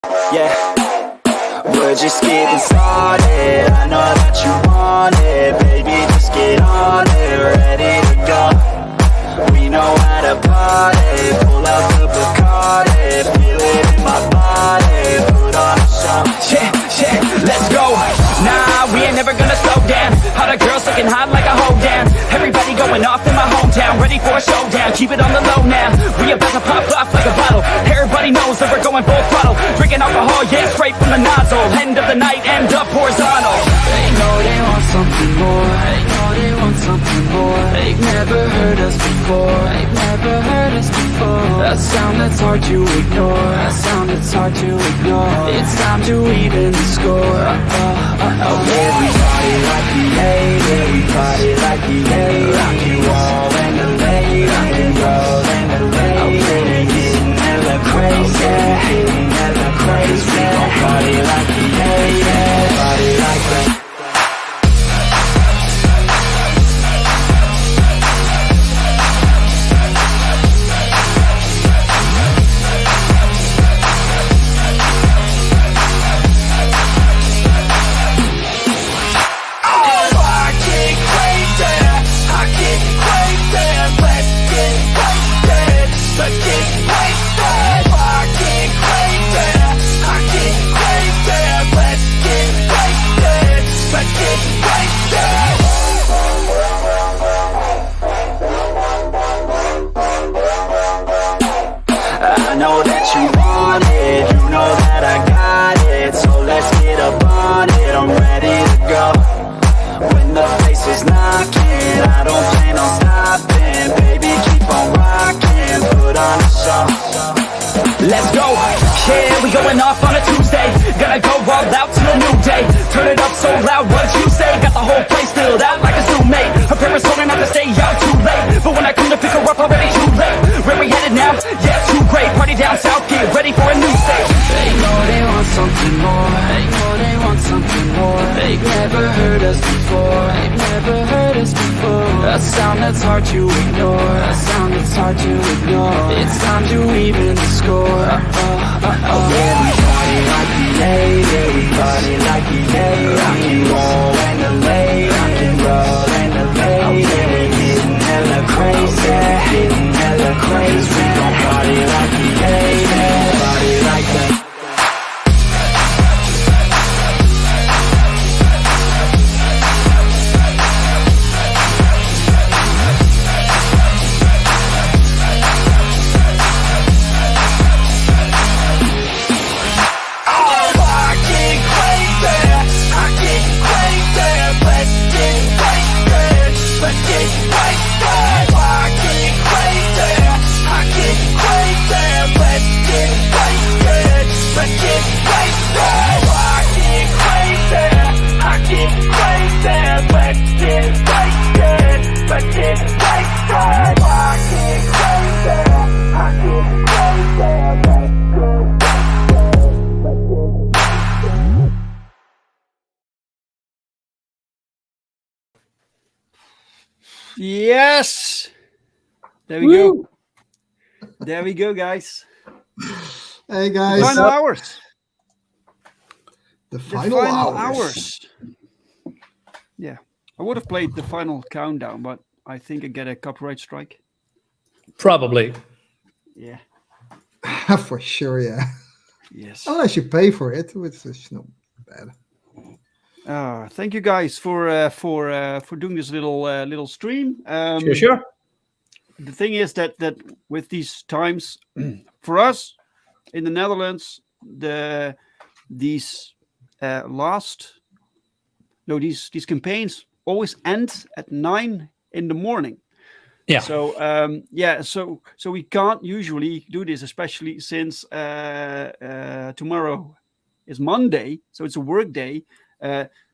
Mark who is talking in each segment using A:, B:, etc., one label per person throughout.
A: Yeah, we're just getting started. I know that you want it, baby, just get on it, ready to go. We know how to party, pull out the Bacardi, feel it in my body, put on a show. Yeah, let's go. Nah, we ain't never gonna slow down. All the girls looking hot like a hoe down. Everybody going off in my hometown, ready for a showdown. Keep it on the low now. We about to pop off like a bottle. Everybody knows that we're going full throttle. Drinking alcohol, yeah, straight from the nozzle. End of the night, end up horizontal. They know they want something more. They know they want something more. They've never heard us before. They've never heard us before. A sound that's hard to ignore. A sound that's hard to ignore. It's time to even the score. Everybody like the hate. Everybody like the hate. Rock you all and the late. Rock and roll and the late. Getting hella crazy. Getting hella crazy. We gon' party like the hate. Party like that. I know that you want it, you know that I got it, so let's get up on it, I'm ready to go. When the place is knocking, I don't plan on stopping, baby keep on rocking, put on a show. Let's go, yeah, we going off on a Tuesday, gonna go all out till a new day, turn it up so loud, what you say, got the whole place filled out like a zoo mate, her parents told her not to stay out too late, but when I come to pick her up already too late, where we headed now, yeah, too great, party down south, get ready for a new stage. They know they want something more, they know they want something more, they've never heard us before, they've never heard us before, a sound that's hard to ignore, a sound that's hard to ignore, it's time to even the score. Everybody like the late, everybody like the late, rock and roll and the late, rock and roll and the late, getting hella crazy, getting hella crazy, we gon' party like the late, party like that.
B: Yes, there we go. There we go, guys.
C: Hey guys,
B: Final hours.
C: The final hours.
B: Yeah, I would have played the final countdown, but I think I get a copyright strike.
D: Probably.
B: Yeah.
C: For sure, yeah.
B: Yes.
C: Unless you pay for it, which is not bad.
B: Thank you guys for doing this little stream.
D: Sure.
B: The thing is that with these times, for us in the Netherlands, these campaigns always end at 9 in the morning.
D: Yeah.
B: So so we can't usually do this, especially since tomorrow is Monday, so it's a work day.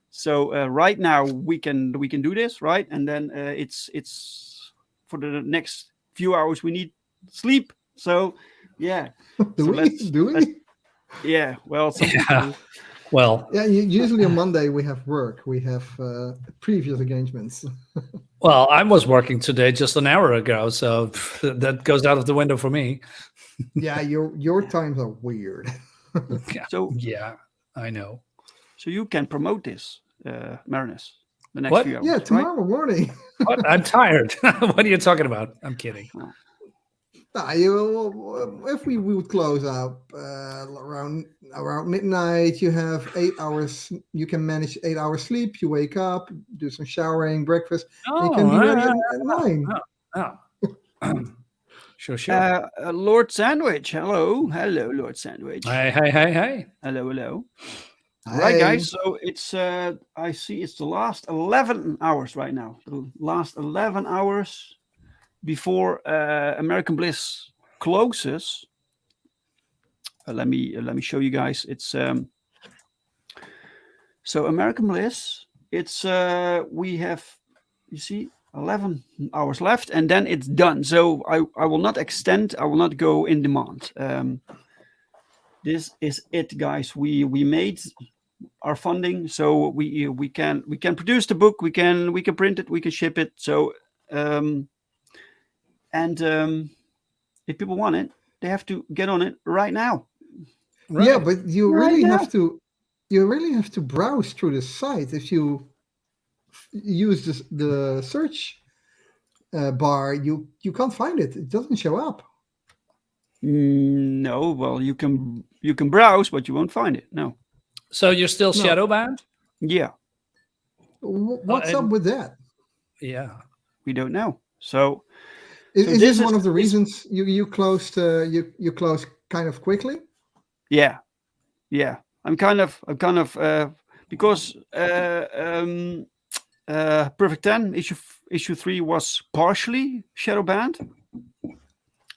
B: So right now we can do this, right? And then it's for the next few hours we need sleep. So yeah.
C: Do we?
B: Yeah. Well.
D: Yeah. Well.
C: Yeah. Usually on Monday we have work. We have previous engagements.
D: Well, I was working today just an hour ago, so that goes out of the window for me.
C: Yeah, your times are weird.
B: So
D: Yeah, I know.
B: so you can promote this, Marinus, the next
D: What?
B: few
C: Yeah,
B: hours, right?
C: tomorrow morning.
D: What? I'm tired. What are you talking about? I'm kidding.
B: Oh.
C: If we would close up around midnight, you have 8 hours. You can manage 8 hours sleep. You wake up, do some showering, breakfast, and you can
D: Oh,
C: be ready at 9.
D: oh. Sure, sure.
B: Lord Sandwich, hello, Lord Sandwich.
D: Hey.
B: Hello. Right,
C: Hey,
B: guys. So it's I see it's the last 11 hours right now. The last 11 hours before American Bliss closes. Let me show you guys. It's so American Bliss. It's we have, you see, 11 hours left, and then it's done. So I will not extend. I will not go in demand. This is it, guys. We made our funding, so we can produce the book. We can print it. We can ship it. So and if people want it, they have to get on it right now.
C: yeah,
D: Right.
C: but you
B: Right
C: really
B: now.
C: have to browse through the site. If you use the search bar, you can't find it. It doesn't show up.
B: No, well, you can browse, but you won't find it. No.
D: So you're still
C: No.
D: shadow banned?
B: Yeah,
C: What's up
D: and-
C: with that?
D: Yeah.
B: we don't know. So
C: Is,
B: So
C: is
B: this
C: this one
B: is-
C: of the
B: this-
C: reasons you closed you closed kind of quickly?
B: yeah, I'm kind of because Perfect 10 issue 3 was partially shadow banned,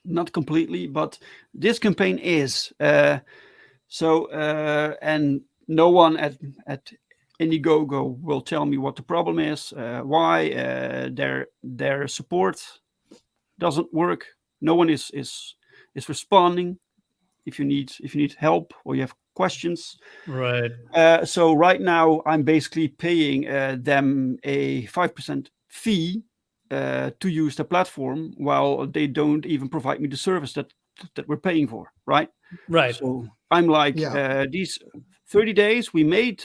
B: not completely, but this campaign is. And no one at Indiegogo will tell me what the problem is, why their support doesn't work. No one is responding. If you need help or you have questions.
D: Right.
B: So right now I'm basically paying them a 5% fee to use the platform, while they don't even provide me the service that we're paying for, right?
D: Right.
B: So I'm like,
C: Yeah.
B: these 30 days we made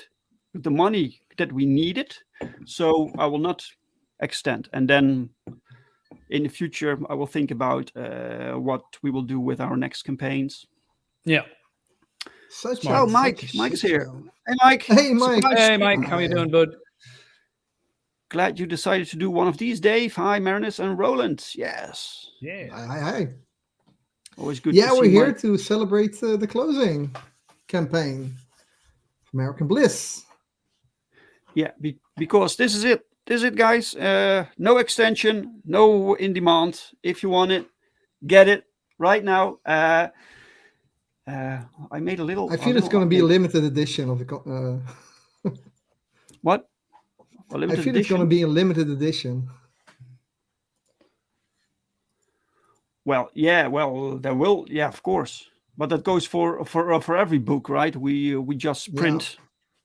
B: the money that we needed, so I will not extend. And then in the future, I will think about what we will do with our next campaigns.
D: Yeah.
C: Such
D: Smart.
B: Oh, Mike's
C: shit
B: here.
C: show.
B: Hey, Mike.
C: Hey, Mike.
B: Surprise.
D: Hey, Mike. How you doing, bud?
B: Glad you decided to do one of these, Dave. Hi, Marinus and Roland. Yes.
D: Yeah.
C: Hi.
B: Always good
C: Yeah,
B: to see
C: we're here
B: Mike.
C: to celebrate the closing campaign, American Bliss.
B: Yeah, because this is it. This is it, guys. No extension, no in demand. If you want it, get it right now. I made a little.
C: I feel it's going to be a
B: update.
C: limited edition of the.
B: What? A
C: I
B: limited
C: feel it's going to
B: edition?
C: be a limited edition.
B: Well, yeah. Well, there will. Yeah, of course. But that goes for every book, right? We just print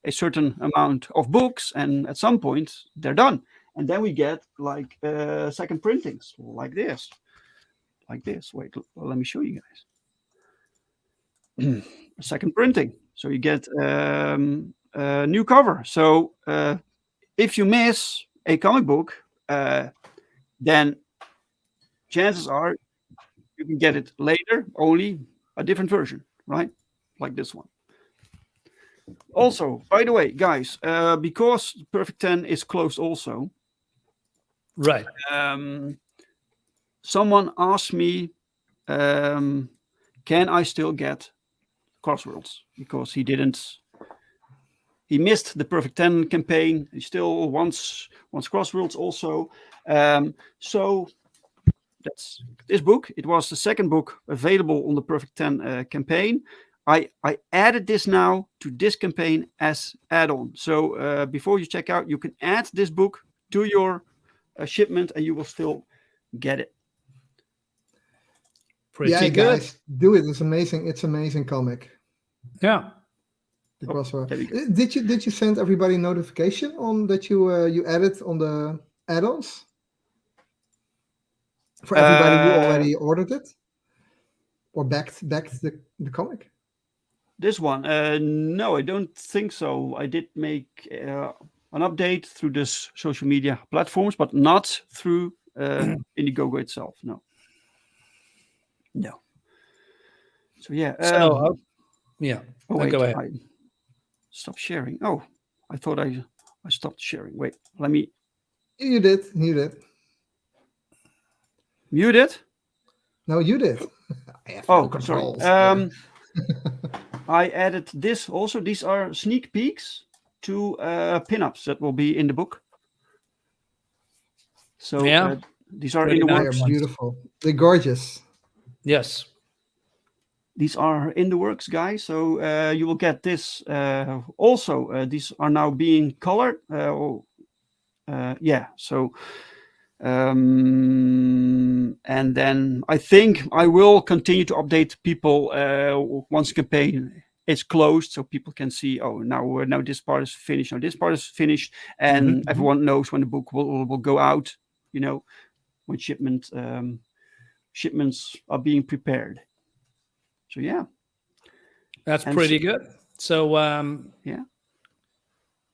B: a certain amount of books, and at some point they're done, and then we get like second printings like this. Wait, let me show you guys. Second printing, so you get a new cover. So if you miss a comic book, then chances are you can get it later, only a different version, right? Like this one. Also, by the way, guys, because Perfect 10 is closed also,
D: Right.
B: someone asked me, can I still get Crossworlds? Because he missed the Perfect 10 campaign. He still wants Crossworlds also. So that's this book. It was the second book available on the Perfect 10 campaign. I added this now to this campaign as add-on. So before you check out, you can add this book to your shipment, and you will still get it.
D: Pretty good.
C: Guys, do it. It's amazing. It's amazing comic.
D: Yeah.
C: The
B: Oh,
C: crossover.
B: there we go.
C: Did you send everybody notification on that you added on the add-ons for everybody who already ordered it or backed the comic?
B: This one, no, I don't think so. I did make an update through this social media platforms, but not through Indiegogo itself. No, no. So yeah.
D: So yeah,
B: Oh wait,
D: go ahead.
B: I stopped sharing. Oh, I thought I stopped sharing. Wait, let me
C: You did.
B: mute it.
C: No, you did. I have
B: Oh,
C: no
B: sorry.
C: controls here.
B: I added this also. These are sneak peeks to pinups that will be in the book. So
D: Yeah.
B: these are
D: Pretty
B: in the
D: nice.
C: They're
B: works.
C: beautiful. They're gorgeous.
D: Yes.
B: These are in the works, guys. So you will get this. Also, these are now being colored. Yeah. So, and then I think I will continue to update people once campaign is closed, so people can see. Oh, now this part is finished. Now this part is finished, and everyone knows when the book will go out. You know, when shipments are being prepared. So yeah.
D: That's
B: And
D: pretty good. So
B: yeah.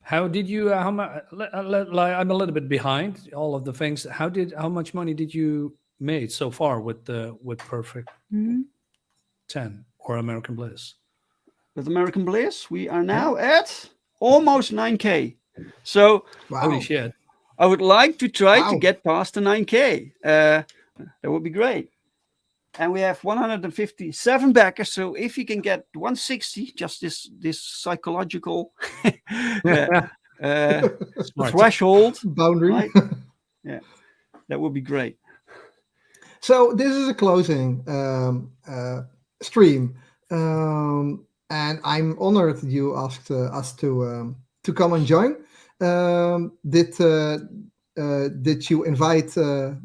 D: how did you? How much? I'm a little bit behind all of the things. How much money did you made so far with Perfect 10 or American Bliss?
B: With American Bliss, we are now at almost 9K. So
C: Wow.
D: Holy shit!
B: I would like to try to
C: Wow.
B: get past the 9K. That would be great. And we have 157 backers. So if you can get 160, just this psychological
D: Smart.
B: threshold,
C: Boundary.
B: right? Yeah, that would be great.
C: So this is a closing stream, and I'm honored you asked us to come and join. Did you invite the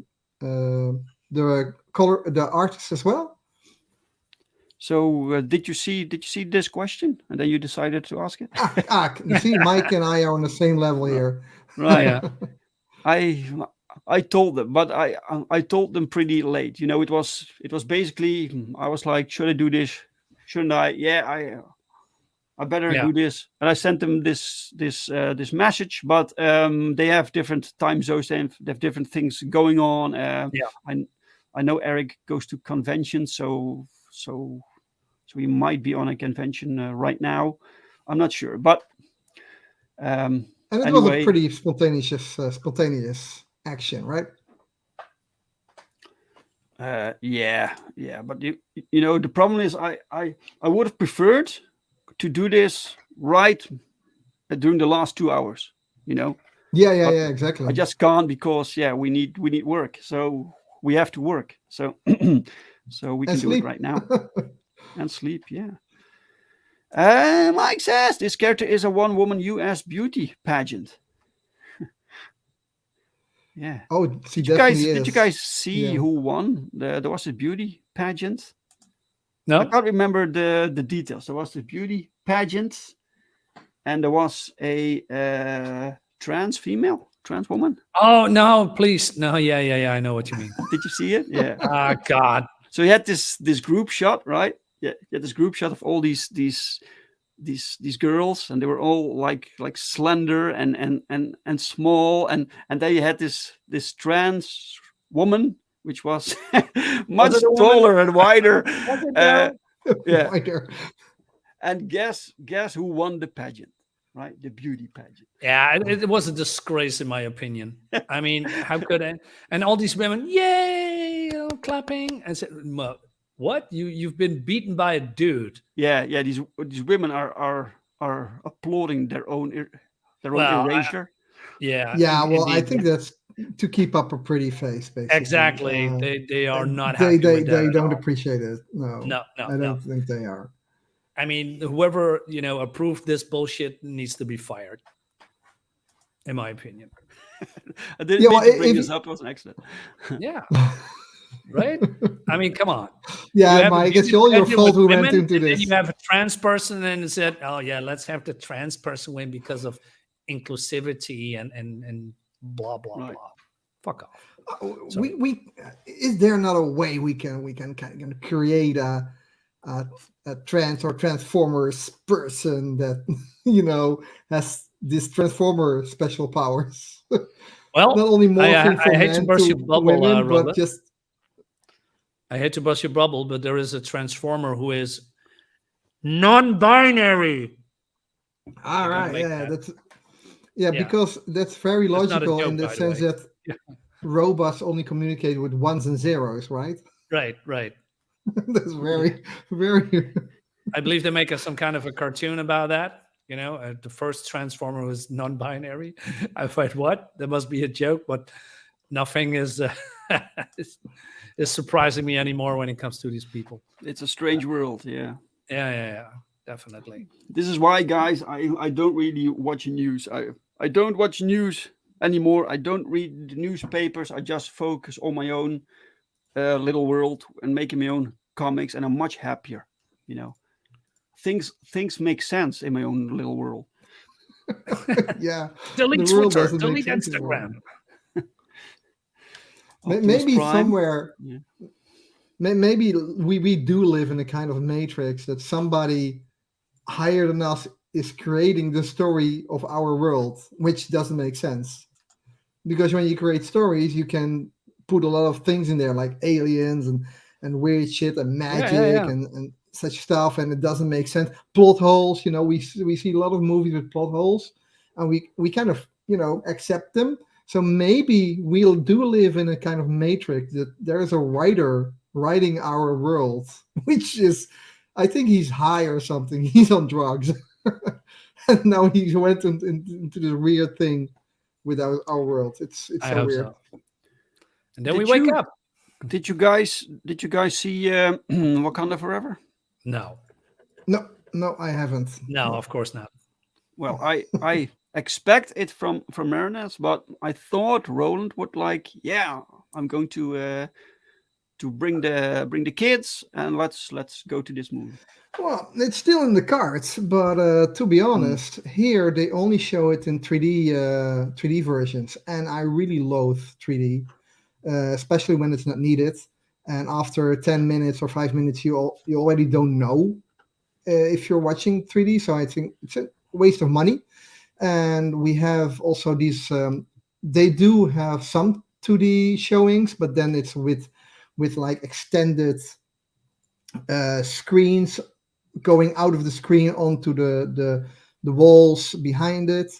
C: artists as well?
B: So did you see this question and then you decided to ask it?
C: You see, Mike and I are on the same level here.
B: Right.
D: Yeah.
B: I told them, but I told them pretty late. You know, it was basically I was like, should I do this? Shouldn't I? Yeah, I better
D: Yeah.
B: do this. And I sent them this message, but they have different time zones. They have different things going on.
D: Yeah.
B: I know Eric goes to conventions, so we might be on a convention right now. I'm not sure, but
C: And it was a
B: anyway,
C: pretty spontaneous action, right?
B: yeah. But you know, the problem is I would have preferred to do this right during the last 2 hours. You know.
C: Yeah,
B: But
C: exactly.
B: I just can't because we need work. So we have to work. So so we can do it right now and sleep. Yeah. Mike says this character is a one-woman U.S. beauty pageant. Yeah.
C: Oh, she
B: Did you
C: definitely
B: guys
C: is.
B: see who won? There was a beauty pageant. I
D: No.
B: can't remember the details. There was the beauty pageant, and there was a trans woman.
D: Oh no! Please no. Yeah. I know what you mean.
B: Did you see it? Yeah.
D: Ah, God.
B: So you had this group shot, right? Yeah, you had this group shot of all these girls, and they were all like slender and small, and then you had this trans woman, which was much
D: it a woman?
B: taller and wider.
D: Was it though?
B: Yeah.
C: Wider.
B: And guess who won the pageant? Right, the beauty pageant.
D: Yeah, it was a disgrace in my opinion. I mean, how could I? And all these women, yay, clapping, and said, "What? You've been beaten by a dude?"
B: Yeah. These women are applauding their own erasure.
D: Yeah.
C: Well, I
D: indeed.
C: think that's to keep up a pretty face, basically.
D: Exactly. They are not
C: They
D: happy with that.
C: they
D: at
C: don't
D: all.
C: appreciate it. No,
D: No.
C: I don't think they are.
D: I mean, whoever approved this bullshit needs to be fired. In my opinion.
B: I didn't mean to bring this up. It was an accident.
D: Yeah. Right? I mean, come on.
C: Yeah, Mike, it's all your fault we went into this.
D: And you have a trans person and said, oh, yeah, let's have the trans person win because of inclusivity and blah, blah,
B: Right.
D: blah. Fuck off.
C: We is there not a way we can kind of create a, a trans or Transformers person that has this Transformer special powers. Not
D: Well,
C: only
D: I
C: morphing from
D: hate to
C: men
D: burst your
C: to
D: bubble,
C: women, but
D: Robert.
C: just
D: I hate to burst your bubble, but there is a transformer who is non-binary.
C: all
D: They're gonna
C: right.
D: make
C: Yeah,
D: that. Yeah,
C: because that's very
D: that's not a
C: logical in
D: joke,
C: the
D: by the
C: sense
D: way.
C: that robots only communicate with ones and zeros, right?
D: Right, right.
C: That's
B: Yeah.
C: very, very.
D: I believe they make some kind of a cartoon about that. The first transformer was non-binary. I thought, what? There must be a joke, but nothing is, is surprising me anymore when it comes to these people.
B: It's a strange world. Yeah.
D: Yeah, definitely.
B: This is why, guys, I don't really watch news. I don't watch news anymore. I don't read the newspapers. I just focus on my own little world and making my own comics, and I'm much happier. You know, things make sense in my own little world.
C: Yeah, the
D: Delete
C: world
D: Twitter,
C: doesn't make
D: delete
C: sense anymore.
D: Instagram.
B: Optimus
C: Maybe
B: Prime.
C: somewhere,
B: Yeah.
C: maybe we do live in a kind of matrix that somebody higher than us is creating the story of our world, which doesn't make sense. Because when you create stories, you can put a lot of things in there, like aliens and weird shit and magic
D: Yeah.
C: and such stuff, and it doesn't make sense. Plot holes, we see a lot of movies with plot holes, and we kind of accept them. So maybe we'll do live in a kind of matrix that there is a writer writing our world, which is, I think he's high or something. He's on drugs, and now he went into this weird thing with our world. It's
D: I
C: so
D: hope
C: weird.
D: so. And then we
B: Did
D: wake
B: you
D: up.
B: did you guys see Wakanda Forever?
D: No,
C: No, I haven't.
D: no, of course not.
B: Well, I expect it from Mariners, but I thought Roland would like, yeah, I'm going to bring the kids and let's go to this movie.
C: Well, it's still in the cards, but to be honest, here they only show it in 3D versions, and I really loathe 3D, especially when it's not needed. And after 10 minutes or 5 minutes, you already don't know if you're watching 3D. So I think it's a waste of money. And we have also these. They do have some 2D showings, but then it's with like extended screens going out of the screen onto the walls behind it,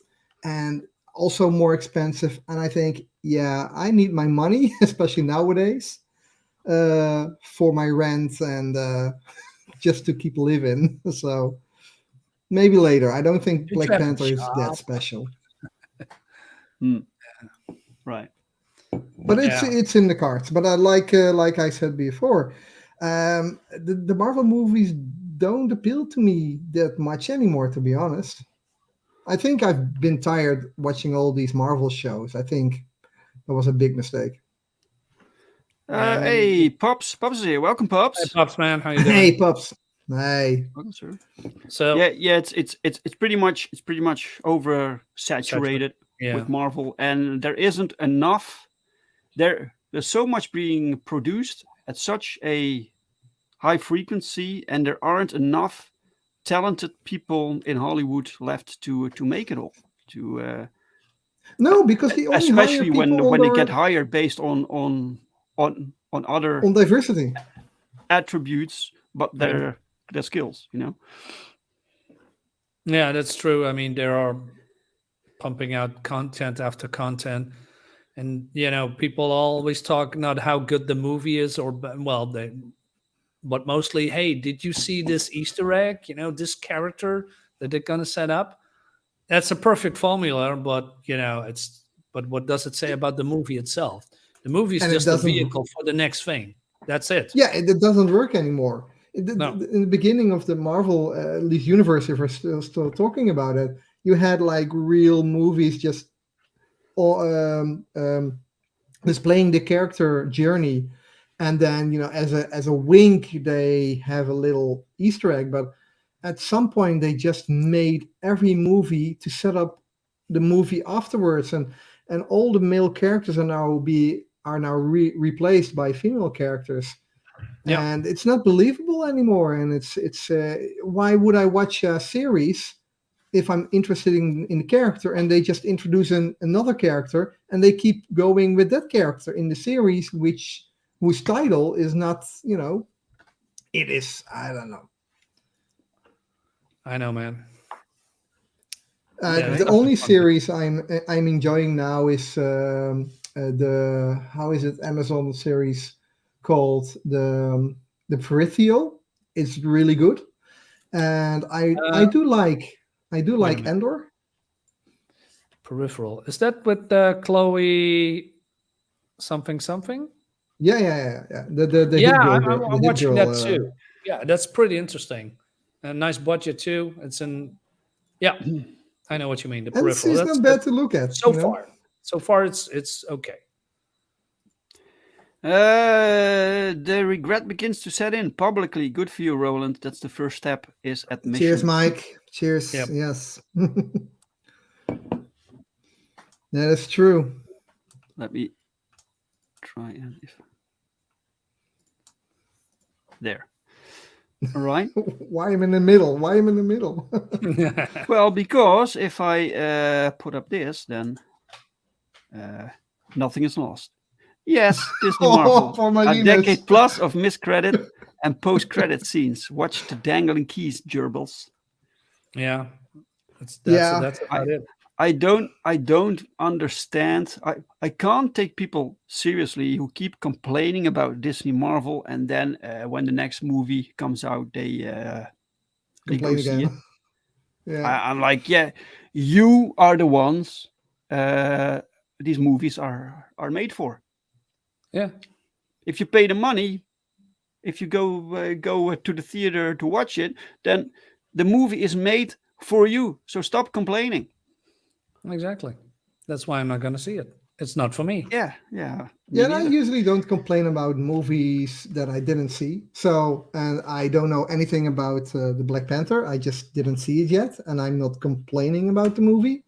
C: and also more expensive. And I think, yeah, I need my money, especially nowadays, for my rent and just to keep living. So maybe later. I don't think
D: You
C: Black
D: have a
C: Panther is that
D: job.
C: special,
B: Right.
C: but
D: Yeah.
C: it's in the cards. But I like I said before, the Marvel movies don't appeal to me that much anymore, to be honest. I think I've been tired watching all these Marvel shows. I think that was a big mistake.
D: Yeah,
B: Hey, Pops is here. Welcome,
D: Hey,
B: Pops.
D: Pops, man, how you
C: Hey,
D: doing?
C: pups. Hey.
B: Welcome, sir.
D: So,
B: Yeah. It's pretty much
D: Saturated.
B: oversaturated
D: Yeah.
B: with Marvel, and there isn't enough. There's so much being produced at such a high frequency, and there aren't enough talented people in Hollywood left to make it all.
C: No, because they only hire
B: Especially
C: people
B: when they get hired based on other
C: on diversity.
B: attributes, but their skills.
D: Yeah, that's true. I mean, there are pumping out content after content, and people always talk not how good the movie is, but mostly, hey, did you see this Easter egg? This character that they're gonna set up. That's a perfect formula, but but what does it say about the movie itself? The movie is
C: And it
D: just a
C: doesn't.
D: vehicle for the next thing. That's it.
C: Yeah, it doesn't work anymore.
D: No.
C: In the beginning of the Marvel, at least universe, if we're still talking about it, you had like real movies just displaying the character journey, and then as a wink they have a little Easter egg. But at some point they just made every movie to set up the movie afterwards, and all the male characters are now replaced by female characters,
D: Yeah.
C: and it's not believable anymore. And it's why would I watch a series if I'm interested in the character, and they just introduce another character and they keep going with that character in the series, whose title is not, it is, I don't know.
D: I know, man.
B: Okay.
C: The
D: Nothing
C: only
D: fun.
C: series I'm enjoying now is the, how is it, Amazon series called the Peripheral. It's really good, and I
D: Uh,
C: do like
D: Wait a minute.
C: Endor.
D: Peripheral. Is that with Chloe something something?
C: Yeah. The
D: Yeah,
C: hip girl, the
D: I'm
C: hip
D: watching
C: girl.
D: that too. Yeah, that's pretty interesting. A nice budget too. It's in. Yeah, I know what you mean. The
C: And
D: peripheral.
C: it's
D: That's
C: not
D: that.
C: bad to look at,
D: So far, it's okay.
B: The regret begins to set in publicly. Good for you, Roland. That's the first step, is admission.
C: Cheers, Mike. Cheers.
D: Yep.
C: Yes. That is true.
B: Let me try and there. All right.
C: Why I'm in the middle? Why I'm in the middle?
B: Well, because if I put up this, then nothing is lost. Yes, Disney Marvel.
C: For my
B: A
C: Linus.
B: decade plus of miscredit and post-credit scenes. Watch the dangling keys, gerbils.
D: Yeah, that's
C: Yeah.
D: about it.
B: I don't understand. I can't take people seriously who keep complaining about Disney Marvel, and then when the next movie comes out, they go
C: Complain
B: see
C: again.
B: it.
C: Yeah.
B: I'm like, yeah, you are the ones these movies are made for.
D: Yeah,
B: If you pay the money, if you go to the theater to watch it, then the movie is made for you. So stop complaining.
D: exactly. That's why I'm not gonna see it. It's not for me.
B: Yeah.
C: Yeah,
B: Me
C: and I
B: neither.
C: usually don't complain about movies that I didn't see. So, and I don't know anything about the Black Panther. I just didn't see it yet, and I'm not complaining about the movie.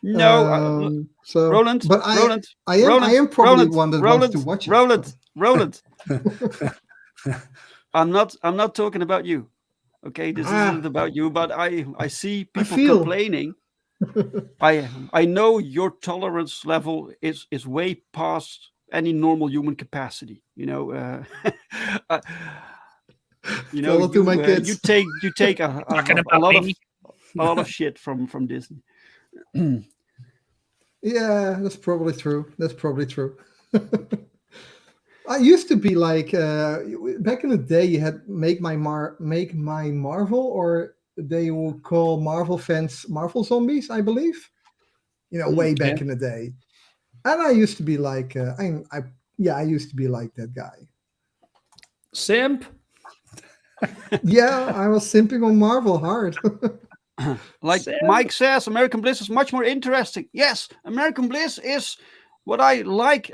B: No,
C: So,
B: Roland,
C: but
B: Roland,
C: I am probably one that wants to watch it.
B: Roland. I'm not talking about you. Okay, this isn't about you, but I see
C: I
B: people
C: feel.
B: complaining. I know your tolerance level is way past any normal human capacity. Uh,
C: Tell it to my kids.
B: you take a lot of shit from Disney.
C: Yeah, that's probably true. I used to be like back in the day. You had make my Marvel, or they will call Marvel fans Marvel zombies, I believe. Way back in the day. And I used to be like, I used to be like that guy.
D: Simp.
C: Yeah, I was simping on Marvel hard.
B: Like
D: Simp.
B: Mike says, American Bliss is much more interesting. Yes, American Bliss is what I liked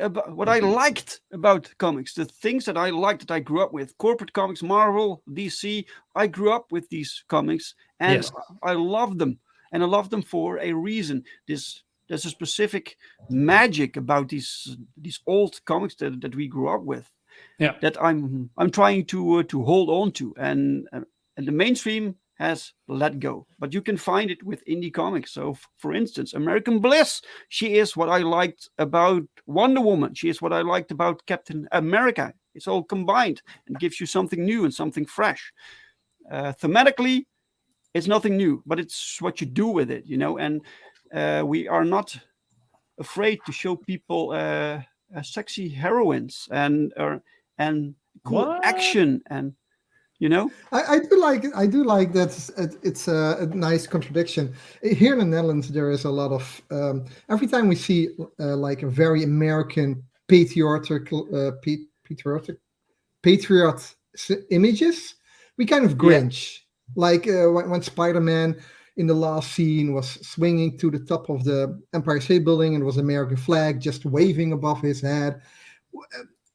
B: about comics. The things that I liked, that I grew up with. Corporate comics, Marvel, DC. I grew up with these comics, and
D: Yes.
B: I love them. And I love them for a reason. There's a specific magic about these old comics that we grew up with.
D: Yeah.
B: That I'm trying to hold on to, and the mainstream has let go. But you can find it with indie comics. So, for instance, American Bliss, she is what I liked about Wonder Woman. She is what I liked about Captain America. It's all combined and gives you something new and something fresh. Thematically, it's nothing new, but it's what you do with it, and we are not afraid to show people sexy heroines and cool
D: What?
B: action, and
C: I do like that. It's a nice contradiction. Here in the Netherlands, there is a lot of every time we see like a very American patriotic images, we kind of cringe. Like when Spider-Man in the last scene was swinging to the top of the Empire State Building and it was an American flag just waving above his head.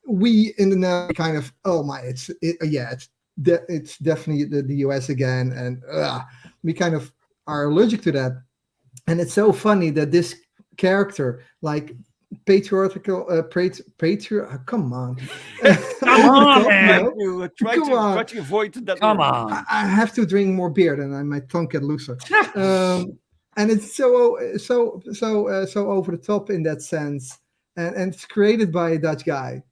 C: We in the Netherlands kind of, oh my, it's definitely the US again, and we kind of are allergic to that. And it's so funny that this character, like patriarchal come on.
D: Come
C: Over the
D: on,
C: top,
D: man.
B: Try
C: Come on.
B: to avoid that
D: Come
B: word.
D: on.
C: I have to drink more beer, and my tongue get looser. And it's so over the top in that sense, and it's created by a Dutch guy.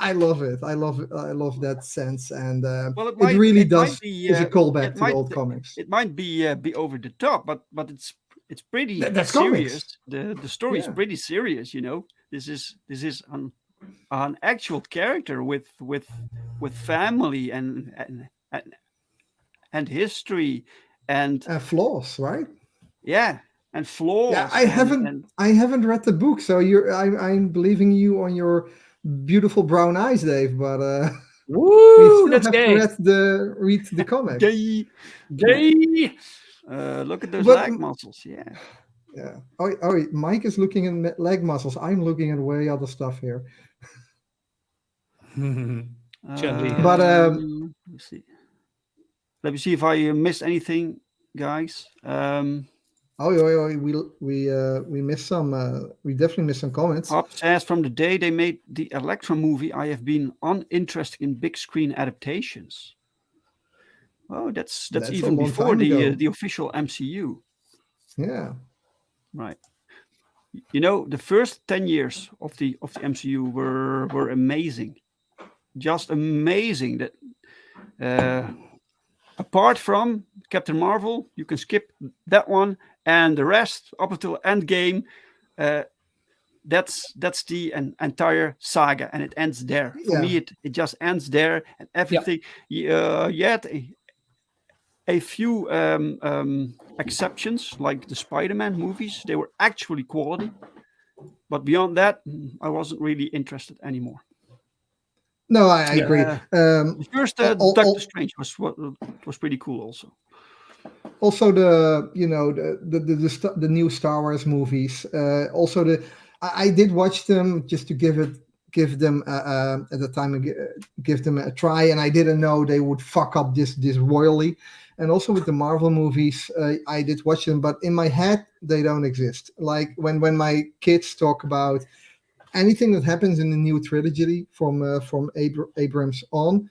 C: I love it. I love that sense, and
B: Well,
C: it really
B: it might
C: does
B: be
C: is a callback
B: it
C: to the
B: might
C: old comics.
B: it might be over the top, but it's pretty
C: That's
B: serious.
C: comics.
B: The story is
C: Yeah.
B: pretty serious. This is an actual character with family and history and
C: Flaws, right?
B: yeah and
C: Yeah,
B: flaws and
C: I haven't read the book, so I'm believing you on your beautiful brown eyes, Dave. But we
D: Woo,
C: still
D: that's
C: have to
D: gay.
C: read the comic.
B: gay.
D: Gay.
B: Look at those
C: But
B: leg muscles. Yeah.
C: yeah, Mike is looking at leg muscles. I'm looking at way other stuff here.
D: Chun-Li.
C: But
B: Let's see. Let me see if I missed anything, guys.
C: we missed some. We definitely missed some comments.
B: Pop says from the day they made the Electro movie, I have been uninterested in big screen adaptations. Oh, that's
C: That's a
B: even
C: long
B: before
C: time ago.
B: the official MCU,
C: Yeah,
B: right? The first 10 years of the MCU were amazing, just amazing. That apart from Captain Marvel, you can skip that one, and the rest up until Endgame. That's the entire saga, and it ends there. For
C: yeah,
B: me, it just ends there, and everything. Yet a few exceptions, like the Spider-Man movies, they were actually quality. But beyond that, I wasn't really interested anymore.
C: no, I
D: Yeah.
C: agree.
B: The first
C: al-
B: Doctor
C: al-
B: Strange was pretty cool, also.
C: Also, the new Star Wars movies. Also, I did watch them just to give them at the time give them a try, and I didn't know they would fuck up this royally. And also with the Marvel movies, I did watch them, but in my head they don't exist. Like when my kids talk about anything that happens in the new trilogy from Abrams on,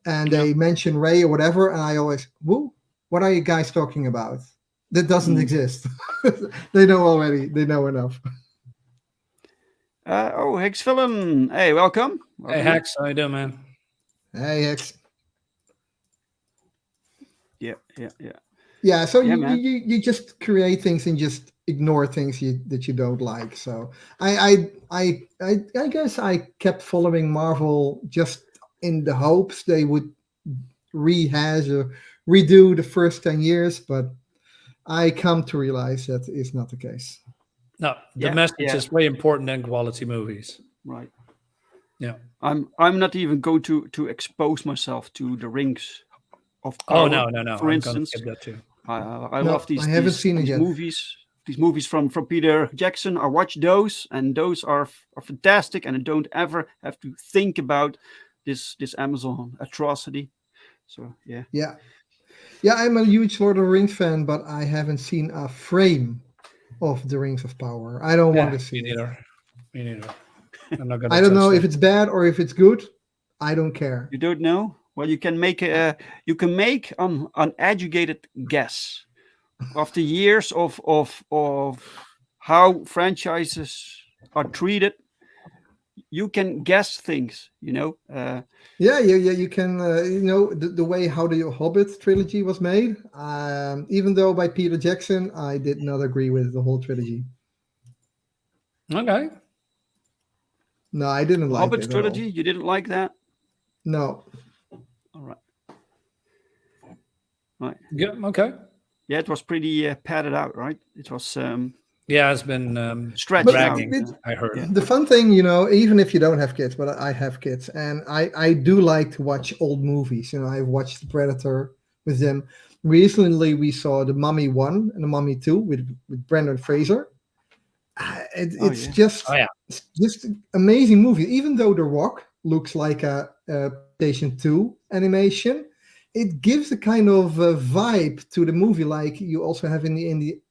C: and they mention Ray or whatever, and I always, whoa, what are you guys talking about? That doesn't exist. They know already. They know enough.
B: Hex Villain. Hey, welcome.
D: Hey, Hex, how you doing, man?
C: Hey, X.
B: Yeah.
C: Yeah, so
B: Yeah, man.
C: you just create things and just ignore things that you don't like. So I guess I kept following Marvel just in the hopes they would rehash or redo the first 10 years, but I come to realize that is not the case.
D: No, the message is way important than quality movies.
B: Right.
D: Yeah.
B: I'm not even going to expose myself to the Rings of Power.
D: Oh no.
B: For
D: I'm
B: instance,
D: gonna skip that too.
B: I
C: No,
B: love these.
C: I haven't
B: these,
C: seen it
B: these
C: yet.
B: movies. These movies from Peter Jackson. I watch those, and those are fantastic. And I don't ever have to think about this Amazon atrocity. So yeah.
C: Yeah, I'm a huge Lord of the Rings fan, but I haven't seen a frame of the Rings of Power. I don't want to see
D: Me
C: it.
D: neither. Me neither. I'm not gonna.
C: I don't
D: touch
C: know
D: that.
C: if it's bad or if it's good. I don't care.
B: You don't know? Well, you can make an educated guess after years of how franchises are treated. You can guess things,
C: Yeah. You can, the way how the Hobbit trilogy was made. Even though by Peter Jackson, I did not agree with the whole trilogy.
D: Okay.
C: No, I didn't like
B: Hobbit
C: it at
B: trilogy.
C: all.
B: You didn't like that?
C: No.
B: All right. Right.
D: Yeah. Okay.
B: Yeah, it was pretty padded out, right? It was
D: Yeah, it's been
B: stretched
D: dragging.
B: out.
D: I heard.
B: Yeah.
C: The fun thing, even if you don't have kids, but I have kids, and I do like to watch old movies. I've watched Predator with them. Recently, we saw the Mummy 1 and the Mummy 2 with Brendan Fraser. It's just amazing movie. Even though The Rock looks like a PlayStation 2 animation, it gives a kind of vibe to the movie, like you also have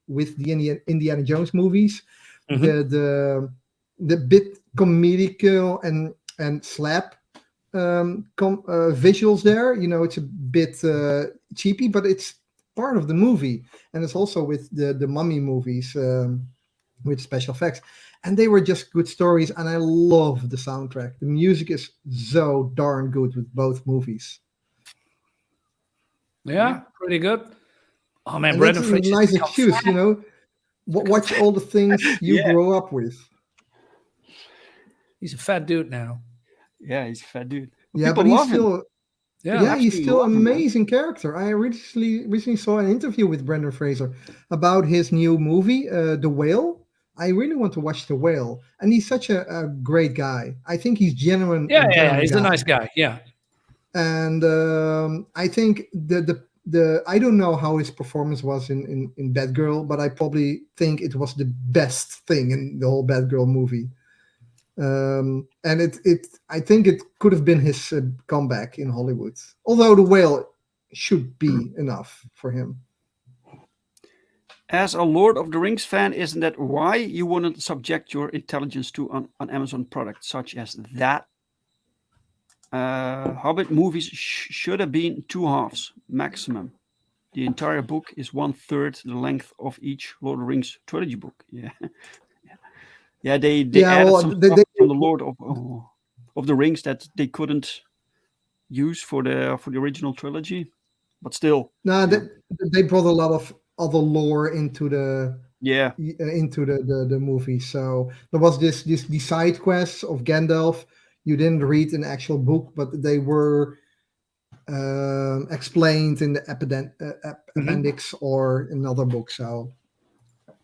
C: with the Indiana Jones movies.
D: Mhm.
C: the bit comedical and slap visuals there. You know, it's a bit cheapy, but it's part of the movie, and it's also with the mummy movies with special effects, and they were just good stories. And I love the soundtrack. The music is so darn good with both movies,
D: Yeah, pretty good. Oh man,
C: and that's
D: Brendan
C: a
D: Fraser
C: nice
D: become
C: excuse. You
D: fat.
C: know, watch all the things you
B: Yeah,
C: grow up with.
D: He's a fat dude now.
B: yeah, he's a fat dude. But
C: Yeah,
B: people
C: but he's
B: love him.
C: still
D: Yeah.
C: yeah, he's
B: Absolutely
C: still
B: love him, man.
C: amazing character. I recently saw an interview with Brendan Fraser about his new movie, The Whale. I really want to watch The Whale, and he's such a great guy. I think he's
D: Yeah,
C: a
D: yeah, yeah.
C: genuine
D: He's a
C: guy,
D: nice guy. Yeah.
C: and I think the I don't know how his performance was in Bad Girl, but I probably think it was the best thing in the whole Bad Girl movie. And it I think it could have been his comeback in Hollywood. Although The Whale should be enough for him.
B: As a Lord of the Rings fan, isn't that why you wouldn't subject your intelligence to an Amazon product such as that? Hobbit movies should have been 2 halves maximum. The entire book is 1/3 the length of each Lord of the Rings trilogy book. Yeah, yeah. They
C: Yeah,
B: added
C: well,
B: some stuff from the Lord of the Rings that they couldn't use for the original trilogy, but still,
C: no,
B: yeah,
C: they brought a lot of other lore into
B: yeah,
C: the movie. So there was these side quests of Gandalf. You didn't read an actual book, but they were explained in the
D: Hmm.
C: appendix or in another book. So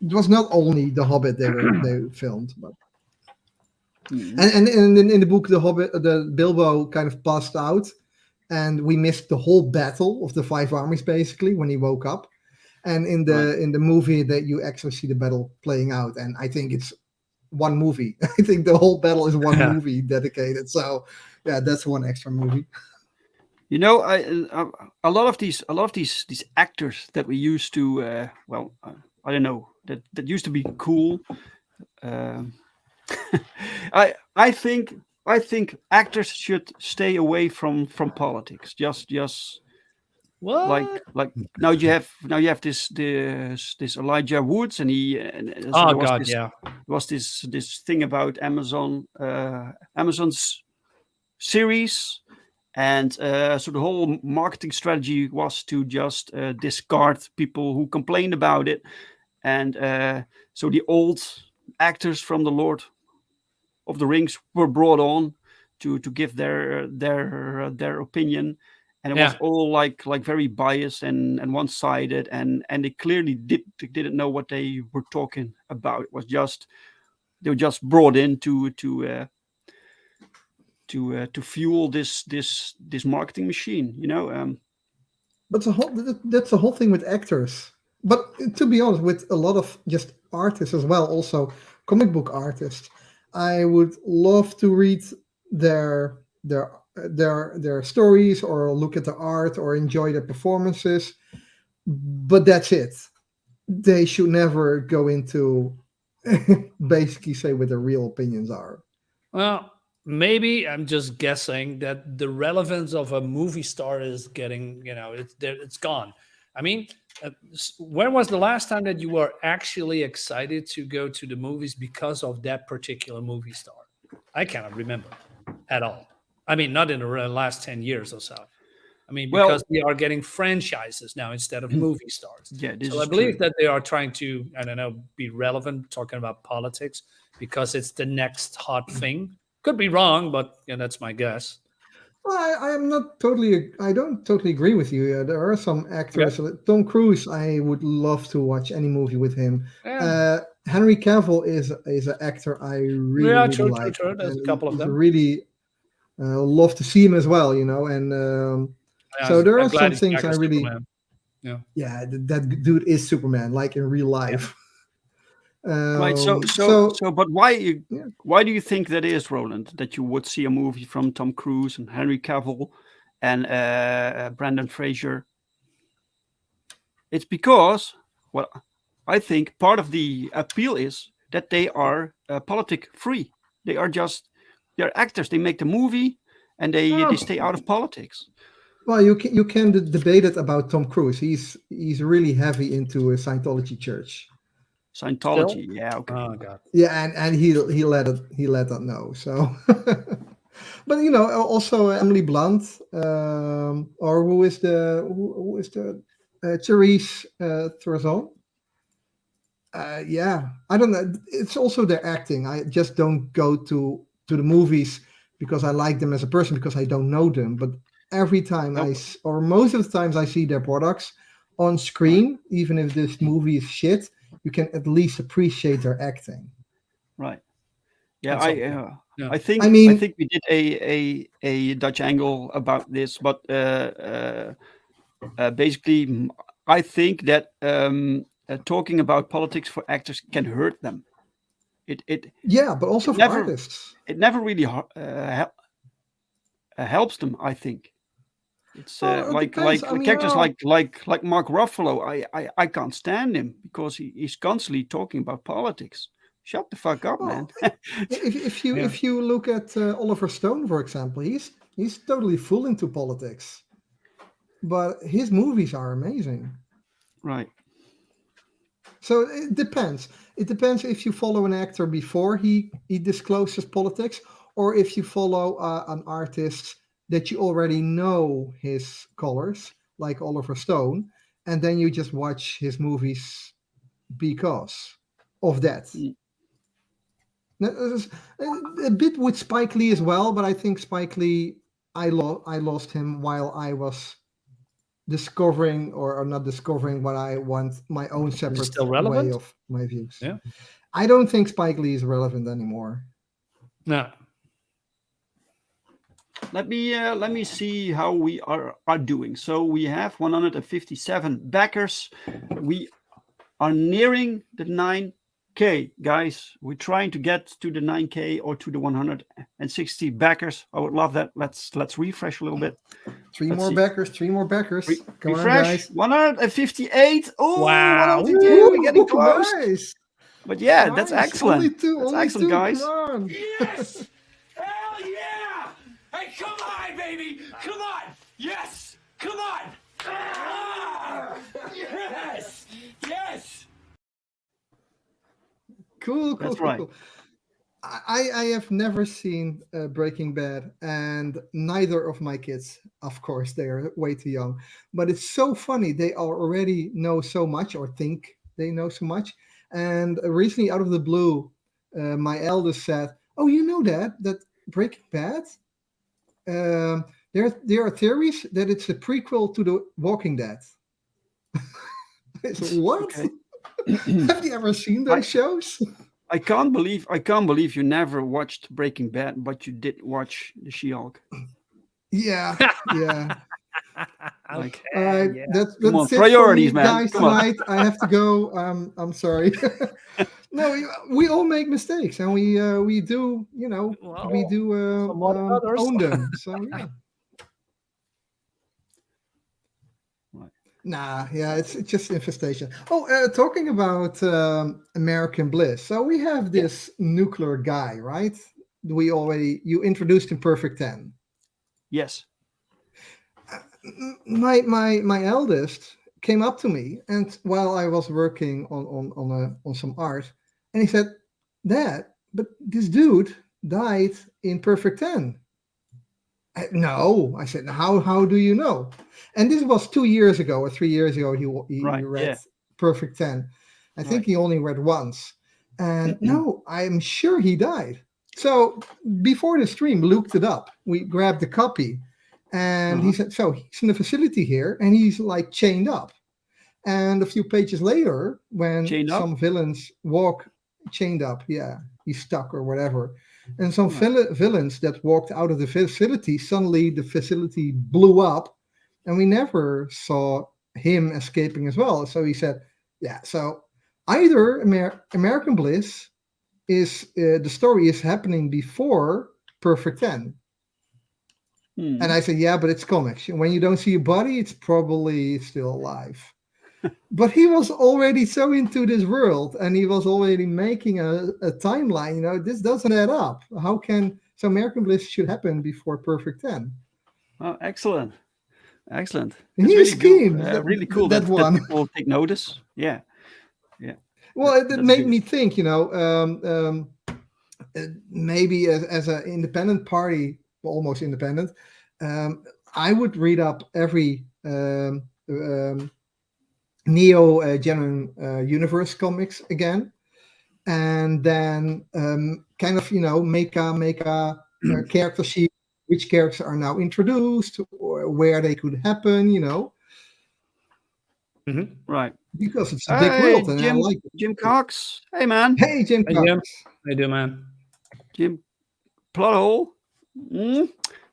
C: it was not only the Hobbit they filmed, but
B: mhm,
C: and in the book the Hobbit, the Bilbo kind of passed out, and we missed the whole battle of the five armies basically when he woke up. And
B: right.
C: in the movie that you actually see the battle playing out, and I think it's one movie. I think the whole battle is one
D: Yeah.
C: movie dedicated. So yeah, that's one extra movie.
B: You know, a lot of these actors that we used to, I don't know, that used to be cool. Um, I think actors should stay away from politics. Just
D: What?
B: like now you have this Elijah Woods, and so
D: Oh God, yeah.
B: there was this thing about Amazon's series, and so the whole marketing strategy was to just discard people who complained about it, and so the old actors from the Lord of the Rings were brought on to give their opinion, and it was
D: Yeah.
B: all like very biased and one sided, and they clearly didn't know what they were talking about. It was just they were just brought in to fuel this marketing machine, you know.
C: But that's the whole thing with actors. But to be honest, with a lot of just artists as well, also comic book artists, I would love to read their their their stories or look at the art or enjoy their performances. But that's it. They should never go into basically say what their real opinions are.
D: Well, maybe I'm just guessing that the relevance of a movie star is getting, it's there, it's gone. I mean, when was the last time that you were actually excited to go to the movies because of that particular movie star? I cannot remember at all. I mean, not in the last 10 years or so. I mean, because
B: Well,
D: we are getting franchises now instead of movie stars.
B: yeah, this
D: So I
B: is
D: believe
B: true.
D: that they are trying to, I don't know, be relevant, talking about politics because it's the next hot thing. Could be wrong, but yeah, that's my guess.
C: Well, I am not totally. I don't totally agree with you. There are some
D: Yeah.
C: actors. Tom Cruise. I would love to watch any movie with him.
D: Yeah.
C: Henry Cavill is an actor I really
D: Yeah,
C: really
D: true, true,
C: like,
D: true. There's a
C: and
D: couple of
C: he's
D: them.
C: really love to see him as well. You know, and
D: Yeah,
C: so there
D: I'm
C: are
D: glad
C: some
D: he's
C: things
D: back
C: I
D: as
C: really.
D: Superman. Yeah.
C: Yeah, that dude is Superman, like in real
D: Yeah.
C: life.
B: Right.
C: So
B: But
C: yeah.
B: why do you think that is, Roland? That you would see a movie from Tom Cruise and Henry Cavill and Brandon Fraser? It's because, well, I think part of the appeal is that they are politic free. They're actors. They make the movie and they
C: Um,
B: stay out of politics.
C: well, you can debate it about Tom Cruise. He's really heavy into a Scientology church.
D: Still?
B: Scientology, yeah, okay.
D: Oh God.
C: Yeah, and he let that know. So, but also Emily Blunt, or who is the Therese Thorazon. Yeah, I don't know. It's also their acting. I just don't go to the movies because I like them as a person because I don't know them. But every time
B: Nope.
C: or most of the times I see their products on
B: Right,
C: screen, even if this movie is shit, you can at least appreciate their acting.
B: right. Yeah,
D: That's okay. Yeah.
C: I
B: I
C: mean,
B: think we did a Dutch angle about this, but basically, I think that talking about politics for actors can hurt them. It it
C: yeah, but
B: it
C: also for
B: never
C: artists.
B: it never really helps them. I think it's
C: Well, it depends. I
B: like
C: mean,
B: characters like Mark Ruffalo. I can't stand him because he's constantly talking about politics. Shut the fuck up, man.
C: well, if
D: Yeah.
C: if you look at Oliver Stone, for example, he's totally full into politics, but his movies are amazing.
B: Right.
C: So it depends. It depends if you follow an actor before he discloses politics, or if you follow an artist that you already know his colors, like Oliver Stone, and then you just watch his movies because of that.
B: Mm.
C: Now, there's a bit with Spike Lee as well, but I think Spike Lee, I lost him while I was discovering or not discovering what I want, my own
D: Is it
C: separate
D: still
C: way
D: relevant?
C: of my views.
D: Yeah.
C: I don't think Spike Lee is relevant anymore.
D: No.
B: Let me see how we are doing. So we have 157 backers. We are nearing the 9K, guys. We're trying to get to the 9K or to the 160 backers. I would love that. Let's refresh a little bit.
C: Three
B: Let's
C: more
B: see.
C: backers, three more backers. Come on,
B: Refresh.
C: guys.
B: 158. Oh,
D: Wow.
B: 158. We're getting
C: Ooh,
B: close.
C: nice.
B: But yeah, that's
C: Nice.
B: excellent. That's
C: Only
B: excellent,
C: two.
B: guys.
C: Come on.
E: Yes! Hell yeah! Hey, come on, baby! Come on! Yes! Come on! Ah! Yes! Yes!
C: Cool.
B: That's right.
C: I have never seen Breaking Bad, and neither of my kids, of course, they are way too young. But it's so funny; they already know so much, or think they know so much. And recently, out of the blue, my eldest said, "Oh, you know that Breaking Bad? There are theories that it's a prequel to The Walking Dead." I said, "What?
B: Okay.
C: Have you ever seen
B: I,
C: those shows?"
B: I can't believe you never watched Breaking Bad, but you did watch the She-Hulk.
C: Yeah, yeah.
B: Like,
C: All right,
D: Yeah.
B: come on,
C: that's it for
B: priorities,
C: me,
B: man.
C: guys.
B: Come on.
C: Tonight, I have to go. I'm sorry. No, we all make mistakes, and we do, we
D: Well,
C: do
D: some more than others.
C: own them. So yeah,
B: Right.
C: nah, yeah, it's just infestation. Oh, talking about American Bliss. So we have
B: Yeah.
C: this nuclear guy, right? You introduced in Perfect 10.
B: Yes.
C: My eldest came up to me, and while I was working on some art, and he said, "Dad, but this dude died in Perfect 10." No, I said, how do you know? And this was 2 years ago or 3 years ago. He
B: Right.
C: read
B: Yeah.
C: Perfect 10. I think
B: Right.
C: he only read once, and no, I'm sure he died. So before the stream, looked it up. We grabbed the copy, and he
B: Uh-huh.
C: said, "So he's in a facility here, and he's like chained up." And a few pages later, when
B: Chained up.
C: some villains walk chained up, yeah, he's stuck or whatever, and some
B: Right.
C: villains that walked out of the facility, suddenly the facility blew up, and we never saw him escaping as well. So he said, "Yeah, so either American Bliss is the story is happening before Perfect 10." And
B: Hmm.
C: I said, "Yeah, but it's comics. When you don't see a body, it's probably still alive." But he was already so into this world, and he was already making a timeline. You know, this doesn't add up. How can so American Bliss should happen before Perfect 10?
B: Oh, excellent. Excellent.
C: He
B: It's
C: is
B: really good.
C: keen.
B: Really cool
C: That
B: that
C: one.
B: people take notice. Yeah. Yeah.
C: Well, it
B: That's
C: made
B: good.
C: me think. You know, maybe as an independent party, almost independent, I would read up every Neo Genuine Universe comics again, and then kind of make a character sheet, which characters are now introduced or where they could happen,
B: Right.
C: because it's a big
B: Hey,
C: world and I
B: Jim.
C: like it.
B: Jim Cox. Hey, man.
C: Hey, Jim
D: Hey,
C: Cox.
D: Jim. How you doing, man?
B: Jim. Plot hole.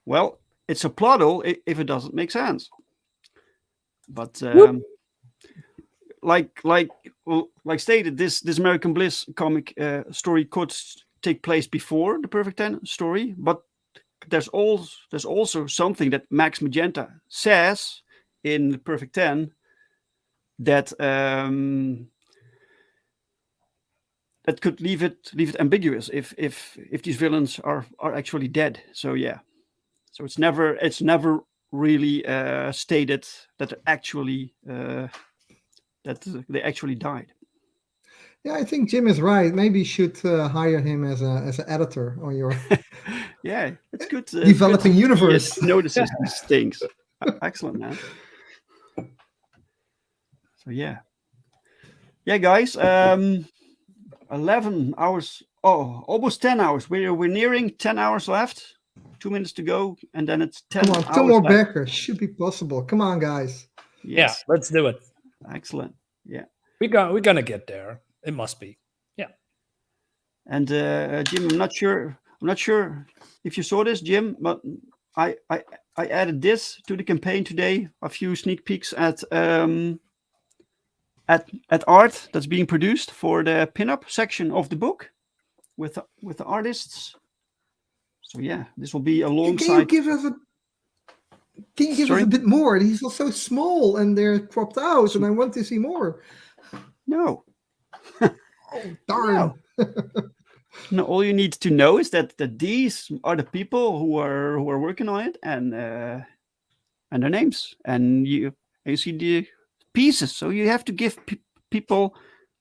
B: Well, it's a plot hole if it doesn't make sense. But like stated, this American Bliss comic story could take place before the Perfect 10 story, but there's also something that Max Magenta says in the Perfect 10 that that could leave it ambiguous if these villains are actually dead. So yeah, so it's never really stated that they actually died.
C: Yeah, I think Jim is right. Maybe you should hire him as an editor on your
B: Yeah, it's good.
C: developing
B: good
C: universe.
B: he notices these things. Excellent, man. So yeah, guys. 11 hours. Oh, almost 10 hours. We're nearing 10 hours left. 2 minutes to go, and then it's 10
C: Come on,
B: hours
C: two more
B: left.
C: backers should be possible. Come on, guys.
D: Yeah,
B: Yes.
D: let's do it.
B: Excellent. Yeah.
D: We're gonna get there. It must be. Yeah.
B: And Jim, I'm not sure if you saw this, Jim, but I added this to the campaign today. A few sneak peeks at art that's being produced for the pinup section of the book with the artists. So yeah, this will be alongside.
C: Can you give us a bit more? These are so small and they're cropped out, and I want to see more.
B: No.
C: Oh, darn.
B: No, all you need to know is that these are the people who are working on it, and their names, and you see the pieces. So you have to give people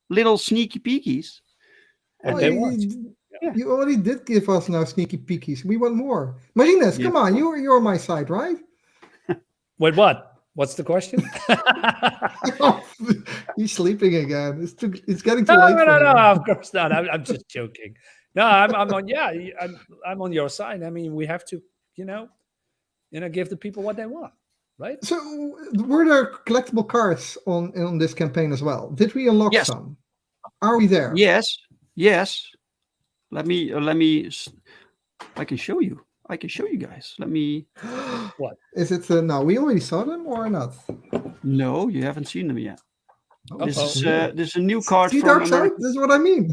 B: little sneaky peekies.
D: What
C: Oh,
D: they want.
C: you already did give us now sneaky peekies. We want more. Marines, come on. You're on my side, right?
D: Wait, what? What's the question?
C: He's sleeping again. It's getting too
D: No,
C: late for him.
D: of course not. I'm just joking. No, I'm on. Yeah, I'm on your side. I mean, we have to, give the people what they want, right?
C: So, were there collectible cards on this campaign as well? Did we unlock
B: Yes.
C: some? Are we there?
B: Yes. Let me. I can show you. Guys. Let me.
D: What?
C: Is it? No, we already saw them or not?
B: No, you haven't seen them yet.
C: Oh,
B: This is a new card
C: See,
B: from
C: Dark Side? This is what I mean.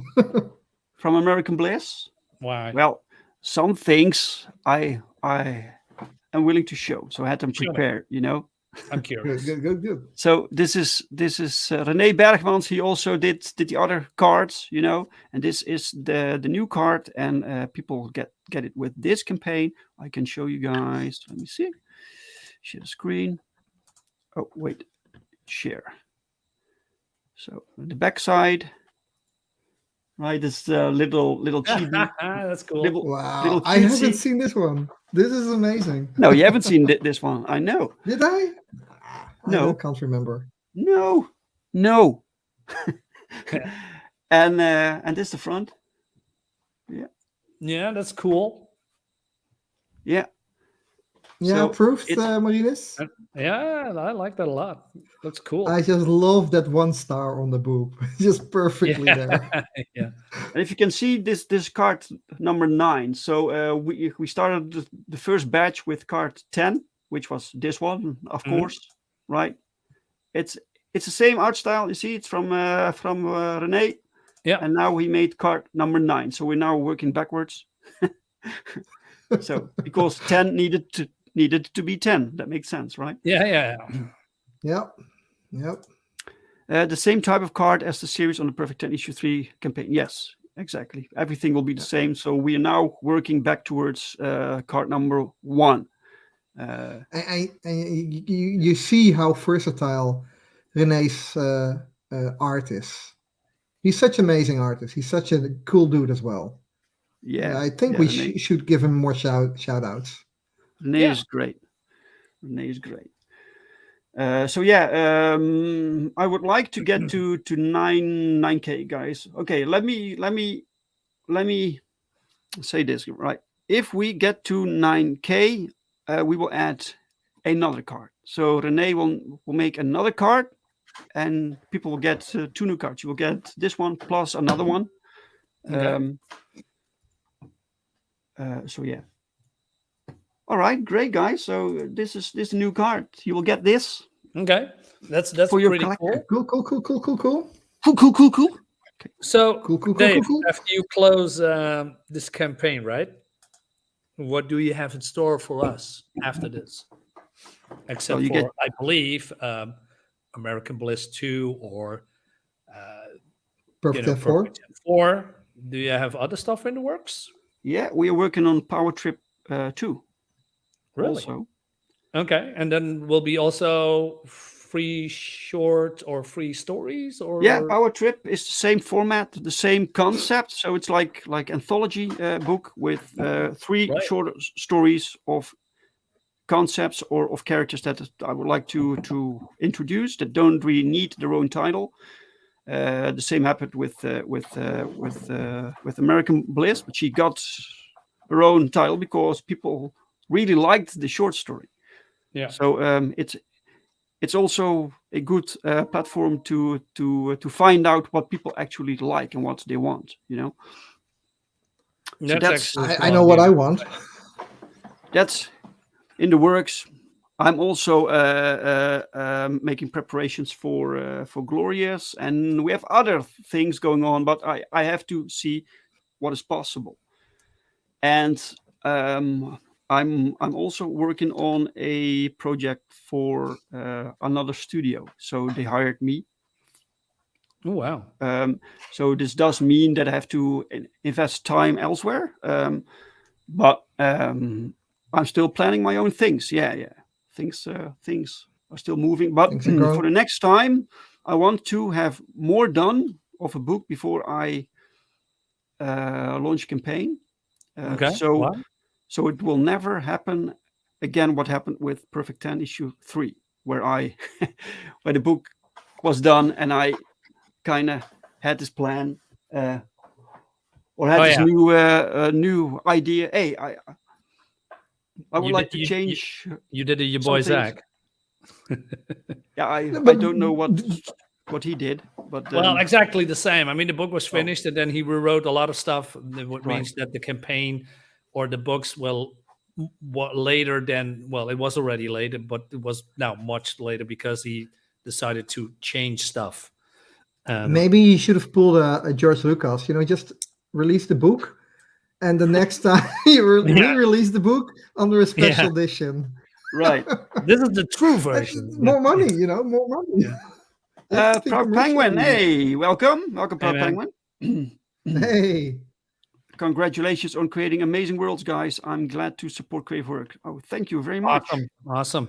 B: from American Bliss.
D: Why?
B: Well, some things I am willing to show, so I had them
D: Show me.
B: prepared.
D: I'm curious.
C: Good.
B: So this is René Bergmans. He also did the other cards, and this is the new card, and people get it with this campaign. I can show you guys. Let me see. Share the screen. Oh wait, share. So the back side, right? This little chibi.
D: That's cool.
C: Wow,
B: little
C: I haven't
B: cutesy.
C: seen this one. This is amazing.
B: No, you haven't seen this one. I know.
C: Did I?
B: No.
C: I can't remember.
B: No. And this is the front.
D: Yeah, that's cool.
B: Yeah.
C: Yeah,
B: So
C: approved,
B: it's-
C: Marines.
D: Yeah, I like that a lot. Looks cool.
C: I just love that 1 star on the boob. Just perfectly there.
D: Yeah.
B: And if you can see this card number 9. So we started the first batch with card 10, which was this one, of course, right? It's the same art style. You see, it's from René.
D: Yeah.
B: And now we made card number 9. So we're now working backwards. So because 10 needed to be 10. That makes sense, right?
D: Yeah.
C: Yep.
B: The same type of card as the series on the Perfect 10 issue 3 campaign. Yes, exactly. Everything will be the same. So we are now working back towards card number 1.
C: You see how versatile René's art is. He's such an amazing artist. He's such a cool dude as well.
B: Yeah,
C: I think
B: yeah,
C: we
B: René,
C: should give him more shout outs.
B: René
D: Yeah.
B: is great. René is great. So yeah, I would like to get to 9K, guys. Okay, let me say this right. If we get to 9K, we will add another card. So René will make another card, and people will get 2 new cards. You will get this one plus another one.
D: Okay.
B: So yeah. All right, great guys. So this is this new card. You will get this
D: Okay. That's
B: for your
D: pretty
B: collection.
D: cool.
C: Cool.
B: Cool.
D: So,
C: Cool.
D: Dave, after you close this campaign, right? What do you have in store for us after this? Except
B: Well, you
D: for,
B: get
D: I believe, American Bliss 2 or
C: Perfect 10 4.
D: Perfect 4. Do you have other stuff in the works?
B: yeah, we are working on Power Trip 2
D: Really?
B: also.
D: Okay, and then will be also free short or free stories, or
B: Yeah, Power Trip is the same format, the same concept. So it's like anthology book with 3
D: Right.
B: short stories of concepts or of characters that I would like to introduce that don't really need their own title. The same happened with American Bliss, but she got her own title because people really liked the short story.
D: Yeah.
B: So it's also a good platform to find out what people actually like and what they want. So
D: That's actually
C: I know what I want.
B: That's in the works. I'm also making preparations for Glorious, and we have other things going on, but I have to see what is possible. And I'm also working on a project for another studio, so they hired me.
D: Oh, wow.
B: So this does mean that I have to invest time elsewhere, but I'm still planning my own things. Yeah. Things are still moving, but
C: Things are growing.
B: for the next time, I want to have more done of a book before I launch a campaign.
D: Okay.
B: So
D: Wow.
B: so it will never happen again. What happened with Perfect 10 issue 3, where where the book was done and I kind of had this plan or had this new idea. Hey, I would
D: You
B: like
D: did-
B: to change.
D: You did it, your
B: some
D: boy
B: things.
D: Zach.
B: Yeah, I
C: but-
B: don't know what he did, but
D: Well, exactly the same. I mean, the book was finished, and then he rewrote a lot of stuff. What
B: Right.
D: means that the campaign or the books will later than, well, it was already later, but it was now much later because he decided to change stuff.
C: Maybe you should have pulled a George Lucas. Just release the book, and the next time you re-release the book under a special edition.
B: right.
D: This is the true version.
C: More money, more money. That's the
B: Proud
C: commercial
B: Penguin,
C: idea.
B: hey, welcome, Proud
D: man.
B: Penguin.
C: Hey,
B: Congratulations on creating amazing worlds, guys. I'm glad to support creative work. Oh, thank you very much.
D: Awesome.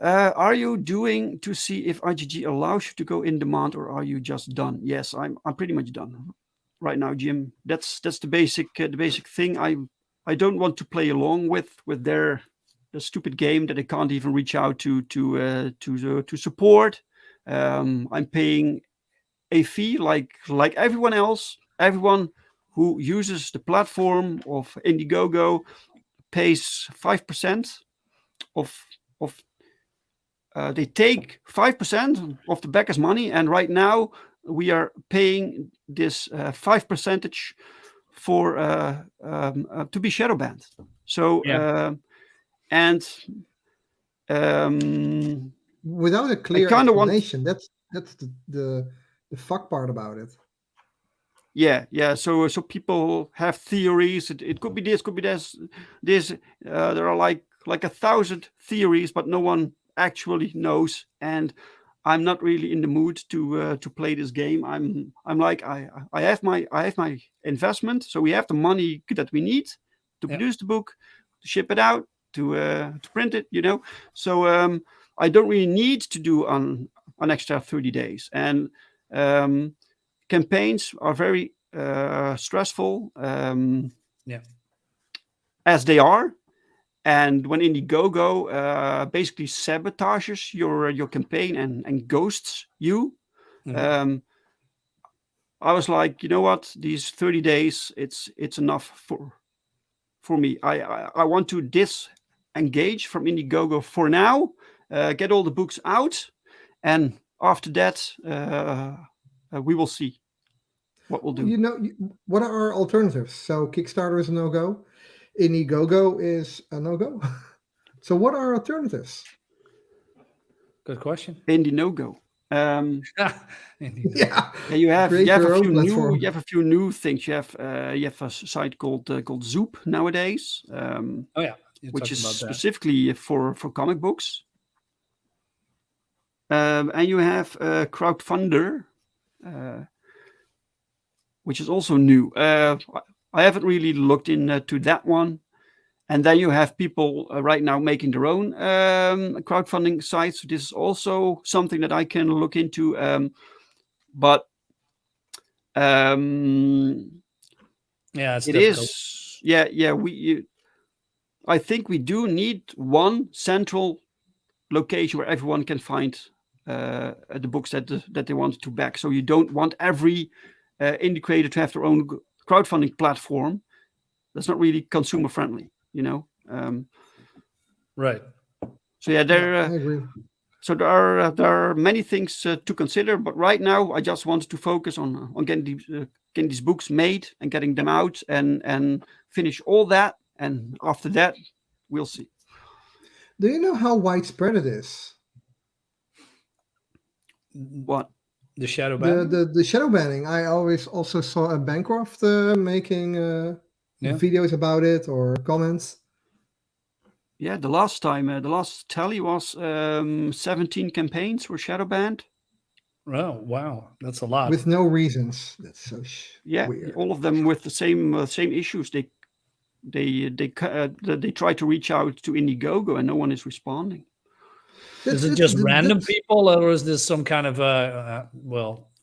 B: Are you doing to see if IGG allows you to go in demand, or are you just done? Yes, I'm pretty much done right now, Jim. That's the basic thing. I don't want to play along with the stupid game that I can't even reach out to support. I'm paying a fee like everyone else. Everyone who uses the platform of Indiegogo pays 5% of they take 5% of the backers' money, and right now we are paying this 5% for to be shadow banned. So
C: without a clear
B: kinda want-
C: explanation, that's the fuck part about it.
B: Yeah. So people have theories. It could be this, could be this. There are like 1,000 theories, but no one actually knows. And I'm not really in the mood to play this game. I'm like I have my investment, so we have the money that we need to produce the book, to ship it out, to print it. So I don't really need to do an extra 30 days, and campaigns are very stressful. As they are. And when Indiegogo basically sabotages your campaign and ghosts you, I was like, you know what? These 30 days, it's enough for me. I want to disengage from Indiegogo for now, get all the books out, and after that, we will see what we'll do.
C: What are our alternatives? So Kickstarter is a no-go. Indiegogo is a no-go. So what are alternatives?
D: Good question.
B: Indiegogo.
C: Yeah,
B: you have
C: create your
B: a
C: own
B: few
C: platform.
B: you have a few new things. You have a site called Zoop nowadays,
D: Oh yeah, you're
B: which
D: talking
B: is
D: about that.
B: specifically for comic books. And you have Crowdfunder, which is also new. I haven't really looked into that one. And then you have people right now making their own crowdfunding sites. This is also something that I can look into. But
D: Yeah, it's
B: it
D: difficult.
B: is, I think we do need one central location where everyone can find the books that they want to back. So you don't want every indie creator to have their own crowdfunding platform. That's not really consumer friendly,
D: Right.
B: So yeah,
C: I agree.
B: So there are many things to consider, but right now I just wanted to focus on getting these books made and getting them out and finish all that, and after that we'll see.
C: Do you know how widespread it is?
B: What?
D: The shadow ban?
C: The shadow banning. I always also saw a Bancroft making videos about it or comments.
B: Yeah, the last tally was 17 campaigns were shadow banned.
D: Oh wow, that's a lot.
C: With no reasons. That's so weird.
B: All of them with the same issues. They try to reach out to Indiegogo and no one is responding.
D: Is it just random people, or is this some kind of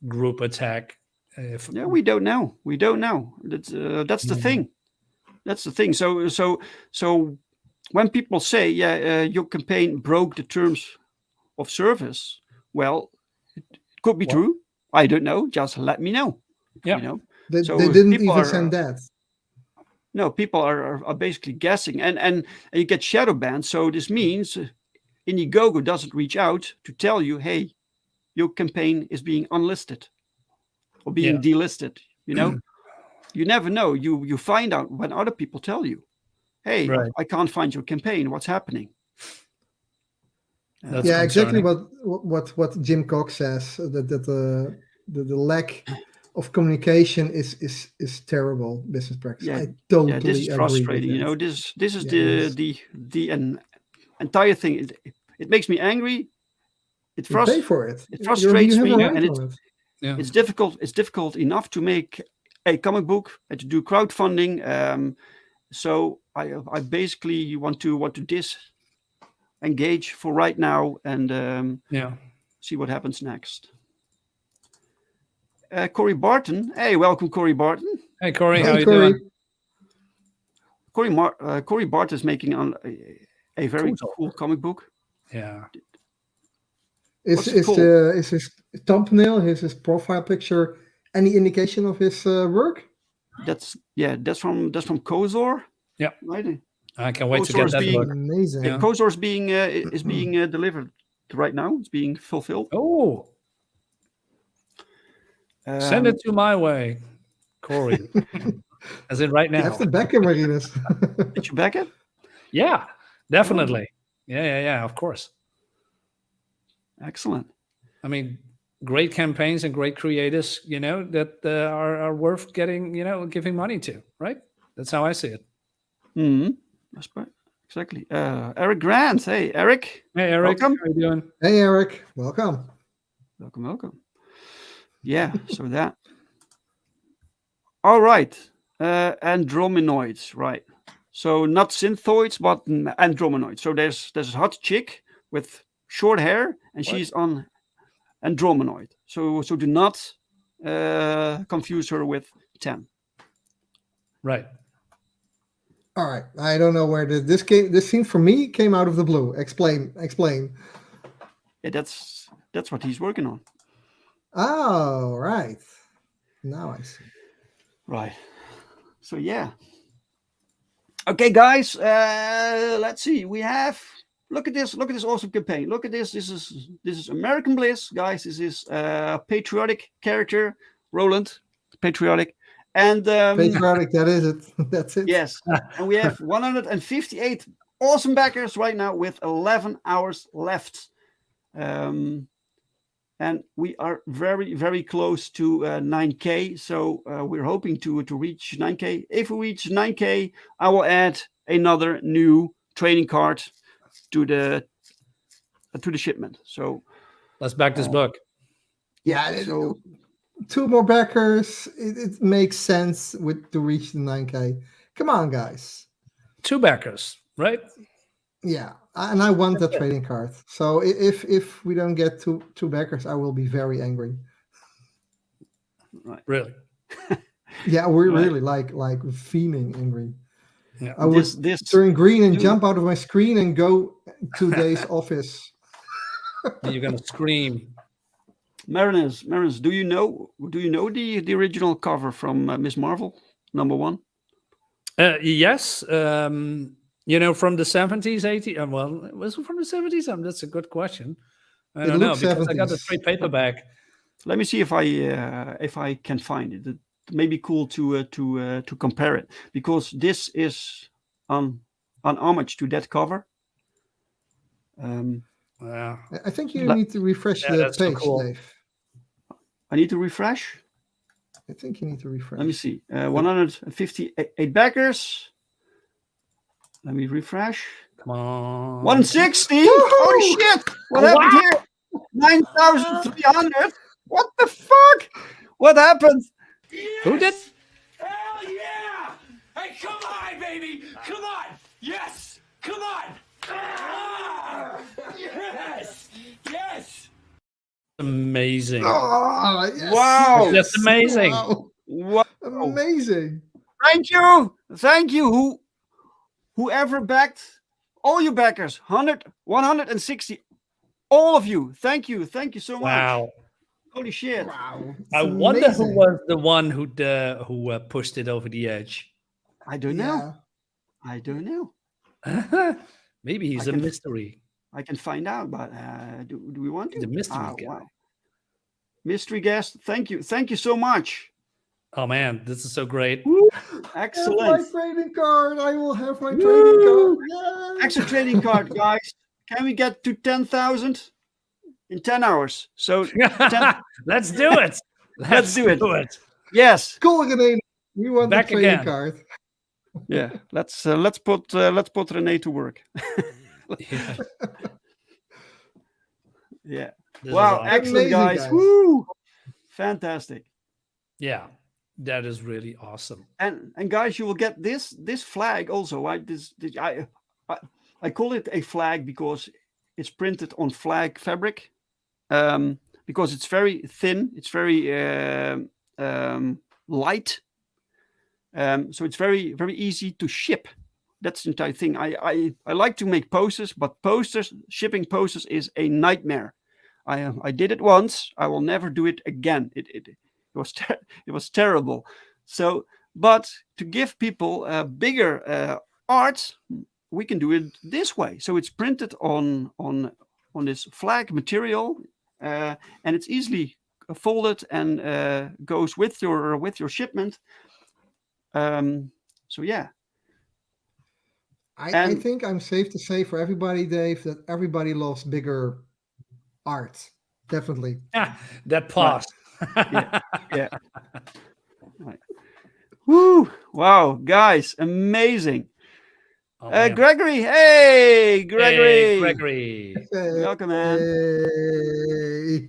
D: group attack?
B: Yeah, we don't know. That's the thing. That's the thing. So when people say, your campaign broke the terms of service, well, it could be true. I don't know. Just let me know.
D: Yeah.
C: They didn't even send that.
B: No, people are basically guessing, and you get shadow banned. So this means Indiegogo doesn't reach out to tell you, hey, your campaign is being unlisted or being delisted. You never know. You find out when other people tell you, hey, I can't find your campaign. What's happening?
D: That's
C: exactly what Jim Cox says, that the lack of communication is terrible business practice. I totally
B: this is frustrating.
C: agree with that.
B: This is the entire thing. It makes me angry.
C: You pay for it.
B: It frustrates me, and
C: it's
B: difficult. It's difficult enough to make a comic book and to do crowdfunding. So I basically want to disengage for right now and see what happens next. Corey Barton. Hey, welcome, Corey Barton.
D: Hey, Corey, how are you doing?
B: Corey Barton is making a very cool comic book.
D: Yeah.
C: Is his thumbnail, his profile picture, any indication of his work?
B: That's from Kozor.
D: Yeah.
B: Right.
D: I can't wait to get that book.
C: Amazing.
B: Yeah. Kozor is being delivered right now. It's being fulfilled.
D: Oh. Send it to my way, Corey. As in right now.
C: You have to back him, Marinus.
B: Did you back it?
D: Yeah, definitely. Yeah, of course.
B: Excellent.
D: I mean, great campaigns and great creators, that are worth getting, giving money to, right? That's how I see it.
B: Mm-hmm. That's right. Exactly. Eric Grant. Hey, Eric.
D: Hey, Eric.
B: Welcome.
D: How are you doing?
C: Hey, Eric. Welcome.
B: Welcome, welcome. Yeah, so that. All right. Androminoids, right. So not synthoids, but androminoids. So there's a hot chick with short hair, and she's on androminoid. So do not confuse her with 10.
D: Right.
C: All right. I don't know where this came. This scene for me came out of the blue. Explain.
B: Yeah, that's what he's working on.
C: Oh, right. Now I see.
B: Right. So yeah. Okay, guys. Let's see. We have. Look at this awesome campaign. Look at this. This is American Bliss, guys. This is patriotic character, Roland, patriotic, and
C: Patriotic. That is it. That's it.
B: yes. And we have 158 awesome backers right now with 11 hours left. And we are very, very close to 9K. So we're hoping to reach 9K. If we reach 9K, I will add another new trading card to the shipment. So
D: Let's back this book.
C: Yeah.
B: so
C: 2 more backers. It makes sense to reach the 9K. Come on, guys.
D: 2 backers, right?
C: Yeah, and I want that trading card. So if we don't get two backers, I will be very angry.
D: Really?
C: Yeah, we're really like fiending angry.
D: Yeah.
C: I would
B: this
C: turn green and jump out of my screen and go to Dave's office.
D: You're gonna scream.
B: Mariners, do you know the original cover from Miss Marvel #1?
D: Yes. From the 70s, 80s. Well, was it from the 70s? That's a good question. I don't know
C: looks
D: because I got the
C: 70s.
D: trade paperback.
B: Let me see if I can find it. It may be cool to compare it, because this is an homage to that cover.
D: Yeah.
C: I think you need to refresh the
D: that's so
C: page,
D: cool.
C: Dave.
B: I need to refresh.
C: I think you need to refresh.
B: Let me see. 158 backers. Let me refresh.
D: Come on.
B: 160. Holy shit! What happened here? 9,300. What the fuck? What happened?
D: Who did?
E: Hell yeah! Hey, come on, baby! Come on! Yes! Come on! Ah! Yes! Yes!
D: Amazing.
C: Oh, yes.
B: Wow.
D: That's amazing.
C: Wow.
B: Wow.
C: Amazing.
B: Thank you. Whoever backed, all you backers, 160, all of you. Thank you so much.
D: Wow.
B: Holy shit.
C: Wow.
D: I
C: It's
D: wonder who
C: amazing.
D: was the one who pushed it over the edge.
B: I don't know.
D: Maybe he's a mystery.
B: I can find out, but do we want to?
D: The mystery guy.
B: Wow. Mystery guest. Thank you so much.
D: Oh man, this is so great.
B: Excellent.
C: My trading card. I will have my trading card. Yay.
B: Extra trading card, guys. Can we get to 10,000 in 10 hours? So 10,
D: Let's do it.
B: Let's do it.
D: Do it.
B: yes.
C: Cool, René. We want
D: Back
C: the trading
D: again.
C: card.
B: Yeah. Let's put René to work.
D: Yeah.
B: Yeah.
D: This
B: Wow.
D: is awesome.
B: Excellent,
C: Amazing,
B: guys.
C: guys.
B: Woo. Fantastic.
D: Yeah, that is really awesome.
B: And guys, you will get this flag also. I call it a flag because it's printed on flag fabric, because it's very thin, it's very light, so it's very, very easy to ship. That's the entire thing. I like to make posters, but shipping posters is a nightmare. I did it once. I will never do it again. It was terrible. So, but to give people bigger art, we can do it this way. So it's printed on this flag material, and it's easily folded and goes with your shipment. So yeah.
C: I think I'm safe to say for everybody, Dave, that everybody loves bigger art. Definitely.
D: That pause.
B: Yeah. Right. Woo! Wow, guys, amazing.
D: Oh, man.
B: Gregory, hey, Gregory.
D: Hey, Gregory.
B: Welcome, man.
C: Hey.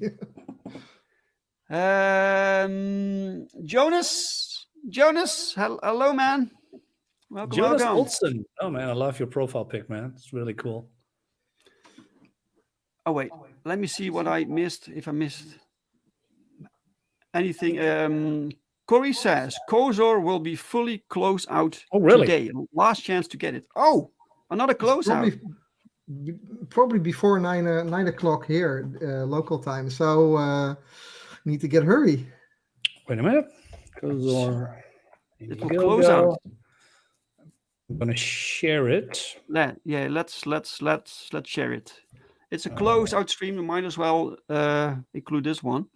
B: Jonas, hello, man. Welcome,
D: Jonas
B: welcome.
D: Olsen. Oh man, I love your profile pic, man. It's really cool.
B: Oh wait, let me see what I missed. If I missed anything, Corey says Kozor will be fully closed out
D: Oh, really?
B: today. Last chance to get it. Oh, another close out.
C: Probably before 9 o'clock here, local time. So need to get hurry.
D: Wait a minute. Kozor.
B: It will close out.
D: I'm gonna share it.
B: Yeah, let's share it. It's a close out stream. We might as well include this one.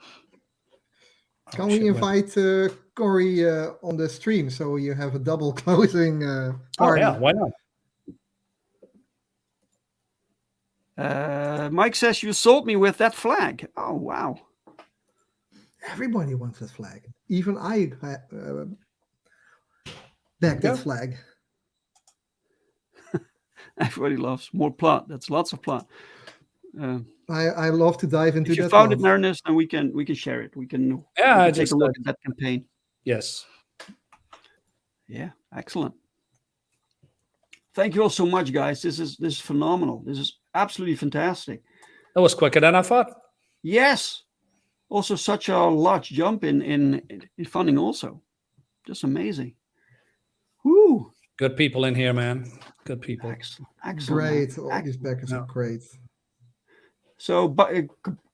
C: Can we invite Corey on the stream so you have a double closing party?
D: Oh yeah, why not?
B: Mike says you sold me with that flag. Oh wow!
C: Everybody wants that flag. Even I back that flag.
B: Everybody loves more plot. That's lots of plot.
C: I love to dive into that.
B: If you found it, Marinus, then we can share it. We can take a look at that campaign.
D: Yes.
B: Yeah, excellent. Thank you all so much, guys. This is phenomenal. This is absolutely fantastic.
D: That was quicker than I thought.
B: Yes. Also, such a large jump in funding. Also, just amazing. Woo!
D: Good people in here, man. Good people.
B: Excellent.
C: Great. All these backers are great.
B: So, by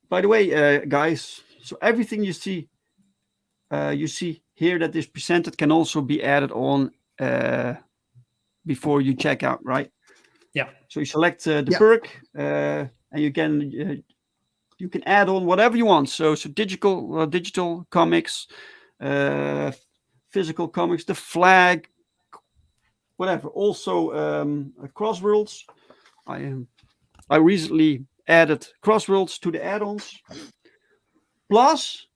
B: the way, guys, so everything you see here that is presented can also be added on before you check out, right?
D: Yeah.
B: So you select the perk, and you can add on whatever you want. So digital comics, physical comics, the flag, whatever. Also, Crossworlds. I recently added Crossworlds to the add-ons. Plus,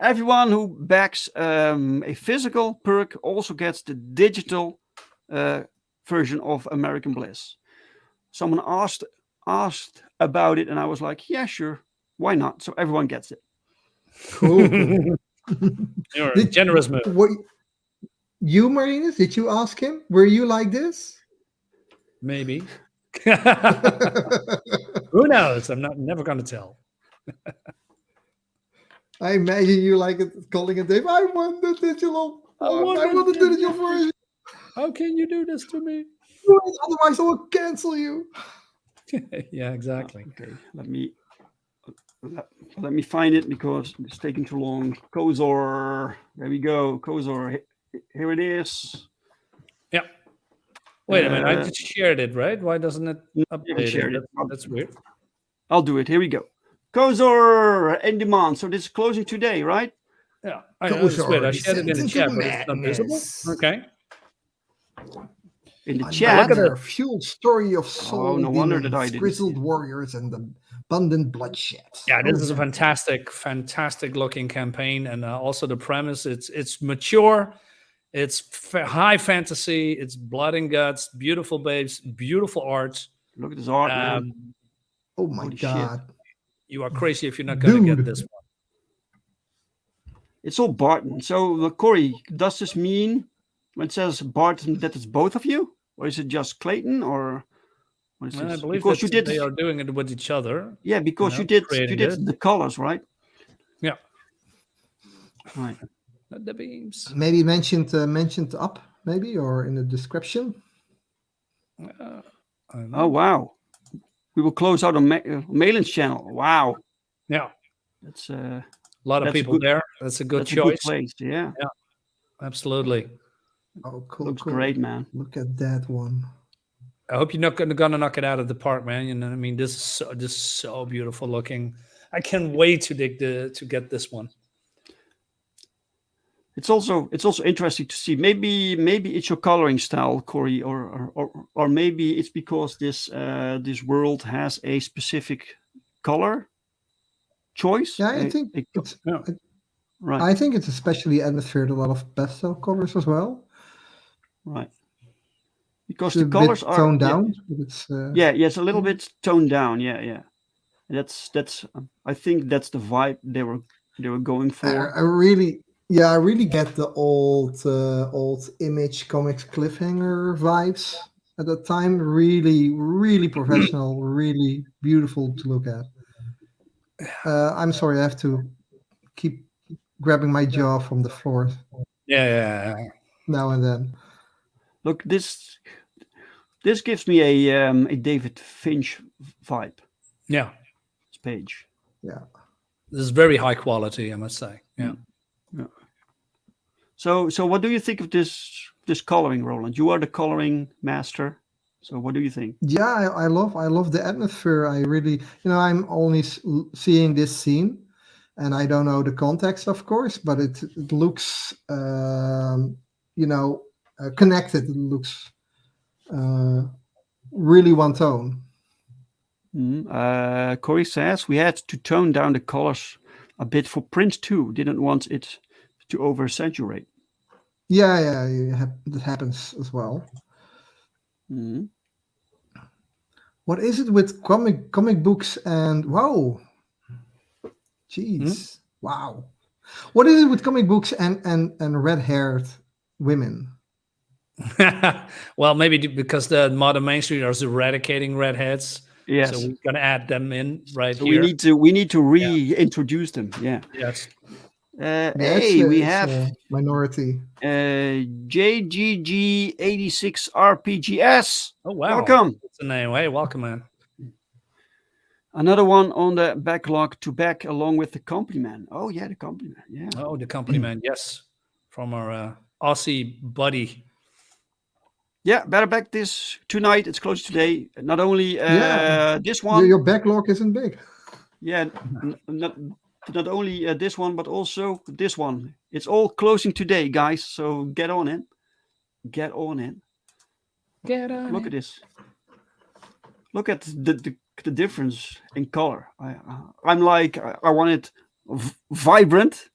B: everyone who backs a physical perk also gets the digital version of American Bliss. Someone asked about it, and I was like, yeah, sure, why not? So everyone gets it.
C: Cool.
D: You're a generous move.
C: You, Marinus, did you ask him? Were you like this?
D: Maybe. Who knows? I'm never going to tell.
C: I imagine you like it, calling it, Dave. I want the digital. I want the digital version.
D: How can you do this to me?
C: Otherwise, I will cancel you.
D: Yeah, exactly.
B: Okay, let me find it because it's taking too long. Kozor, there we go. Kozor, here it is.
D: Yeah. Wait a minute, I just shared it, right? Why doesn't it update it? That's weird.
B: I'll do it. Here we go. Kozor Indemand. So this is closing today, right?
D: Yeah. I shared it in the chat, but it's not visible. Okay.
B: In the chat.
C: Look at a fueled story of soul,
B: no wonder that I didn't
C: grizzled warriors and abundant bloodshed.
D: Yeah, this is a fantastic looking campaign, and also the premise. It's mature. It's high fantasy. It's blood and guts. Beautiful babes. Beautiful art.
B: Look at this art, man.
C: Oh my God!
B: Shit.
D: You are crazy if you're not going to get this one.
B: It's all Barton. So, Corey, does this mean when it says Barton that it's both of you, or is it just Clayton, or what is this?
D: I believe
B: because
D: they are doing it with each other.
B: Yeah, because you did the colors, right?
D: Yeah.
B: Right.
D: The beams.
C: Maybe mentioned up, maybe, or in the description.
B: Oh wow! We will close out on Malin's channel. Wow.
D: Yeah.
B: That's
D: a lot of people there. That's a good choice.
B: A good place. Yeah.
D: Yeah. Absolutely.
C: Oh, cool.
B: Looks great, man.
C: Look at that one.
D: I hope you're not going to knock it out of the park, man. You know, I mean, this is so beautiful looking. I can't wait to get this one. It's also
B: interesting to see. Maybe it's your coloring style, Corey, or maybe it's because this world has a specific color choice.
C: Yeah, I think
B: right.
C: I think it's especially atmosphered a lot of pastel colors as well.
B: Right. Because the colors are
C: toned down.
B: It's a little bit toned down. Yeah. That's I think that's the vibe they were they were going for.
C: I really, yeah, I really get the old Image Comics cliffhanger vibes at that time. Really, really professional, really beautiful to look at. I'm sorry, I have to keep grabbing my jaw from the floor
D: Yeah, yeah, yeah.
C: now and then.
B: Look, this gives me a David Finch vibe.
D: Yeah.
B: This page.
C: Yeah.
D: This is very high quality, I must say. Yeah.
B: Yeah. So what do you think of this coloring, Roland? You are the coloring master. So what do you think?
C: Yeah, I love the atmosphere. I really, I'm only seeing this scene, and I don't know the context, of course, but it looks, connected. It looks really one tone.
B: Corey says we had to tone down the colors a bit for print too. Didn't want it to oversaturate.
C: Yeah, that happens as well.
B: Mhm.
C: What is it with comic books and wow, jeez, wow. What is it with comic books and red haired women?
D: Well, maybe because the modern mainstream is eradicating redheads.
B: Yes.
D: So we're gonna add them in right
B: So
D: here.
B: we need to reintroduce them. Yeah.
D: Yes.
B: Hey, we have
C: minority.
B: JGG86 RPGS.
D: Oh wow.
B: Welcome.
D: That's the name. Hey, welcome, man.
B: Another one on the backlog to back along with the compliment. Oh yeah, the compliment. Yeah.
D: Oh, the company man. Yes, from our Aussie buddy.
B: Yeah, better back this tonight. It's close today. Not only this
C: Your,
B: one.
C: your backlog isn't big.
B: Yeah, not only this one, but also this one. It's all closing today, guys. So get on in. Get on in.
D: Get on.
B: Look at this. Look at the difference in color. I'm like I want it vibrant,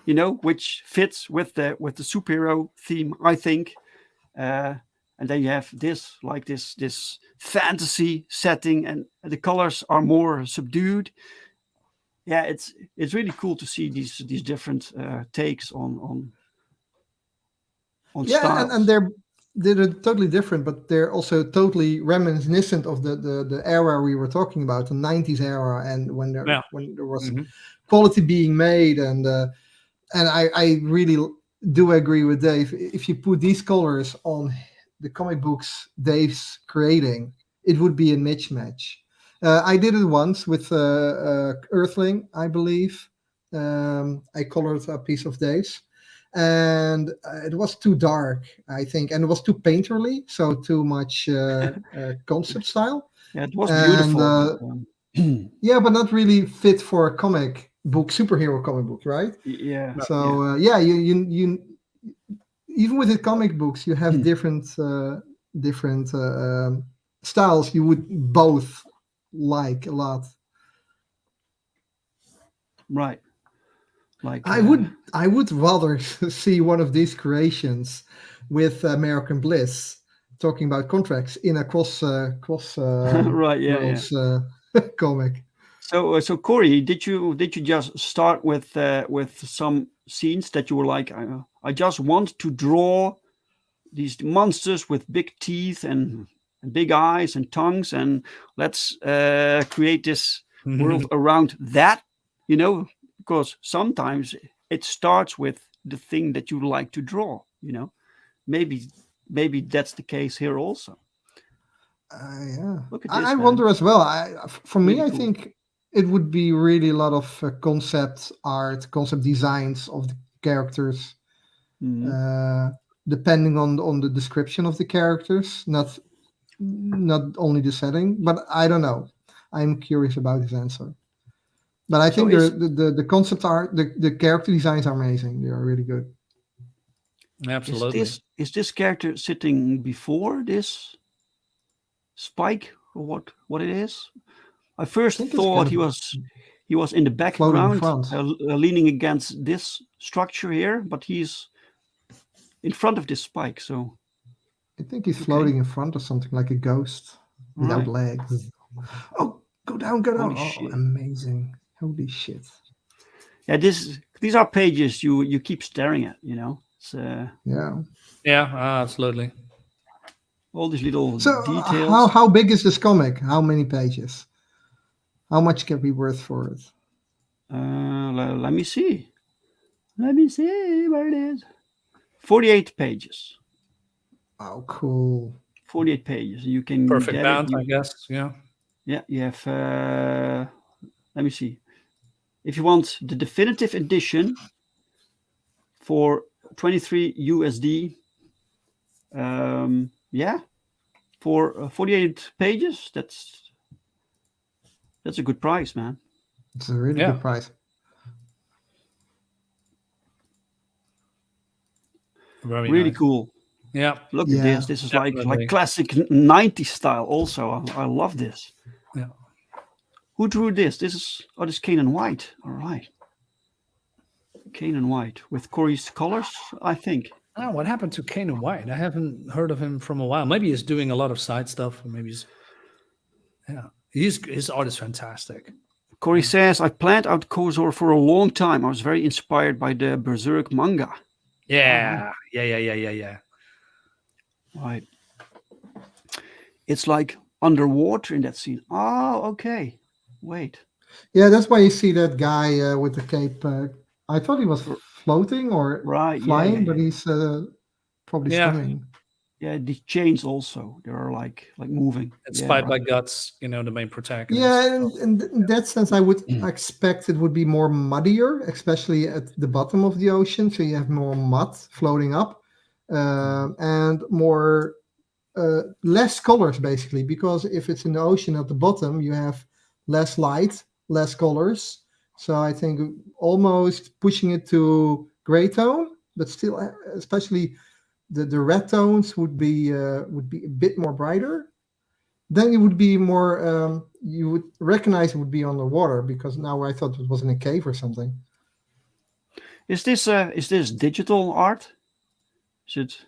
B: which fits with the superhero theme. I think. And then you have this fantasy setting, and the colors are more subdued. Yeah, it's really cool to see these different takes on styles.
C: And they're totally different, but they're also totally reminiscent of the era we were talking about, the 90s era, and when there was quality being made, and I really do agree with Dave. If you put these colors on the comic books Dave's creating, it would be a mismatch. I did it once with Earthling, I believe. I colored a piece of Dave's, and it was too dark, I think, and it was too painterly, so too much concept style.
B: Yeah, it was beautiful.
C: Yeah, but not really fit for a comic book, superhero comic book, right?
B: Yeah.
C: So you even with the comic books, you have different styles you would both like a lot.
B: Right. Like
C: I would rather see one of these creations with American Bliss talking about contracts in a cross
B: right. Yeah.
C: comic.
B: So Corey, did you just start with some scenes that you were like, I just want to draw these monsters with big teeth and big eyes and tongues, and let's create this world around that, because sometimes it starts with the thing that you like to draw, maybe that's the case here also.
C: Yeah,
B: look at this.
C: I wonder as well. For me,
B: Really
C: I
B: cool.
C: think it would be really a lot of concept art, concept designs of the characters, depending on the description of the characters, not only the setting. But I don't know. I'm curious about his answer. But I think the concept art, the character designs are amazing. They are really good.
D: Absolutely.
B: Is this character sitting before this spike, or what it is? I first thought he was in the background, leaning against this structure here, but he's in front of this spike. So
C: I think he's floating in front of something like a ghost without legs. Oh, go down!
B: Holy
C: Oh,
B: shit.
C: amazing! Holy shit!
B: Yeah, these are pages you keep staring at. It's,
C: Yeah.
D: Yeah, absolutely.
B: all these little
C: So
B: details.
C: how big is this comic? How many pages? How much can be worth for it?
B: Let me see. Let me see where it is. 48 pages.
C: Oh, cool.
B: 48 pages. You can
D: Perfect
B: get it.
D: bound, I guess. Yeah.
B: Yeah, you have. Let me see. If you want the definitive edition for 23 USD, yeah, for 48 pages, that's a good price, man.
C: It's a really
D: Yeah.
C: good price.
D: Very
B: Really
D: nice.
B: cool.
D: Yeah.
B: Look at
C: Yeah.
B: this. This is
D: Definitely.
B: like classic 90s style. Also, I love this.
D: Yeah.
B: Who drew this? This is Kanan White. All right, Kanan White with Corey's colors, I think.
D: Oh, what happened to Kane and White? I haven't heard of him from a while. Maybe he's doing a lot of side stuff, or maybe he's his art is fantastic.
B: Corey says, I planned out Kozor for a long time. I was very inspired by the Berserk manga.
D: Yeah. Yeah.
B: Right. It's like underwater in that scene. Oh, okay. Wait.
C: Yeah, that's why you see that guy with the cape. I thought he was floating or
B: Right.
C: flying, but
B: Yeah.
C: he's probably
D: Yeah.
C: swimming.
B: Yeah, the chains also. They are like moving.
D: Inspired by
B: right.
D: Guts, the main protagonist.
C: Yeah, and in that sense, I would expect it would be more muddier, especially at the bottom of the ocean. So you have more mud floating up, and more less colors, basically. Because if it's in the ocean at the bottom, you have less light, less colors. So I think almost pushing it to gray tone, but still, especially the red tones would be a bit more brighter. Then it would be more. You would recognize it would be on the water, because now I thought it was in a cave or something.
B: Is this digital art? Is it?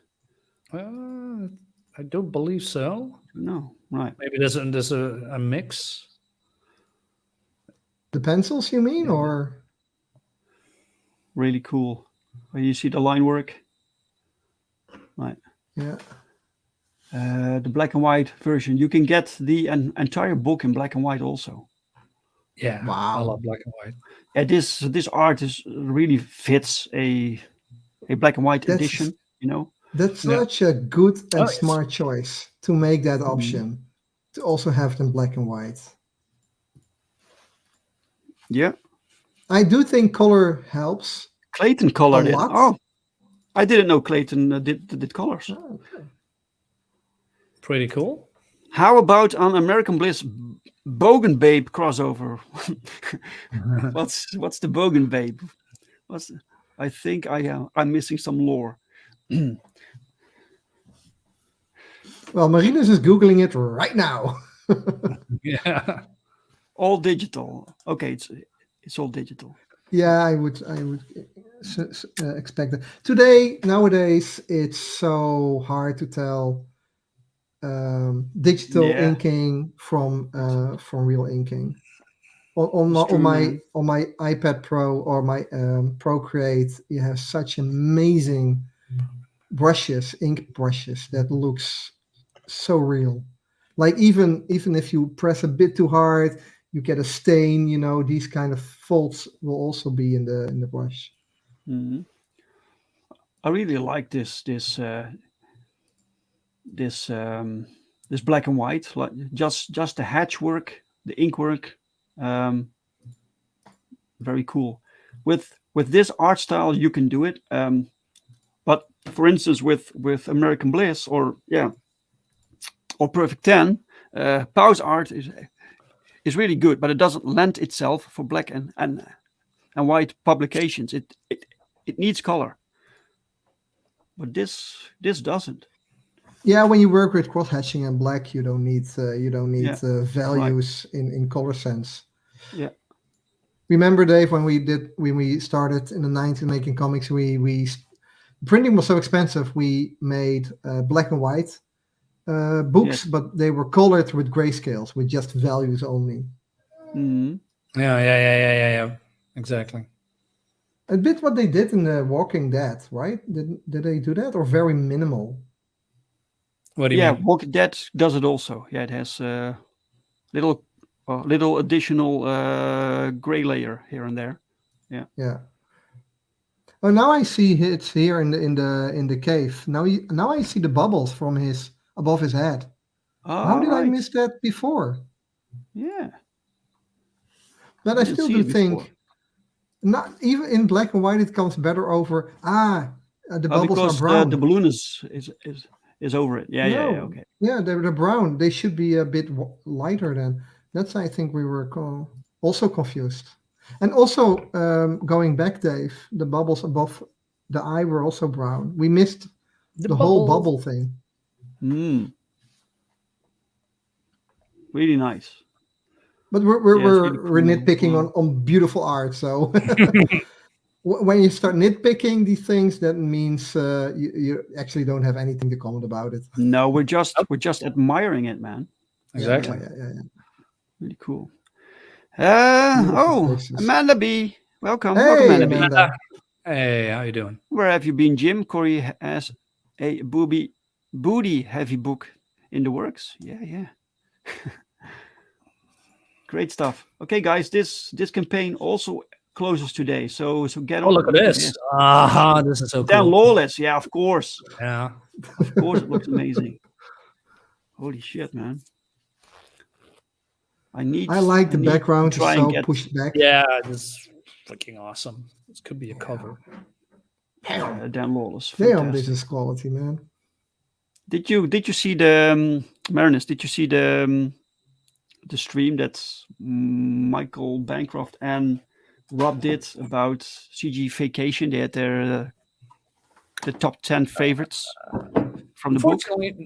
D: I don't believe so.
B: No. Right.
D: Maybe there's a mix.
C: The pencils, you mean, or?
B: Really cool. Where you see the line work. Right.
C: Yeah.
B: The black and white version. You can get the entire book in black and white also.
D: Yeah.
C: Wow.
D: I love black and white.
B: Yeah, this art really fits a black and white edition.
C: That's
D: Yeah.
C: such a good and
D: it's-
C: smart choice to make that option, to also have it in black and white.
B: Yeah.
C: I do think color helps.
B: Clayton colored it.
C: lot?
B: Oh, I didn't know Clayton did colors.
C: Oh, okay.
D: Pretty cool.
B: How about an American Bliss Bogan Babe crossover? What's the Bogan Babe? I think I'm missing some lore.
C: Well, Marinus is Googling it right now.
D: Yeah.
B: All digital. Okay, it's all digital.
C: Yeah, I would expect that. Nowadays, it's so hard to tell digital
B: Yeah.
C: inking from real inking.
B: It's true,
C: On
B: man.
C: my iPad Pro or my Procreate, you have such amazing ink brushes that looks so real. Like even if you press a bit too hard, you get a stain. These kind of faults will also be in the brush.
B: Mhm. I really like this black and white, like just the hatch work, the ink work, very cool. With this art style, you can do it. But for instance, with American Bliss or Perfect 10, Pau's art is really good, but it doesn't lend itself for black and white publications. It needs color, but this doesn't.
C: Yeah, when you work with cross hatching and black, you don't need
B: Yeah,
C: values in color sense.
B: Yeah.
C: Remember, Dave, when we started in the 90s making comics, printing was so expensive. We made black and white books,
B: Yes.
C: but they were colored with grayscales, with just values only.
B: Mhm.
D: Yeah. Exactly.
C: A bit what they did in The Walking Dead, right? Did they do that, or very minimal?
D: What do you
B: Yeah,
D: mean?
B: Walking Dead does it also. Yeah, it has little additional gray layer here and there.
C: Yeah. Oh, now I see it's here in the cave. Now I see the bubbles from his above his head. How
B: All
C: did I
B: right.
C: miss that before?
B: Yeah.
C: But I
B: Didn't
C: still
B: see
C: do
B: it before.
C: think, not even in black and white, it comes better over. The bubbles are
B: Because the
C: brown.
B: balloon is over it. Yeah, yeah, yeah.
C: No,
B: Okay.
C: yeah, they're brown. They should be a bit lighter then. That's I think we were also confused. And also going back, Dave, the bubbles above the eye were also brown. We missed the whole
D: bubbles.
C: bubble thing.
B: Really nice.
C: But we're
B: Yeah, it's really
C: we're
B: cool.
C: nitpicking on beautiful art. So when you start nitpicking these things, that means you actually don't have anything to comment about it.
B: No, we're just admiring it, man.
D: Exactly.
C: Yeah.
B: Really cool.
C: Beautiful faces.
B: Amanda B. Welcome.
C: Hey,
B: Welcome, Amanda B.
C: Amanda.
D: Hey, how you doing?
B: Where have you been, Jim? Corey has a booty heavy book in the works. Yeah. Great stuff. Okay, guys, this campaign also closes today. So get on.
D: Oh, look at this. This is so
B: Dan
D: cool.
B: Lawless. Yeah, of course.
D: Yeah.
B: Of course, it looks amazing. Holy shit, man.
C: I like the background is so pushed back.
D: Yeah, this is freaking awesome. This could be a cover.
B: Dan Lawless.
C: Damn,
B: Fantastic.
C: this is quality, man.
B: Did you see the Marinus? Did you see the stream that Michael Bancroft and Rob did about CG Vacation? They had their the top 10 favorites from the book.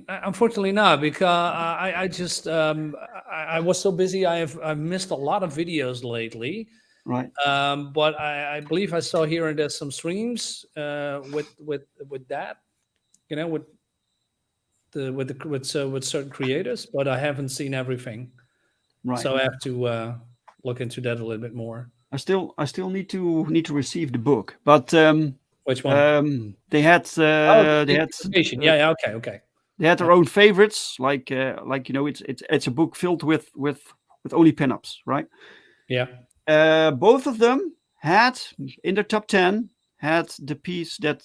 D: Unfortunately not, because I just I was so busy. I've missed a lot of videos lately.
B: Right.
D: But I believe I saw here and there some streams with that, with certain creators, but I haven't seen everything.
B: Right.
D: So I have to look into that a little bit more.
B: I still need to receive the book, but
D: which one?
B: They had
D: okay.
B: They had their own favorites, like it's a book filled with only pinups, right?
D: Yeah.
B: Both of them had in their top 10 had the piece that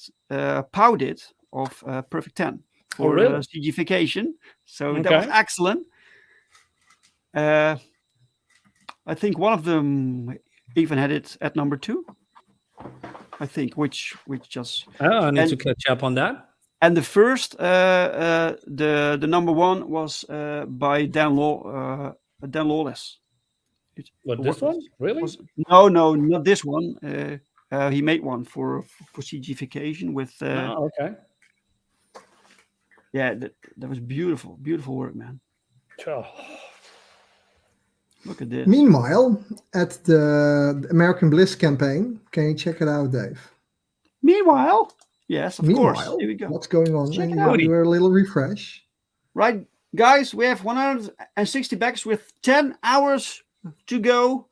B: Pau did of Perfect 10 for CG Vacation. So that was excellent. I think one of them even had it at number 2. I think, which just.
D: I need to catch up on that.
B: And the first, the number 1 was by Dan Lawless.
D: What, this one? Really?
B: No, not this one. He made one for CG Vacation with.
D: Okay.
B: Yeah, that was beautiful work, man.
D: Oh.
B: Look at this.
C: Meanwhile, at the American Bliss campaign, can you check it out, Dave?
B: Meanwhile, yes, of course. Here we go.
C: What's going on?
B: Check it
C: out. Do a little refresh.
B: Right, guys, we have 160 backs with 10 hours to go.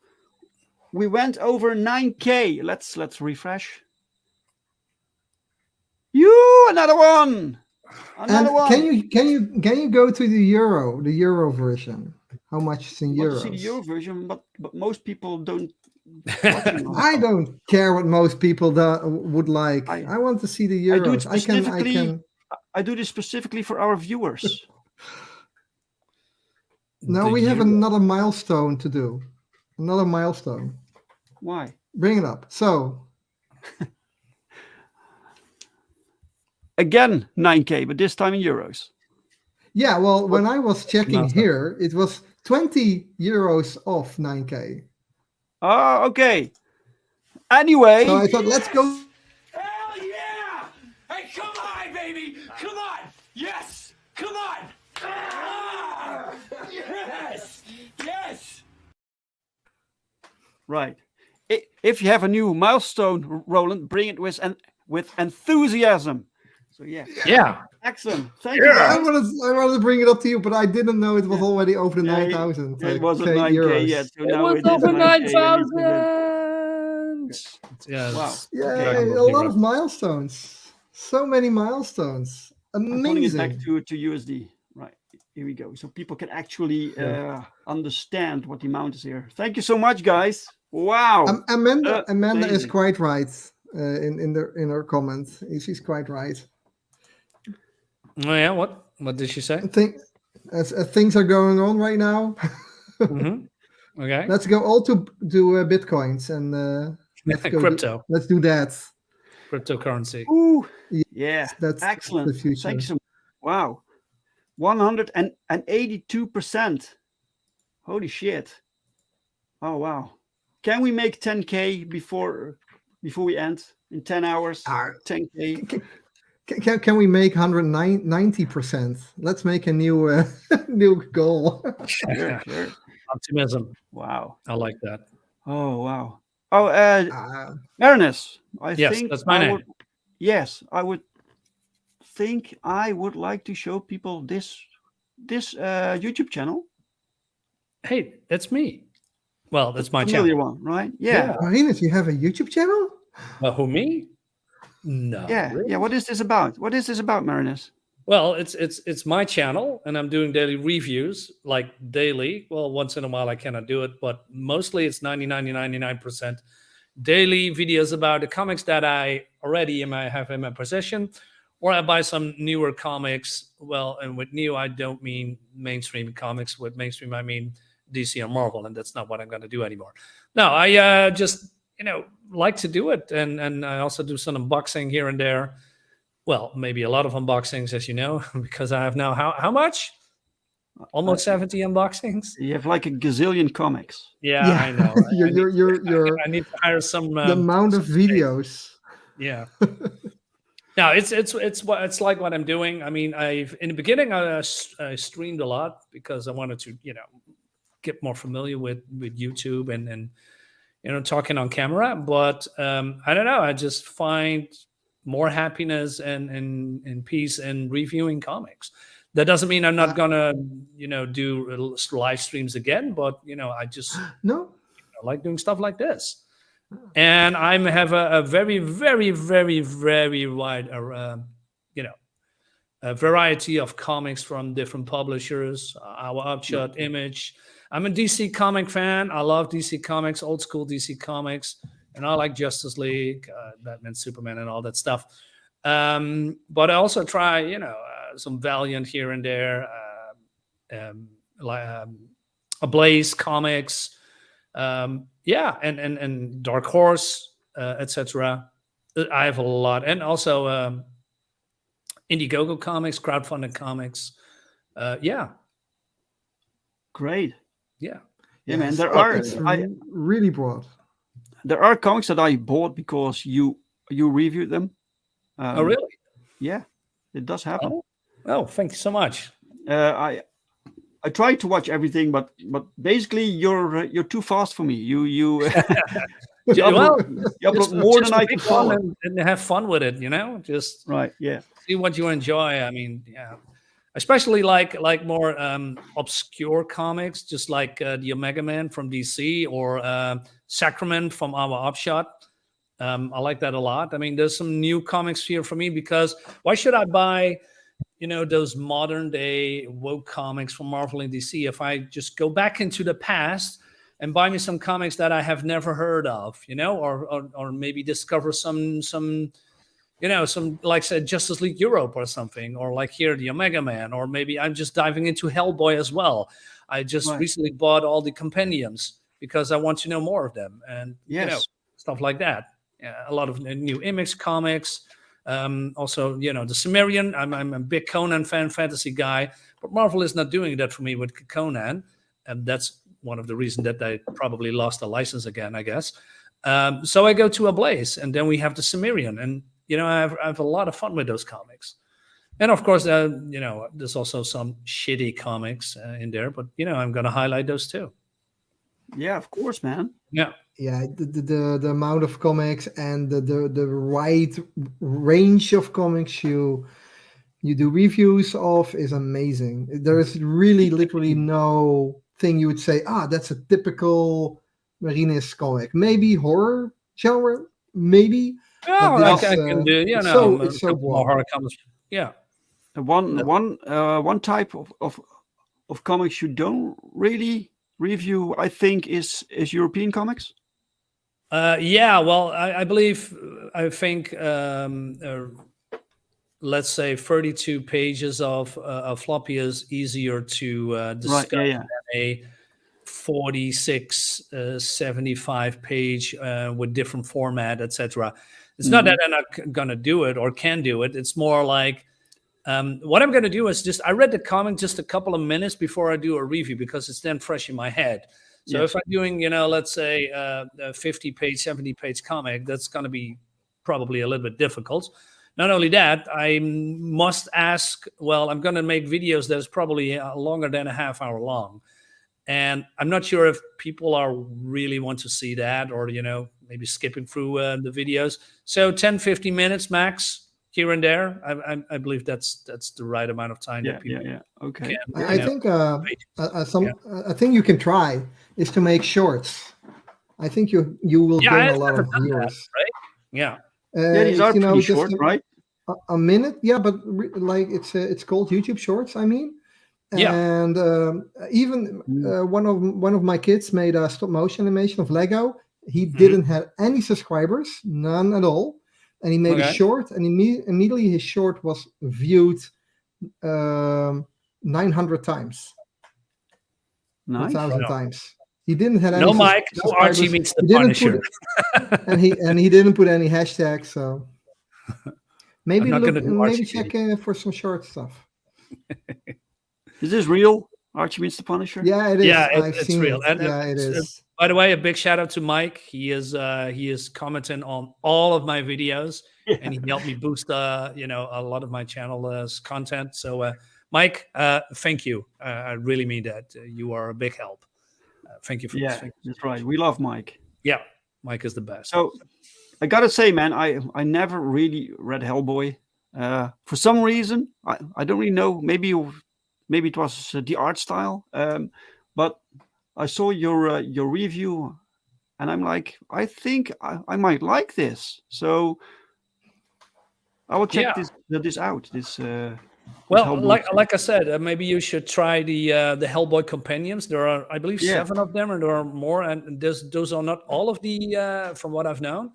B: We went over 9K. Let's refresh. Another one. Another one.
C: Can you go to the Euro version? How much is in euros?
B: See the Euro version, but most people don't.
C: I don't care what most people would like. I want to see the euros.
B: I do this specifically for our viewers.
C: Now we have another milestone to do. Another milestone.
B: Why?
C: Bring it up. So.
B: Again, 9K, but this time in euros.
C: Yeah, well, when I was checking here, it was 20 euros off 9K.
B: Oh, okay. Anyway.
C: So I thought, let's go.
E: Hell yeah! Hey, come on, baby! Come on! Yes! Come on! Ah! Yes! Yes!
B: Right. If you have a new milestone, Roland, bring it with enthusiasm. So yeah. Excellent. Thank you.
C: I wanted to bring it up to you, but I didn't know it was already over the 9,000.
B: It wasn't 9K yet. So
D: it was over 9,000. milestones. Yeah.
B: Wow.
D: It's
C: Yay,
B: Okay.
C: a lot of milestones. So many milestones.
B: I'm putting it back
C: Amazing.
B: to USD. Right. Here we go. So people can actually
D: Yeah.
B: understand what the amount is here. Thank you so much, guys. Wow.
C: Amanda is
B: Amazing.
C: quite right in her comments. She's quite right.
D: Oh yeah. What did she say?
C: I think as things are going on right now,
D: Hmm. Okay.
C: let's go all to bitcoins and let's go.
D: Crypto,
C: Let's do that.
D: cryptocurrency.
B: Ooh.
C: Yes,
B: Yeah.
C: that's the
B: Excellent.
C: future.
B: Thank you so much. Wow. 182%. Holy shit. Oh wow. Can we make 10K before we end in 10 hours?
C: Ah,
B: 10K.
C: Can we make 190%? Let's make a new new goal.
B: Sure, sure.
D: Optimism.
B: Wow.
D: I like that.
B: Oh wow. Oh,
C: Ah,
B: Ernest, I
D: Yes,
B: think
D: that's my
B: I
D: name.
B: would. Yes, I would think I would like to show people this YouTube channel.
D: Hey, it's me. Well, that's my
B: Familiar
D: channel.
B: one, right? Yeah.
C: Marinus, you have a YouTube channel?
D: Who, me? No.
B: Yeah.
D: really?
B: Yeah. What is this about? What is this about, Marinus?
D: Well, it's my channel, and I'm doing daily reviews, like daily. Well, once in a while I cannot do it, but mostly it's 99% daily videos about the comics that I already have in my possession, or I buy some newer comics. Well, and with new, I don't mean mainstream comics. With mainstream, I mean DC or Marvel, and that's not what I'm going to do anymore. No, I just like to do it, and I also do some unboxing here and there. Well, maybe a lot of unboxings, as you know, because I have now how much? Almost 70 unboxings.
B: You have like a gazillion comics.
D: Yeah, I know.
C: You're
D: I need to hire some.
C: the amount of
D: some space.
C: videos.
D: Yeah. No, it's like what I'm doing. I mean, in the beginning I streamed a lot because I wanted to get more familiar with YouTube and talking on camera. But I don't know. I just find more happiness and peace in reviewing comics. That doesn't mean I'm not gonna do live streams again, but I just
C: No?
D: like doing stuff like this. And I have a very, very, very, very wide a variety of comics from different publishers. Our Upshot, Image. I'm a DC comic fan. I love DC comics, old school DC comics, and I like Justice League, Batman, Superman, and all that stuff. But I also try, some Valiant here and there, a Blaze comics, and Dark Horse, etc. I have a lot, and also Indiegogo comics, crowdfunded comics.
B: Great.
D: Yeah.
B: Yeah, man.
C: It's really broad.
B: There are comics that I bought because you reviewed them.
D: Oh, really?
B: Yeah, it does happen.
D: Oh, thank you so much.
B: I try to watch everything, but basically you're too fast for me. You you upload more than I can follow.
D: And have fun with it, just
B: Right. Yeah.
D: see what you enjoy. I mean, yeah, especially like more obscure comics, just like the Omega Man from DC or Sacrament from our Upshot. I like that a lot. I mean, there's some new comics here for me because why should I buy, those modern day woke comics from Marvel and DC if I just go back into the past and buy me some comics that I have never heard of, or maybe discover some like I said, Justice League Europe or something, or like here the Omega Man, or maybe I'm just diving into Hellboy as well. I just recently bought all the compendiums because I want to know more of them, and stuff like that. A lot of new Image comics. Also, the Sumerian. I'm a big Conan fan, fantasy guy, but Marvel is not doing that for me with Conan, and that's one of the reasons that they probably lost the license again, I guess. So I go to a Blaze, and then we have the Sumerian, and I have a lot of fun with those comics. And of course, there's also some shitty comics in there, but I'm going to highlight those too.
B: Yeah, of course, man.
D: Yeah.
C: Yeah, the amount of comics and the wide range of comics you do reviews of is amazing. There is really literally no thing you would say, that's a typical Marinus comic. Maybe horror genre, maybe.
D: Oh,
C: But
D: I,
C: this
D: I
C: is
D: can do, you
C: it's
D: know,
C: so
D: a
C: it's so
D: couple more
C: broad.
D: horror comics. Yeah.
B: One type of comics you don't really review, I think, is European comics.
D: Yeah, well, I believe, I think, let's say 32 pages of floppy is easier to
B: Right.
D: discuss
B: Yeah. Yeah.
D: than a 46, 75 page with different format, etc. It's not that I'm not going to do it or can do it. It's more like, what I'm going to do is just, I read the comic just a couple of minutes before I do a review because it's then fresh in my head. So
B: Yes.
D: if I'm doing, let's say a 50 page, 70 page comic, that's going to be probably a little bit difficult. Not only that, I must ask, well, I'm going to make videos that is probably longer than a half hour long. And I'm not sure if people are really want to see that, or, maybe skipping through the videos. So 10, 15 minutes max here and there. I believe that's the right amount of time
B: Yeah.
D: that people
B: Yeah. Okay.
D: can,
C: I think
D: Yeah.
C: a thing you can try is to make shorts. I think you will
D: Yeah,
C: gain a
D: I've
C: lot
D: never
C: of
D: done that,
C: viewers.
D: right? Yeah.
B: Yeah. These are
C: It's
B: pretty
C: just
B: short, right?
C: a minute, yeah, but like it's called YouTube Shorts. I mean,
D: Yeah.
C: and even one of my kids made a stop motion animation of Lego. He didn't have any subscribers, none at all, and he made a
D: Okay.
C: short, and immediately his short was viewed 900 times,
B: Nice.
C: 1,000
D: Right on.
C: times. He didn't have any
D: No Mike, no Archie
C: subscribers.
D: meets the
C: He didn't
D: Punisher.
C: put, and he didn't put any hashtags. So maybe
D: I'm not
C: look,
D: going to do
C: maybe
D: Archie
C: check
D: video.
C: for some short stuff.
B: Is this real? Archie meets the Punisher.
C: Yeah, it is.
D: Yeah,
C: I've
D: it's
C: seen
D: real.
C: it.
D: And
C: Yeah, it is.
D: by the way, a big shout out to Mike. He is commenting on all of my videos, and he helped me boost a lot of my channel's content. So Mike, thank you. I really mean that. You are a big help. Thank you for
B: Yeah,
D: this. Thank you.
B: that's right. We love Mike.
D: Yeah, Mike is the best.
B: So I gotta say, man, I never really read Hellboy. For some reason, I don't really know. Maybe it was the art style. But I saw your review, and I'm like, I think I might like this. So I will check this out. This
D: Well,
B: Hellboy.
D: like I said, maybe you should try the Hellboy companions. There are, I believe,
B: Yeah.
D: 7 of them, and there are more. And those are not all of the, from what I've known,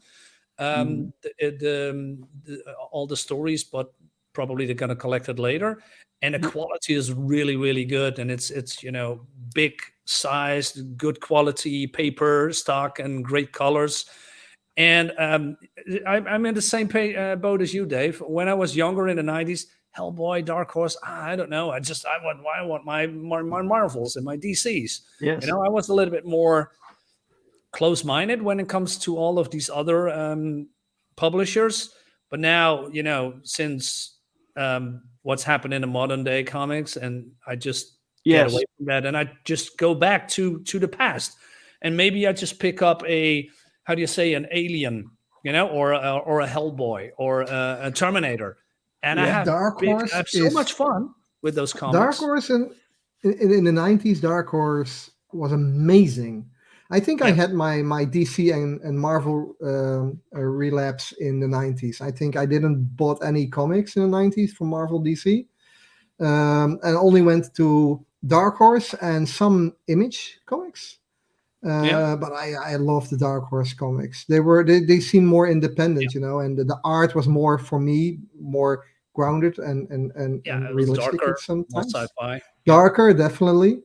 D: all the stories, but probably they're going to collect it later. And the quality is really, really good, and it's big sized, good quality paper stock, and great colors. And I'm in the same boat as you, Dave. When I was younger in the 90s, Hellboy, Dark Horse, I don't know. I want my Marvels and my DCs.
B: Yes.
D: I was a little bit more close-minded when it comes to all of these other publishers. But now, since what's happened in the modern day comics, and I just get away from that, and I just go back to the past, and maybe I just pick up an Alien, or a Hellboy, or a Terminator, and I have so much fun with those comics.
C: Dark Horse in the 90s, Dark Horse was amazing. I think I had my DC and Marvel relapse in the 90s. I think I didn't bought any comics in the 90s from Marvel DC, and only went to Dark Horse and some Image comics. But I love the Dark Horse comics. They seem more independent, and the art was more, for me, more grounded and realistic
D: darker,
C: sometimes.
D: more sci-fi.
C: Darker, definitely.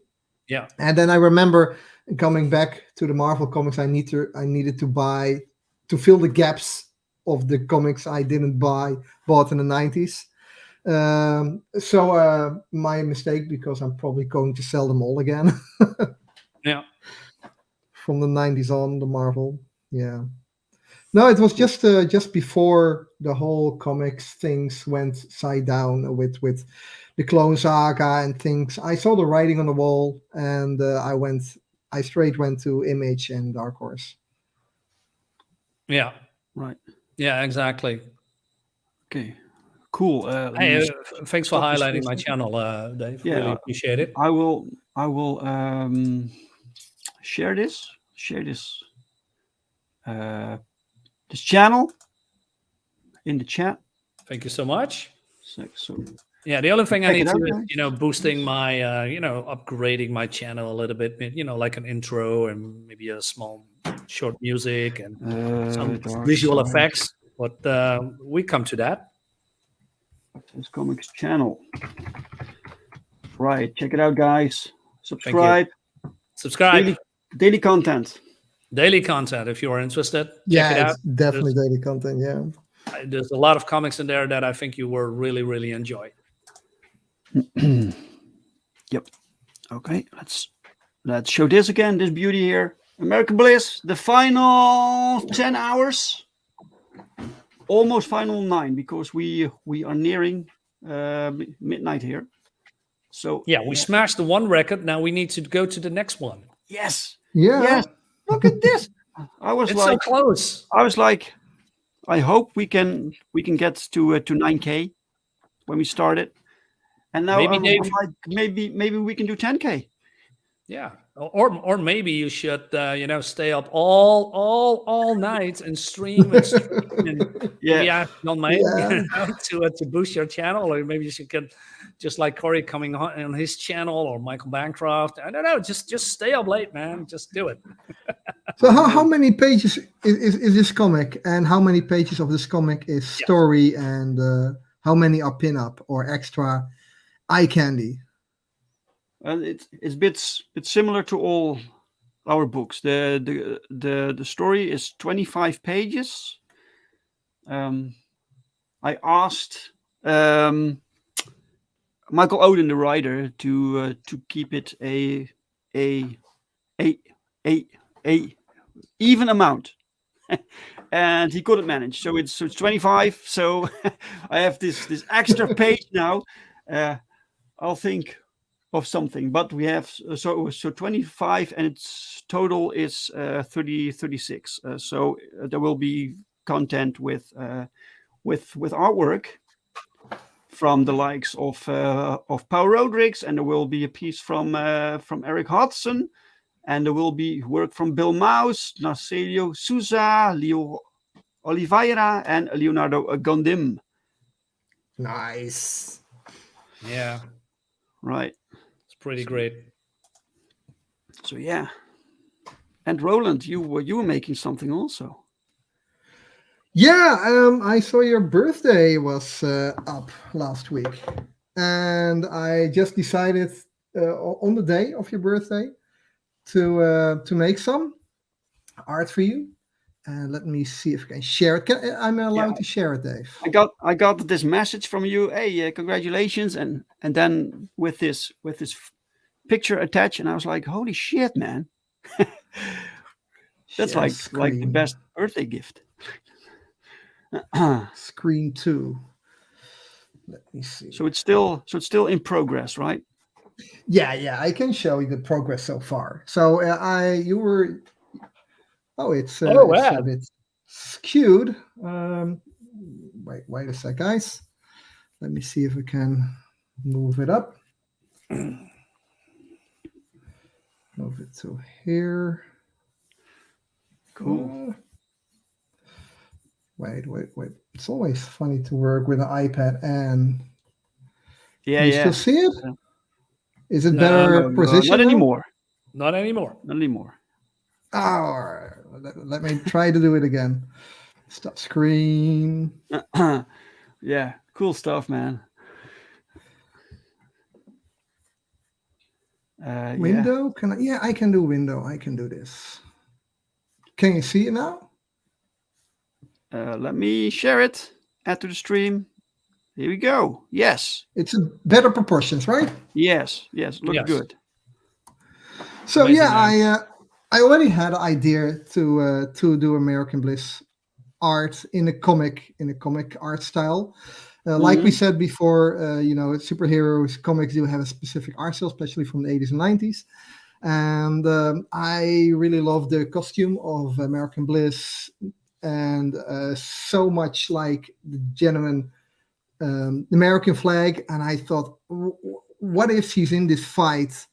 D: Yeah.
C: And then I remember coming back to the Marvel comics. I needed to buy to fill the gaps of the comics I didn't bought in the 90s. So my mistake, because I'm probably going to sell them all again.
D: Yeah.
C: From the 90s on, the Marvel. Yeah. No, it was just before the whole comics things went side down with the Clone Saga and things. I saw the writing on the wall, and I straight went to Image and Dark Horse.
D: Yeah.
B: Right.
D: Yeah, exactly.
B: Okay. Cool.
D: Hey, thanks for highlighting my channel, Dave.
B: Yeah,
D: really appreciate it.
B: I will share this this channel in the chat.
D: Thank you so much.
B: So
D: Yeah, the only thing I
B: Check
D: need
B: it
D: to
B: out,
D: is,
B: guys.
D: boosting my, upgrading my channel a little bit, like an intro and maybe a small short music and some
B: Dark
D: visual
B: Side
D: effects. But we come to that.
B: This Comics channel. Right, check it out, guys.
D: Thank you.
B: Subscribe.
D: Subscribe.
B: Daily content.
D: Daily content. If you're interested, check
C: Yeah,
D: it out.
C: it's definitely daily content. Yeah.
D: There's a lot of comics in there that I think you will really, really enjoy.
B: Yep. Okay, let's show this again. This beauty here. American Bliss. The final 10 hours. Almost final 9 because we are nearing midnight here. So
D: Yeah, we smashed the one record. Now we need to go to the next one.
B: yes.
C: Yeah.
B: Yes. Look at this.
D: It's so close.
B: I was like, I hope we can get to 9K when we started. And now
D: Maybe
B: I'm
D: Dave-
B: like, maybe we can do 10K.
D: Yeah, or maybe you should stay up all night and stream and maybe ask John May to boost your channel, or maybe you should get just like Corey coming on his channel, or Michael Bancroft. I don't know, just stay up late, man. Just do it.
C: So how many pages is this comic, and how many pages of this comic is story, and how many are pin-up or extra eye candy?
B: And it's a bit similar to all our books. The story is 25 pages. I asked Michael Oden, the writer, to keep it a even amount, and he couldn't manage. So it's 25. So I have this extra page now. I'll think of something, but we have so 25, and its total is 36. So there will be content with artwork from the likes of Paul Rodriguez, and there will be a piece from Eric Hodgson, and there will be work from Bill Mouse, Narcelio Souza, Leo Oliveira, and Leonardo Gondim.
C: Nice.
D: Yeah,
B: Right.
D: it's pretty great.
B: So yeah. And Roland, you were making something also.
C: Yeah, I saw your birthday was up last week, and I just decided on the day of your birthday to make some art for you. And let me see if I can share it. I'm allowed to share it, Dave.
B: I got this message from you. Hey, congratulations, and then with this picture attached, and I was like, holy shit, man. That's like the best birthday gift.
C: Screen 2. Let me see.
B: So it's still in progress, right?
C: Yeah, I can show you the progress so far. So it's a bit skewed. Wait a sec, guys. Let me see if I can move it up. Move it to here.
B: Cool.
C: Wait. It's always funny to work with an iPad and you still see it?
B: Yeah.
C: Is it better position?
B: Not anymore.
D: Not anymore.
B: Not anymore.
C: Oh, let me try to do it again. Stop screen.
B: Yeah, cool stuff, man.
C: Window? Can I? Yeah, I can do window. I can do this. Can you see it now?
B: Let me share it. Add to the stream. Here we go. Yes.
C: It's a better proportions, right?
B: Yes. Looks good.
C: So
D: Amazing,
C: I already had an idea to do American Bliss art in a comic art style. Like we said before, superheroes comics do have a specific art style, especially from the 80s and 90s. And I really love the costume of American Bliss, and so much like the genuine American flag. And I thought, what if she's in this fight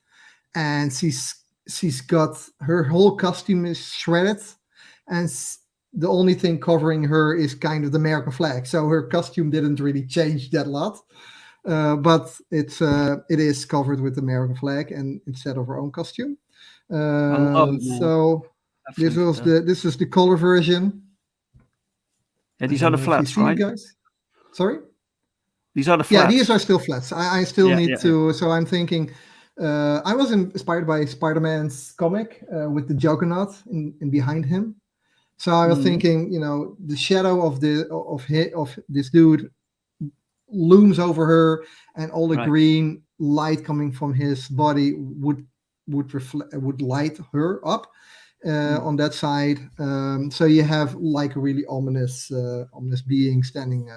C: and she's got her whole costume is shredded, and the only thing covering her is kind of the American flag. So her costume didn't really change that lot. But it is covered with the American flag and instead of her own costume.
B: I love it, man.
C: So
B: Definitely.
C: this is the color version.
B: Yeah,
C: I
B: these
C: don't
B: are the
C: know if you
B: flats,
C: see,
B: right?
C: guys. Sorry.
B: These are the
C: Yeah,
B: flats.
C: these are still flats. I still
B: Yeah,
C: need
B: yeah,
C: to. So I'm thinking. I was inspired by Spider-Man's comic with the Juggernaut in behind him. So I was
B: Mhm.
C: thinking, the shadow of this dude looms over her, and all the
B: Right.
C: green light coming from his body would light her up on that side. So you have like a really ominous being standing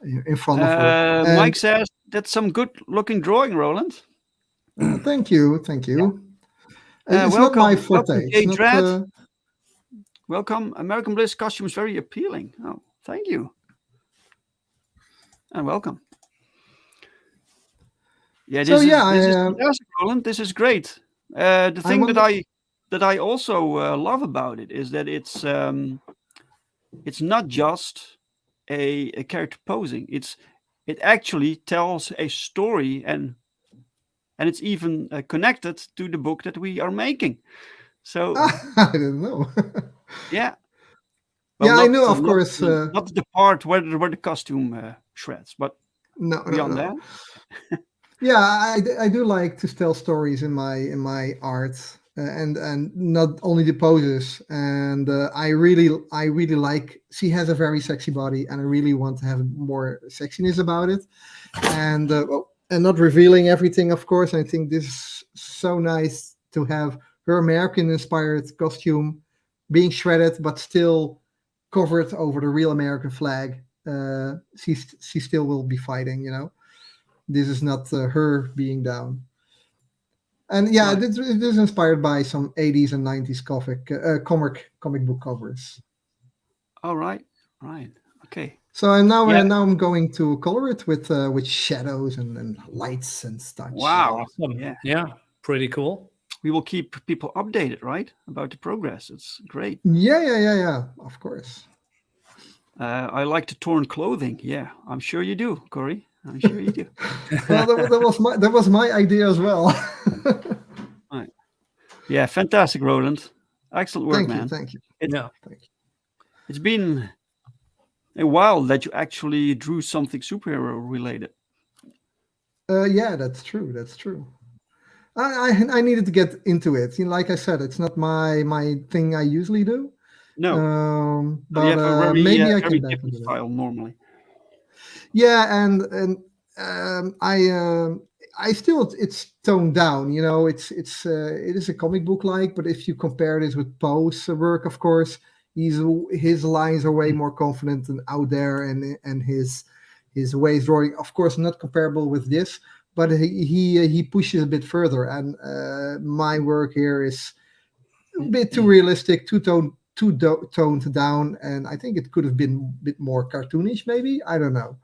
C: in front of her.
B: Mike
C: And
B: says that's some good looking drawing, Roland.
C: thank you. It's not
B: Welcome,
C: my
B: welcome,
C: forte. It's
B: Jay
C: not.
B: Dredd. Welcome. American Bliss costume is very appealing. Oh, thank you. And welcome. Yeah,
C: So
B: this
C: yeah,
B: is fantastic, Roland. This is great. The
C: I
B: thing
C: wonder.
B: that I also love about it is that it's not just a character posing. It actually tells a story, and it's even connected to the book that we are making. So
C: I don't know.
B: yeah, well,
C: Yeah, I
B: not
C: know, of course.
B: not the part where the costume shreds, but
C: No,
B: beyond that.
C: Yeah, I do like to tell stories in my art, and not only the poses. And I really like. She has a very sexy body, and I really want to have more sexiness about it. And not revealing everything, of course. I think this is so nice to have her American inspired costume being shredded, but still covered over the real American flag. She still will be fighting. This is not her being down. And yeah,
B: Right.
C: it is inspired by some 80s and 90s comic book covers.
B: All right. Okay.
C: So I'm
B: Yeah.
C: now I'm going to color it with shadows and lights and such.
B: Wow.
D: Awesome.
B: Yeah.
D: Yeah, pretty cool.
B: We will keep people updated, right, about the progress. It's great.
C: Yeah. Of course.
B: I like the torn clothing. Yeah, I'm sure you do, Corey. I'm sure you do.
C: Well, that was my idea as well.
B: Right. Yeah, fantastic, Roland. Excellent work, man.
C: Thank you.
D: Yeah.
B: It's been a while that you actually drew something superhero related.
C: Yeah, that's true. That's true. I needed to get into it. Like I said, it's not my thing I usually do.
B: No, you
C: But
B: have a very
C: maybe I
B: very
C: can back
B: different
C: into it.
B: style normally.
C: Yeah, and I still it's toned down. It is a comic book like, but if you compare this with Poe's work, of course, his lines are way more confident and out there, and his ways drawing, of course, not comparable with this, but he pushes a bit further, and my work here is a bit too realistic, toned down, and I think it could have been a bit more cartoonish, maybe. I don't know.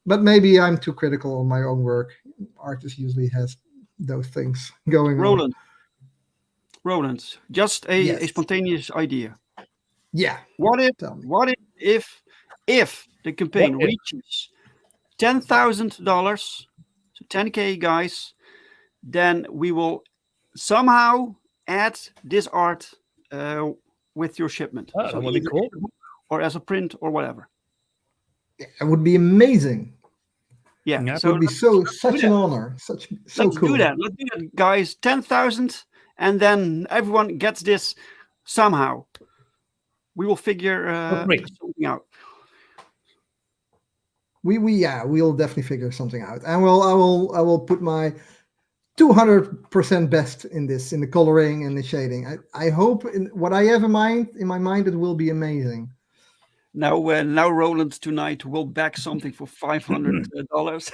C: But maybe I'm too critical on my own work. Artist usually has those things going on.
B: Roland, just a
C: Yes.
B: spontaneous idea.
C: Yeah.
B: What
C: Tell me.
B: if the campaign
D: What if?
B: reaches $10,000, so 10K guys, then we will somehow add this art with your shipment.
D: Oh, that would be
B: either
D: cool.
B: in a book or as a print or whatever.
C: It would be amazing.
B: Yeah.
D: Yeah.
C: It
B: So
C: would be such an honor. So
B: let's
C: cool.
B: do that. Let's do that, guys. 10,000, and then everyone gets this somehow. We will figure
D: Great.
B: something out.
C: We'll definitely figure something out. And I will put my 200% best in this, in the coloring and the shading. I hope what I have in my mind it will be amazing.
B: Now Roland tonight will back something for $500.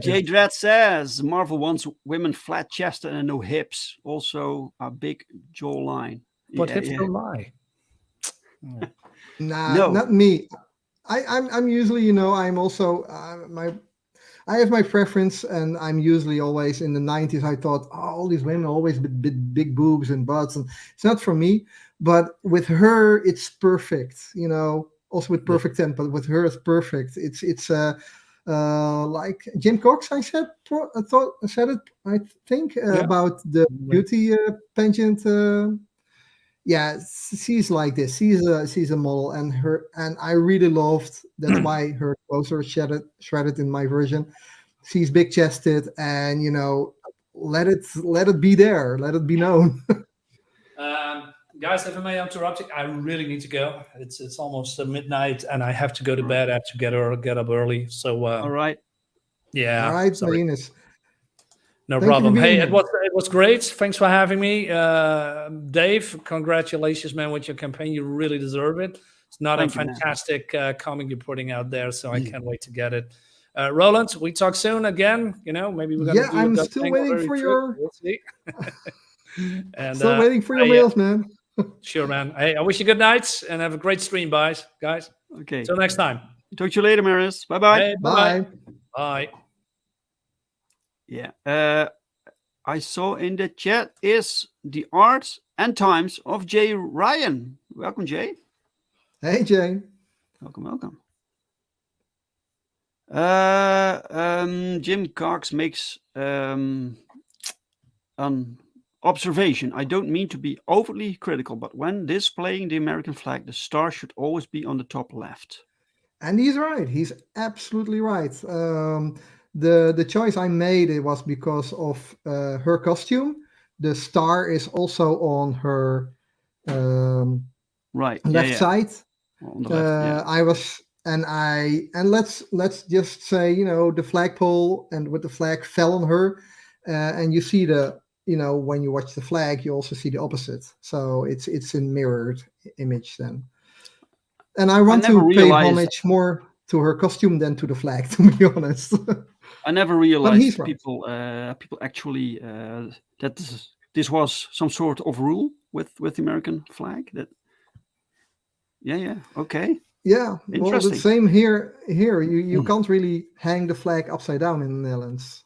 B: Jay Dredd says Marvel wants women flat chested and no hips, also a big jawline.
D: But
B: Yeah,
D: hips
B: yeah.
D: don't lie.
C: Nah,
B: No.
C: not me. I'm usually, I'm also I have my preference, and I'm usually always in the 90s. I thought, oh, all these women always with big boobs and butts, and it's not for me. But with her, it's perfect. You know, also with Perfect 10, but with her, it's perfect. It's like Jim Cox. I said it. I think
D: Yeah.
C: about the beauty pageant. Yeah, she's like this. She's a model, and I really loved. That's why her clothes are shredded in my version. She's big chested, and let it be there, let it be known.
D: Guys, if I may interrupt you, I really need to go. It's almost midnight, and I have to go to bed. I have to get up early. So
B: All right.
C: All
D: yeah,
C: right,
D: sorry.
C: Linus.
D: No
C: Thank you for
D: problem.
C: being
D: Hey,
C: here.
D: it was great. Thanks for having me, Dave. Congratulations, man, with your campaign. You really deserve it. It's not a
B: Thank you, man.
D: fantastic comic you're putting out there, so I can't wait to get it. Roland, we talk soon again. Maybe we're gonna
C: Yeah,
D: do a
C: I'm
D: Dutch
C: still
D: thing or
C: waiting
D: very
C: for
D: trip.
C: your
D: We'll see. And
C: still waiting for your
D: yeah,
C: mails, man.
D: sure, man. Hey, I wish you good nights and have a great stream, guys.
B: Okay.
D: Till next time.
B: Talk to you later, Maris. Bye bye.
D: Hey,
C: Bye.
D: bye.
B: Yeah. I saw in the chat is the art and times of Jay Ryan. Welcome, Jay.
C: Hey, Jane.
B: Welcome. Jim Cox makes an observation. I don't mean to be overly critical, but when displaying the American flag, the star should always be on the top left.
C: And he's right. He's absolutely right. The choice I made, it was because of her costume. The star is also on her
B: Right.
C: left side.
B: On the left. Yeah.
C: I was and let's just say, the flagpole, and with the flag fell on her, and you see when you watch the flag, you also see the opposite. So it's a mirrored image then. And I want
B: never
C: to pay
B: realized-
C: homage more to her costume than to the flag, to be honest.
B: I never
C: he's
B: realized
C: right.
B: people actually that this was some sort of rule with the American flag. That yeah, okay.
C: Yeah, well, the
B: Interesting.
C: same here. You can't really hang the flag upside down in the Netherlands.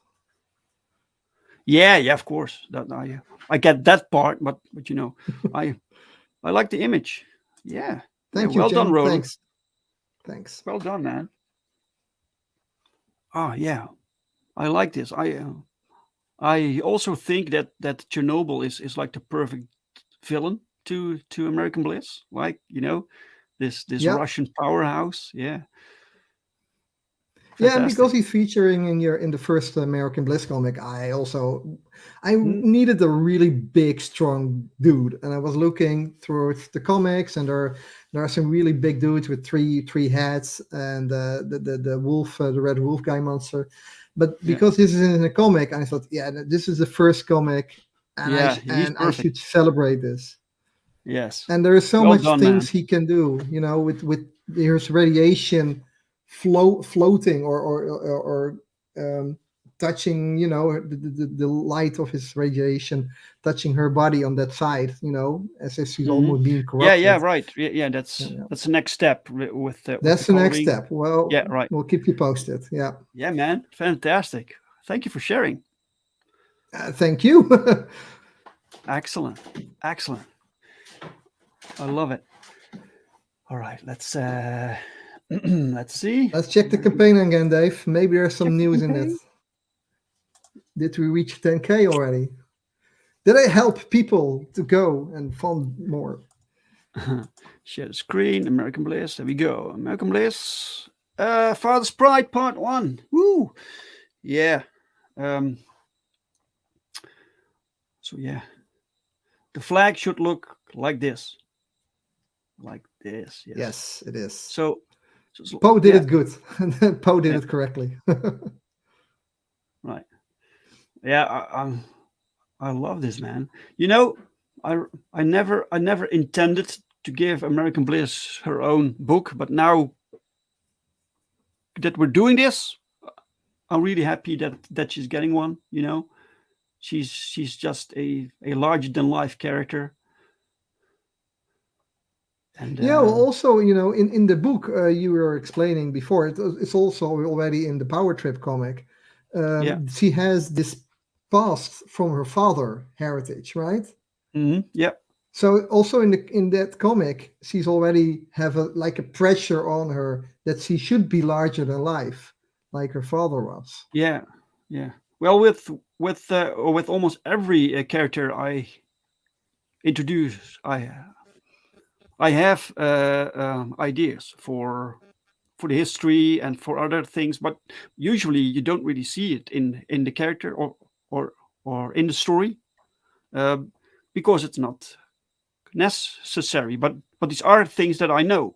B: Yeah, of course. I get that part, but I like the image. Yeah.
C: Thank
B: Yeah,
C: you,
B: well done,
C: Jen.
B: Roland.
C: Thanks.
B: Well done, man. Oh yeah, I like this. I also think that Chernobyl is like the perfect villain to American Bliss. Like this
C: Yeah.
B: Russian powerhouse. Yeah.
C: Yeah, and
B: Fantastic.
C: because he's featuring in the first American Bliss comic, I needed a really big, strong dude, and I was looking through the comics, and there are some really big dudes with three heads, and the wolf, the red wolf guy monster. But because this is in a comic, I thought, yeah, this is the first comic, and
B: he's
C: I
B: perfect.
C: should celebrate this.
B: Yes.
C: And there is so
B: Well
C: much
B: done,
C: things
B: man.
C: he can do, with there's radiation floating or touching, the light of his radiation touching her body on that side, as if she's almost being corrupted.
B: Yeah, right. Yeah, that's the next step with
C: That's the next step. Well,
B: yeah, right.
C: We'll keep you posted. Yeah.
B: Yeah, man. Fantastic. Thank you for sharing.
C: Thank you.
B: Excellent. I love it. All right, let's let's see.
C: Let's check the campaign again, Dave. Maybe there's some news in it. Did we reach 10K already? Did I help people to go and fund more?
B: Share the screen. American Bliss. There we go. American Bliss. Father's Pride Part 1. Woo! Yeah. So yeah. The flag should look like this. Like this.
C: Yes, it is.
B: So
C: Poe did it good. Poe did it correctly.
B: Right. Yeah, I love this, man. I never intended to give American Bliss her own book, but now that we're doing this, I'm really happy that she's getting one. She's just a larger than life character, And
C: Yeah, well, also, in the book you were explaining before, it's also already in the Power Trip comic.
B: yeah,
C: She has this past from her father heritage, right?
B: yeah,
C: So also in that comic, she's already have a like a pressure on her that she should be larger than life, like her father was.
B: yeah, yeah. Well, with almost every character I introduce, I have ideas for the history and for other things, but usually you don't really see it in the character or or in the story, uh, because it's not necessary. But these are things that I know.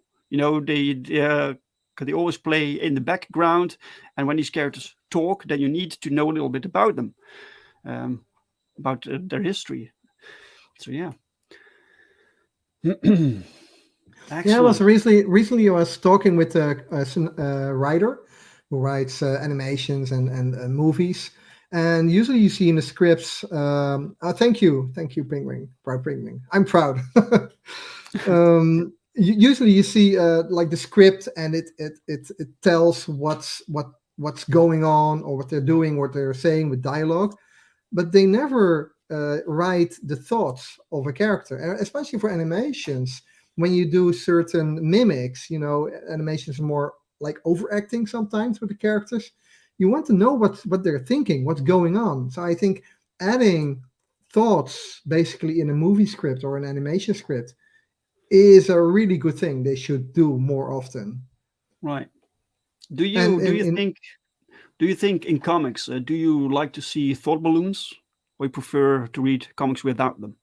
B: They always play in the background, and when these characters talk, then you need to know a little bit about them, um, about their history. So yeah.
C: Yeah, I was
B: Excellent.
C: recently I was talking with a writer who writes animations and movies, and usually you see in the scripts. Thank you, Penguin, proud Penguin. I'm proud. Usually you see like the script, and it tells what's going on or what they're doing, what they're saying with dialogue, but they never write the thoughts of a character. And especially for animations, when you do certain mimics, animations are more like overacting sometimes with the characters. You want to know what they're thinking, what's going on. So I think adding thoughts basically in a movie script or an animation script is a really good thing. They should do more often.
B: Right. Do
C: And
B: you do
C: in,
B: you
C: in
B: think do you think in comics, do you like to see thought balloons, or you prefer to read comics without them?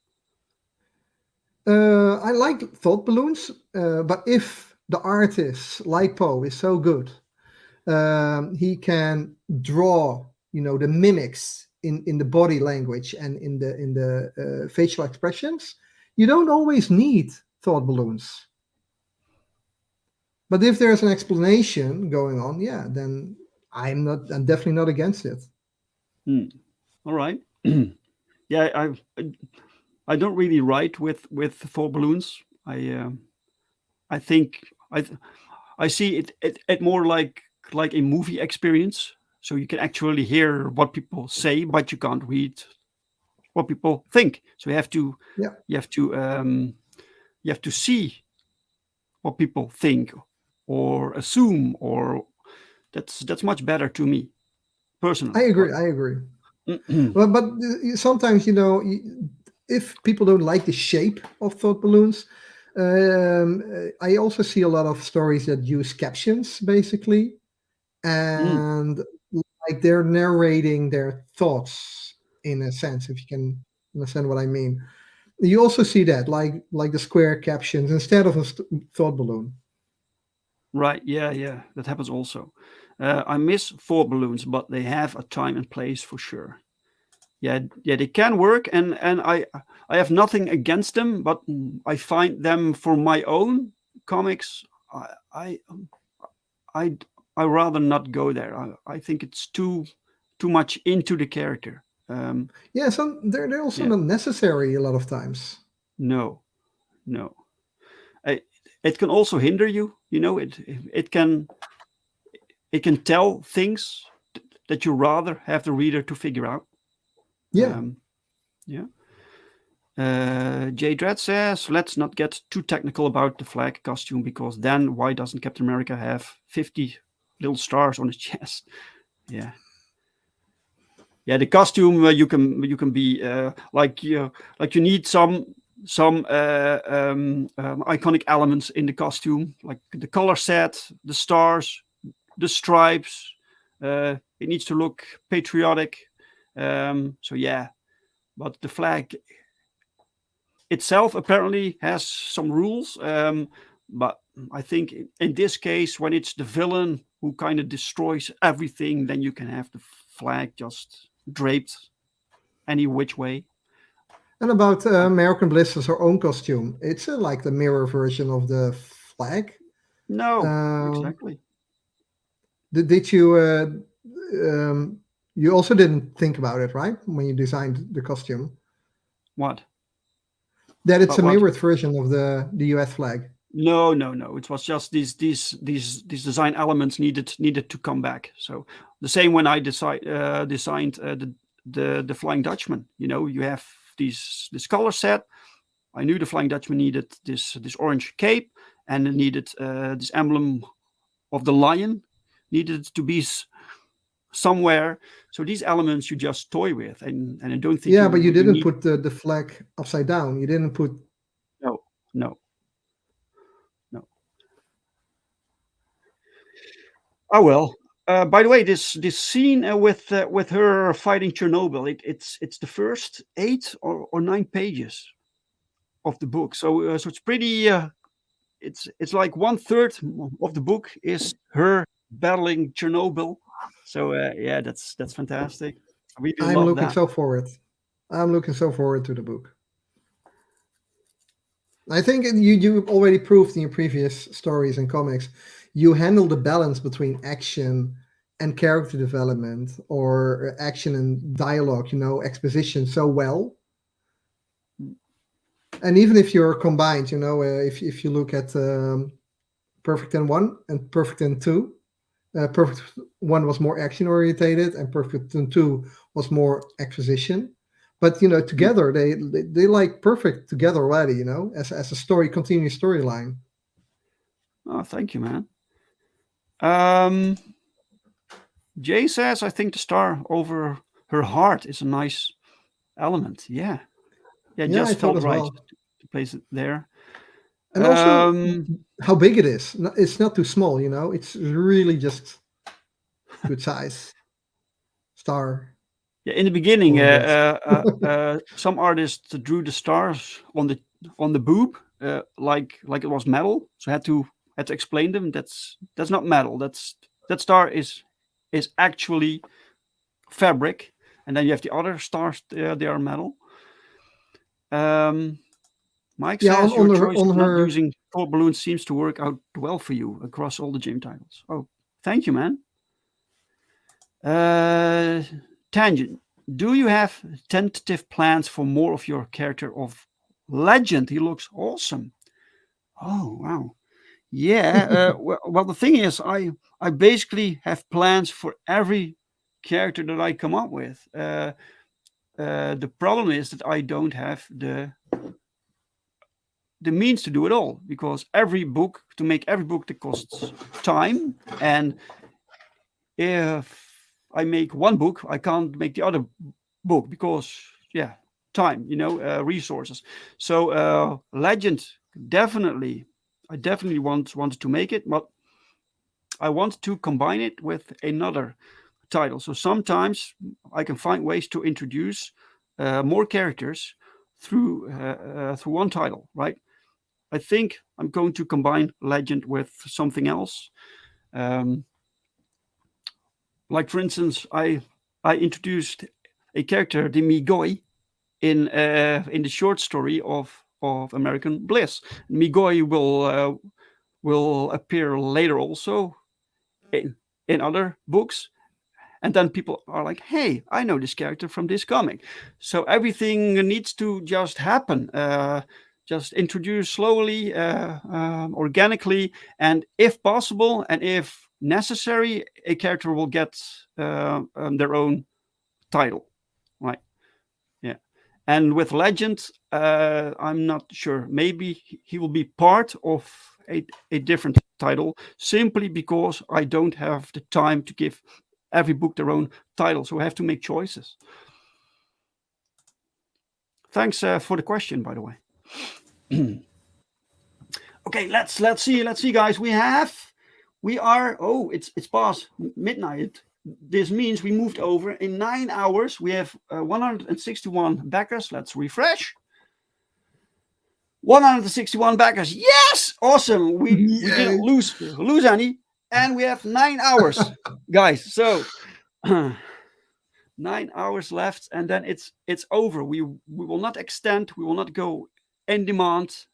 C: I like thought balloons, but if the artist like Poe is so good, he can draw, the mimics in the body language and in the facial expressions. You don't always need thought balloons, but if there's an explanation going on, yeah, then I'm definitely not against it.
B: Hmm. All right. Yeah, I don't really write with thought balloons. I think I see it more like a movie experience. So you can actually hear what people say, but you can't read what people think. So
C: Yeah,
B: you have to you have to see what people think or assume, or that's much better to me
C: I
B: personally.
C: agree.
B: But
C: I agree. But sometimes, if people don't like the shape of thought balloons, I also see a lot of stories that use captions basically,
B: mm,
C: and like they're narrating their thoughts in a sense, if you can understand what I mean. You also see that, like the square captions instead of a thought balloon.
B: right, yeah, yeah, that happens also. I miss thought balloons, but they have a time and place for sure. Yeah, yeah, they can work, and I have nothing against them, but I find them for my own comics. I I I I rather not go there. I think it's too much into the character.
C: Yeah, they're also
B: Yeah,
C: not necessary a lot of times.
B: no, no. I, it can also hinder you. It can tell things that you rather have the reader to figure out.
C: Yeah.
B: Um, yeah. J Dredd says, let's not get too technical about the flag costume, because then why doesn't Captain America have 50 little stars on his chest? Yeah. Yeah, the costume, you can be like you need some iconic elements in the costume, like the color set, the stars, the stripes. It needs to look patriotic. So yeah, but the flag itself apparently has some rules. But I think in this case, when it's the villain who kind of destroys everything, then you can have the flag just draped any which way.
C: And about American Bliss's her own costume, it's like the mirror version of the flag.
B: No,
C: Um,
B: exactly.
C: did you? You also didn't think about it, right, when you designed the costume,
B: What?
C: that it's
B: But
C: a
B: what?
C: mirrored version of the U.S. flag.
B: No, no, no. It was just these design elements needed to come back. So the same when I designed the Flying Dutchman. You know, you have this color set. I knew the Flying Dutchman needed this orange cape, and it needed this emblem of the lion needed to be somewhere. So these elements you just toy with, and I don't think
C: Yeah, but you
B: you
C: didn't
B: need.
C: put the flag upside down. You didn't put.
B: No, no, no. Oh well. By the way, this scene with her fighting Chernobyl, it's the first 8 or 9 pages of the book. So it's pretty. It's like 1/3 of the book is her battling Chernobyl. So yeah, that's fantastic. I really
C: I'm
B: love
C: looking
B: that.
C: so forward. I'm looking so forward to the book. I think you already proved in your previous stories and comics, you handle the balance between action and character development, or action and dialogue, exposition so well. And even if you're combined, if you look at Perfect Ten 1 and Perfect Ten 2, Perfect 1 was more action orientated, and Perfect Ten 2 was more exposition. But together they like perfect together already. As a story, continuous storyline.
B: Oh, thank you, man. Um, Jay says, I think the star over her heart is a nice element. Yeah, yeah, it
C: Yeah, I
B: just
C: thought
B: felt
C: as
B: right
C: well.
B: to place it there.
C: And also
B: Um,
C: how big it is. It's not too small. It's really just good size star.
B: yeah, in the beginning,
C: Over that.
B: some artists drew the stars on the boob, like it was metal. So I had to explain them. That's not metal. That star is actually fabric, and then you have the other stars. They are metal. Um, Mike
C: Yeah,
B: says your choice
C: on
B: of not
C: her.
B: using full balloons seems to work out well for you across all the gym titles. Oh, thank you, man. Uh, Tangent. Do you have tentative plans for more of your character of Legend? He looks awesome. Oh wow. Yeah. Well, the thing is, I basically have plans for every character that I come up with. The problem is that I don't have the means to do it all, because to make every book that costs time, and if I make one book I can't make the other book because yeah, time, resources. So Legend, definitely, I definitely wanted to make it, but I want to combine it with another title. So sometimes I can find ways to introduce more characters through one title, right? I think I'm going to combine Legend with something else. Um, like for instance, I introduced a character, the Migoi, in the short story of American Bliss. Migoi will appear later also in other books, and then people are like, hey, I know this character from this comic. So everything needs to just happen, just introduce slowly, organically, and if possible and if necessary, a character will get their own title, right? Yeah. And with Legend, I'm not sure, maybe he will be part of a different title, simply because I don't have the time to give every book their own title, so I have to make choices. Thanks for the question, by the way. Okay, let's see, guys. We are. Oh, it's past midnight. This means we moved over in 9 hours. We have 161 backers. Let's refresh. 161 backers. Yes, awesome. We didn't
C: Yay.
B: lose any, and we have 9 hours, guys. So 9 hours left, and then it's over. We will not extend. We will not go in demand.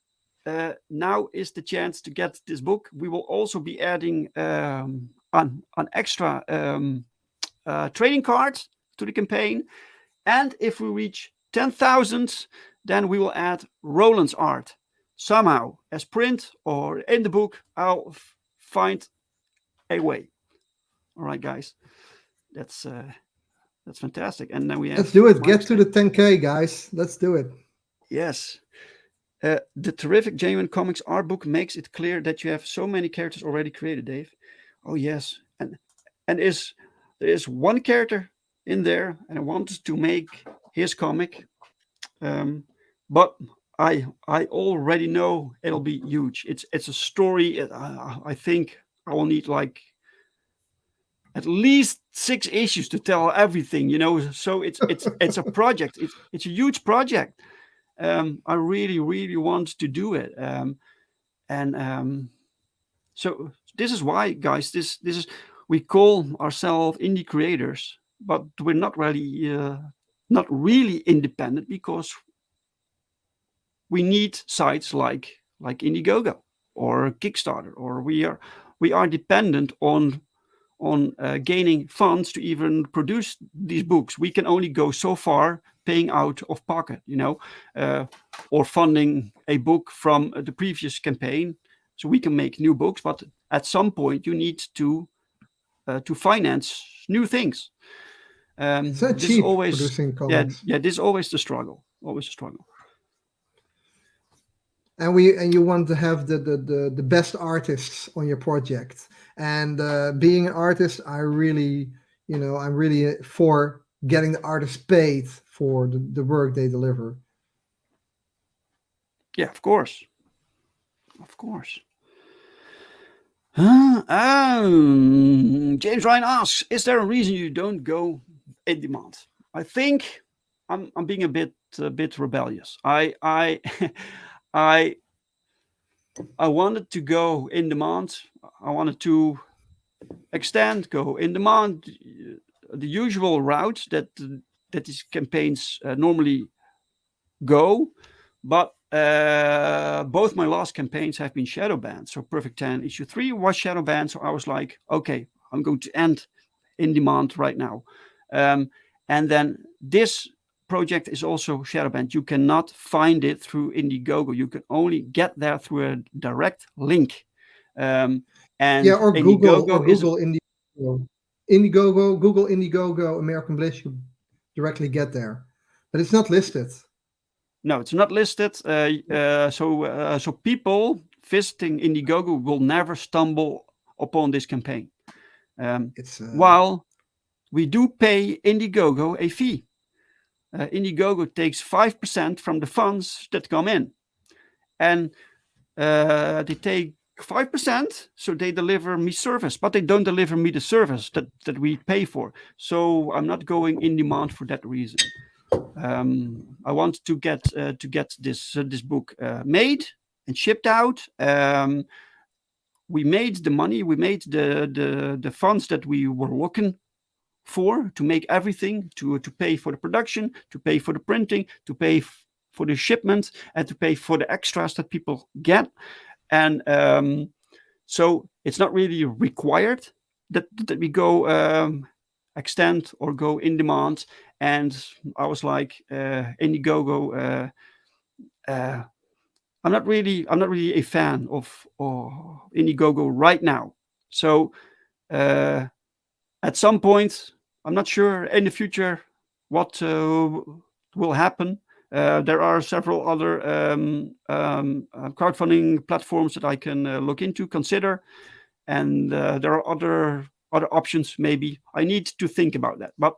B: Now is the chance to get this book. We will also be adding an extra trading card to the campaign, and if we reach 10,000, then we will add Roland's art. somehow, as print or in the book, I'll find a way. All right, guys, that's fantastic. And then we have
C: Let's do it.
B: Mike
C: Get to the
B: saying,
C: 10K, guys. Let's do it.
B: yes. The terrific Genuine Comics art book makes it clear that you have so many characters already created, Dave. Oh yes, and there is one character in there, and I wanted to make his comic, but I already know it'll be huge. It's a story. I think I will need like at least 6 issues to tell everything. So it's a project. It's a huge project. I really want to do it. And so this is why, guys. This is, we call ourselves indie creators, but we're not really independent, because we need sites like Indiegogo or Kickstarter, or we are dependent on gaining funds to even produce these books. We can only go so far paying out of pocket, or funding a book from the previous campaign, so we can make new books. But at some point, you need to finance new things.
C: It's not
B: This is
C: cheap
B: always,
C: producing comics.
B: yeah. This is always the struggle. Always the struggle.
C: And you want to have the best artists on your project. And being an artist, I'm really for getting the artists paid for the work they deliver.
B: Yeah, of course. James Ryan asks, is there a reason you don't go in demand? I think I'm being a bit rebellious. I I wanted to go in demand. I wanted to go in demand, the usual route that these campaigns normally go. But both my last campaigns have been shadow banned. So Perfect 10 issue 3 was shadow banned. So I was like, okay, I'm going to end in demand right now. And then this project is also shadow banned. You cannot find it through Indiegogo. You can only get there through a direct link. And
C: or
B: Indiegogo
C: Google Indiegogo, Google Indiegogo, American Bliss. You directly get there, but it's not listed.
B: No, it's not listed. So people visiting Indiegogo will never stumble upon this campaign. While we do pay Indiegogo a fee. Indiegogo takes 5% from the funds that come in. And they take 5%, so they deliver me service, but they don't deliver me the service that we pay for. So I'm not going in demand for that reason. I want to get this book made and shipped out. We made the money, we made the funds that we were looking for to make everything, to pay for the production, to pay for the printing, to pay for the shipment, and to pay for the extras that people get. And so it's not really required that we go extend or go in demand. And I was like, Indiegogo, I'm not really a fan of Indiegogo right now. So at some point, I'm not sure in the future what will happen. There are several other crowdfunding platforms that I can look into, consider, and there are other options. Maybe I need to think about that. But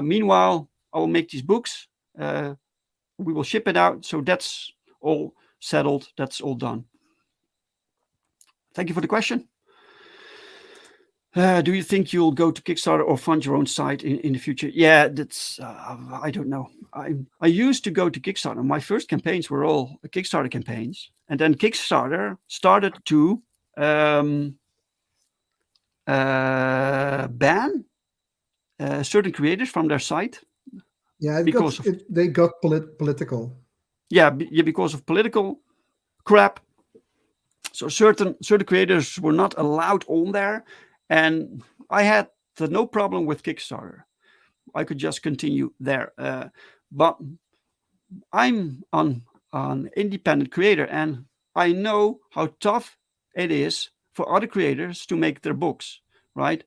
B: meanwhile, I will make these books. We will ship it out. So that's all settled. That's all done. Thank you for the question. Do you think you'll go to Kickstarter or fund your own site in the future? Yeah, that's I don't know. I used to go to Kickstarter. My first campaigns were all Kickstarter campaigns, and then Kickstarter started to ban certain creators from their site.
C: Yeah,
B: because
C: they got political.
B: Yeah, because of political crap. So certain creators were not allowed on there. And I had no problem with Kickstarter. I could just continue there. But I'm on an independent creator, and I know how tough it is for other creators to make their books, right?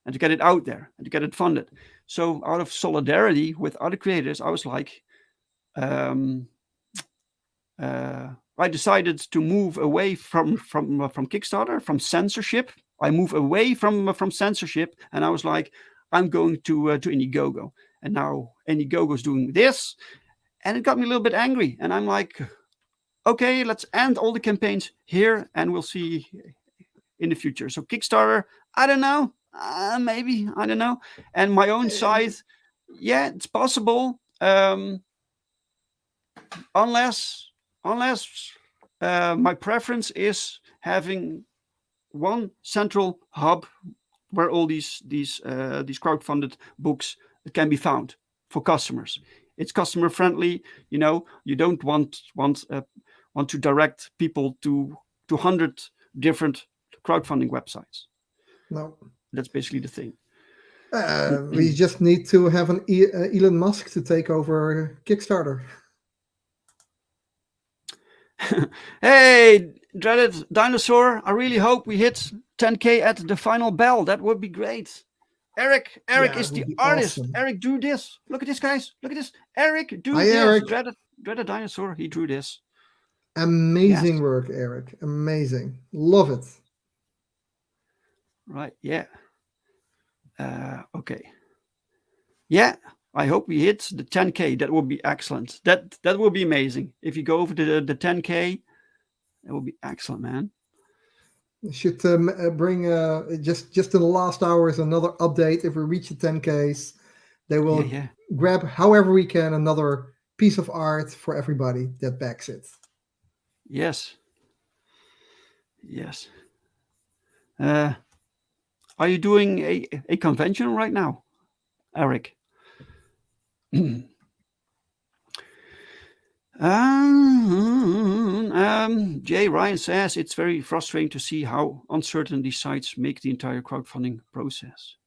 B: And to get it out there and to get it funded. So out of solidarity with other creators, I was like, um, I decided to move away from Kickstarter, from censorship. I move away from censorship, and I was like, I'm going to Indiegogo, and now Indiegogo is doing this, and it got me a little bit angry. And I'm like, okay, let's end all the campaigns here, and we'll see in the future. So Kickstarter, I don't know, maybe, I don't know. And my own site, yeah, it's possible. Unless my preference is having one central hub where all these crowdfunded books can be found for customers. It's customer friendly. You don't want to direct people to 100 different crowdfunding websites.
C: No.
B: That's basically the thing.
C: We just need to have an Elon Musk to take over Kickstarter.
B: Hey, dreaded dinosaur, I really hope we hit 10K at the final bell. That would be great. Eric
C: Yeah,
B: is
C: it
B: the
C: would be
B: artist.
C: awesome.
B: Eric drew this. Look at this, guys. Look at this. Eric drew
C: Hi,
B: this.
C: Eric.
B: Dreaded dinosaur, he drew this.
C: Amazing
B: Yes.
C: work, Eric. Amazing. Love it.
B: Right, yeah. Okay. Yeah, I hope we hit the 10K. That would be excellent. That would be amazing. If you go over the 10K, that would be excellent, man.
C: Should bring just in the last hours another update. If we reach the 10Ks, they will
B: Yeah.
C: grab however we can another piece of art for everybody that backs it.
B: Yes. Are you doing a convention right now, Eric? Jay Ryan says it's very frustrating to see how uncertain these sites make the entire crowdfunding process.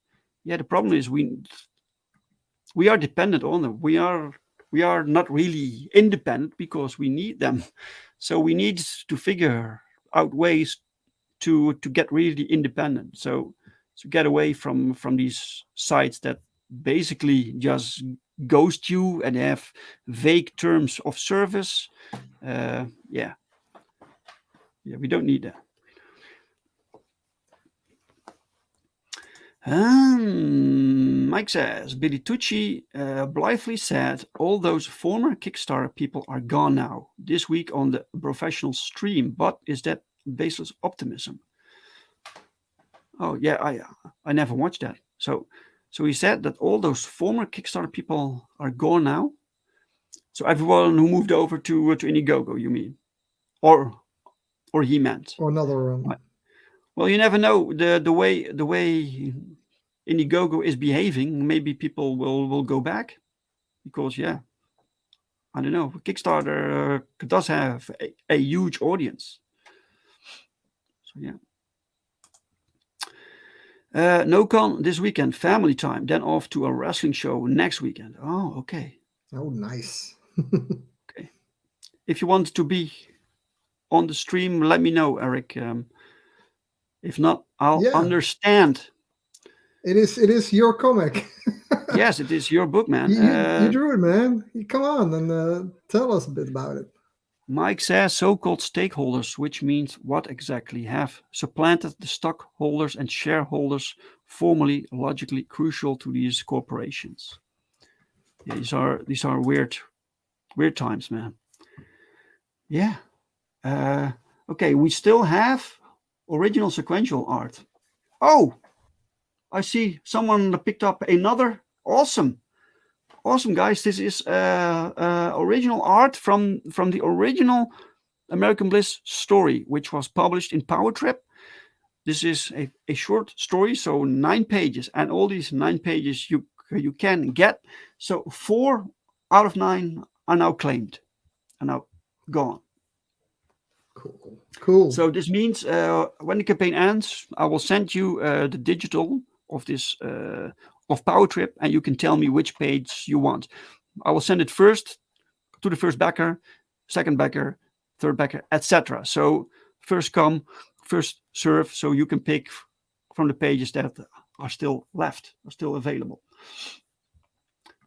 B: Yeah, the problem is we are dependent on them. We are not really independent because we need them. So we need to figure out ways to get really independent. So get away from these sites that basically just ghost you and have vague terms of service. Yeah, we don't need that. Mike says, Billy Tucci blithely said, all those former Kickstarter people are gone now this week on the professional stream. But is that baseless optimism? Oh, yeah, I never watched that. So he said that all those former Kickstarter people are gone now. So everyone who moved over to Indiegogo, you mean? Or he meant?
C: Or another one.
B: Right. Well, you never know the way Indiegogo is behaving. Maybe people will go back because, yeah, I don't know. Kickstarter does have a huge audience. So yeah. No-con this weekend, family time. Then off to a wrestling show next weekend. Oh, okay.
C: Oh, nice.
B: Okay. If you want to be on the stream, let me know, Eric. If not, I'll understand.
C: It is your comic.
B: Yes, it is your book, man.
C: You drew it, man. Come on and tell us a bit about it.
B: Mike says so-called stakeholders, which means what exactly, have supplanted the stockholders and shareholders formerly logically crucial to these corporations. Yeah, these are weird times, man. Yeah. Okay, we still have original sequential art. Oh, I see someone picked up another. Awesome, guys. This is original art from the original American Bliss story, which was published in Power Trip. This is a short story, so 9 pages, and all these 9 pages you can get. So 4 out of 9 are now claimed, are now gone.
C: Cool.
B: So this means when the campaign ends, I will send you the digital of this of Power Trip, and you can tell me which page you want. I will send it first to the first backer, second backer, third backer, etc. So first come, first serve. So you can pick from the pages that are still left, are still available.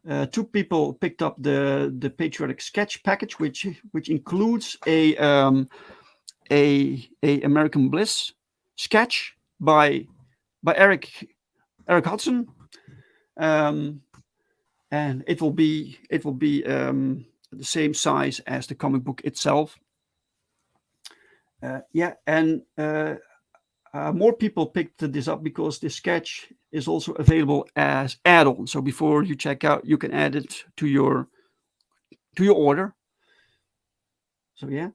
B: 2 people picked up the patriotic sketch package, which includes a American Bliss sketch by Eric Hudson, and it will be the same size as the comic book itself. And more people picked this up because the sketch is also available as add-on. So before you check out, you can add it to your order. So yeah.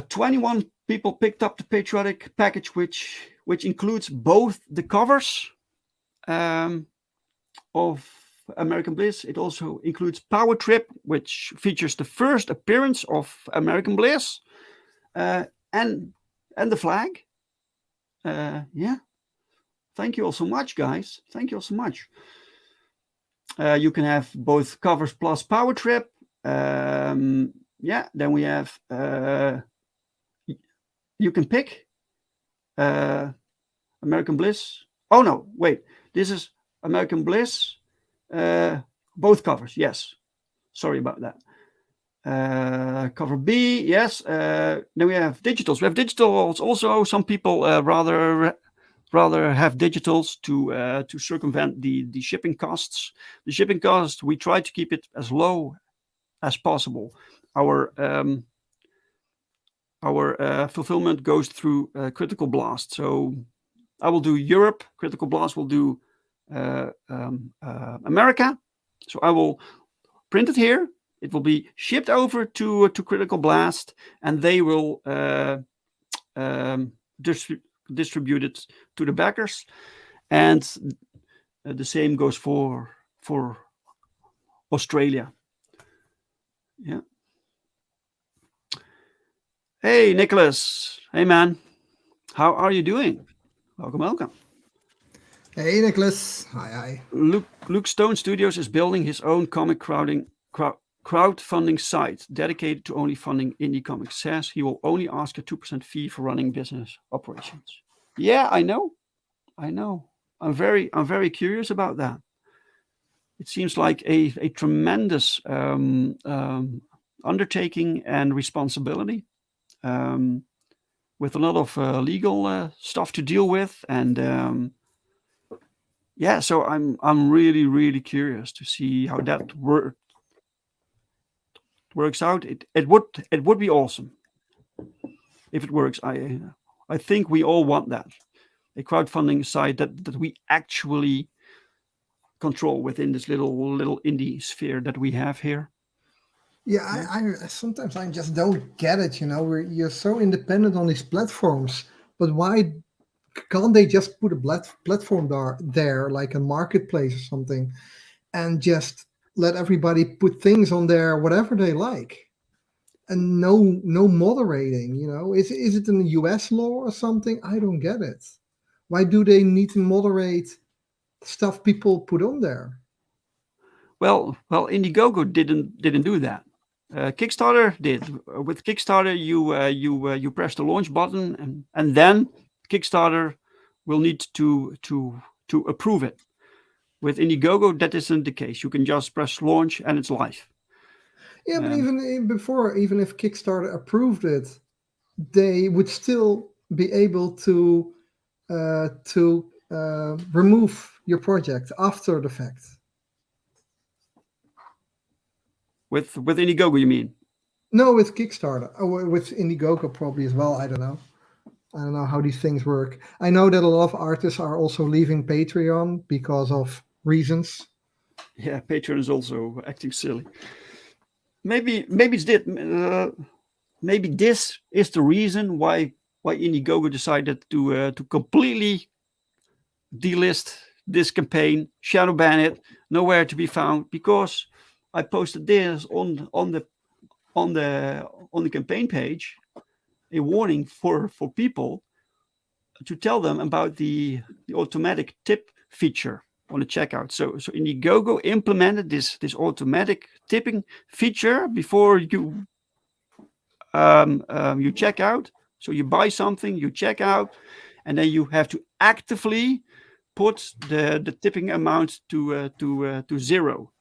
B: 21 people picked up the patriotic package, which includes both the covers of American Bliss. It also includes Power Trip, which features the first appearance of American Bliss, and the flag. Yeah. Thank you all so much, guys. Thank you all so much. You can have both covers plus Power Trip. Yeah, then we have you can pick American Bliss. Oh no, wait. This is American Bliss. Both covers, yes. Sorry about that. Cover B, yes. Then we have digitals. We have digitals also. Some people rather have digitals to circumvent the shipping costs. The shipping cost, we try to keep it as low as possible. Our fulfillment goes through Critical Blast. So I will do Europe. Critical Blast will do America. So I will print it here. It will be shipped over to Critical Blast, and they will distribute it to the backers. And the same goes for Australia. Yeah. Hey, Nicholas. Hey, man. How are you doing? Welcome.
C: Hey, Nicholas. Hi.
B: Luke Stone Studios is building his own comic crowdfunding site dedicated to only funding indie comics. Says he will only ask a 2% fee for running business operations. Yeah, I know. I'm very curious about that. It seems like a tremendous undertaking and responsibility, with a lot of legal stuff to deal with, and yeah. So I'm really curious to see how that works out. It would be awesome if it works. I think we all want that, a crowdfunding site that we actually control within this little indie sphere that we have here.
C: Yeah, I sometimes I just don't get it. You're so independent on these platforms, but why can't they just put a platform there, like a marketplace or something, and just let everybody put things on there, whatever they like, and no moderating? Is it in the U.S. law or something? I don't get it. Why do they need to moderate stuff people put on there?
B: Well, Indiegogo didn't do that. Kickstarter did. With Kickstarter, you press the launch button, and then Kickstarter will need to approve it. With Indiegogo, that isn't the case. You can just press launch and it's live.
C: Yeah, but even before, even if Kickstarter approved it, they would still be able to remove your project after the fact.
B: With Indiegogo, you mean?
C: No, with Kickstarter. Or with Indiegogo probably as well. I don't know how these things work. I know that a lot of artists are also leaving Patreon because of reasons.
B: Yeah, Patreon is also acting silly. Maybe it's that. Maybe this is the reason why Indiegogo decided to completely delist this campaign, shadow ban it, nowhere to be found, because I posted this on the campaign page, a warning for people to tell them about the automatic tip feature. the checkout. So Indiegogo implemented this automatic tipping feature before you you check out. So you buy something, you check out, and then you have to actively put the tipping amount to zero.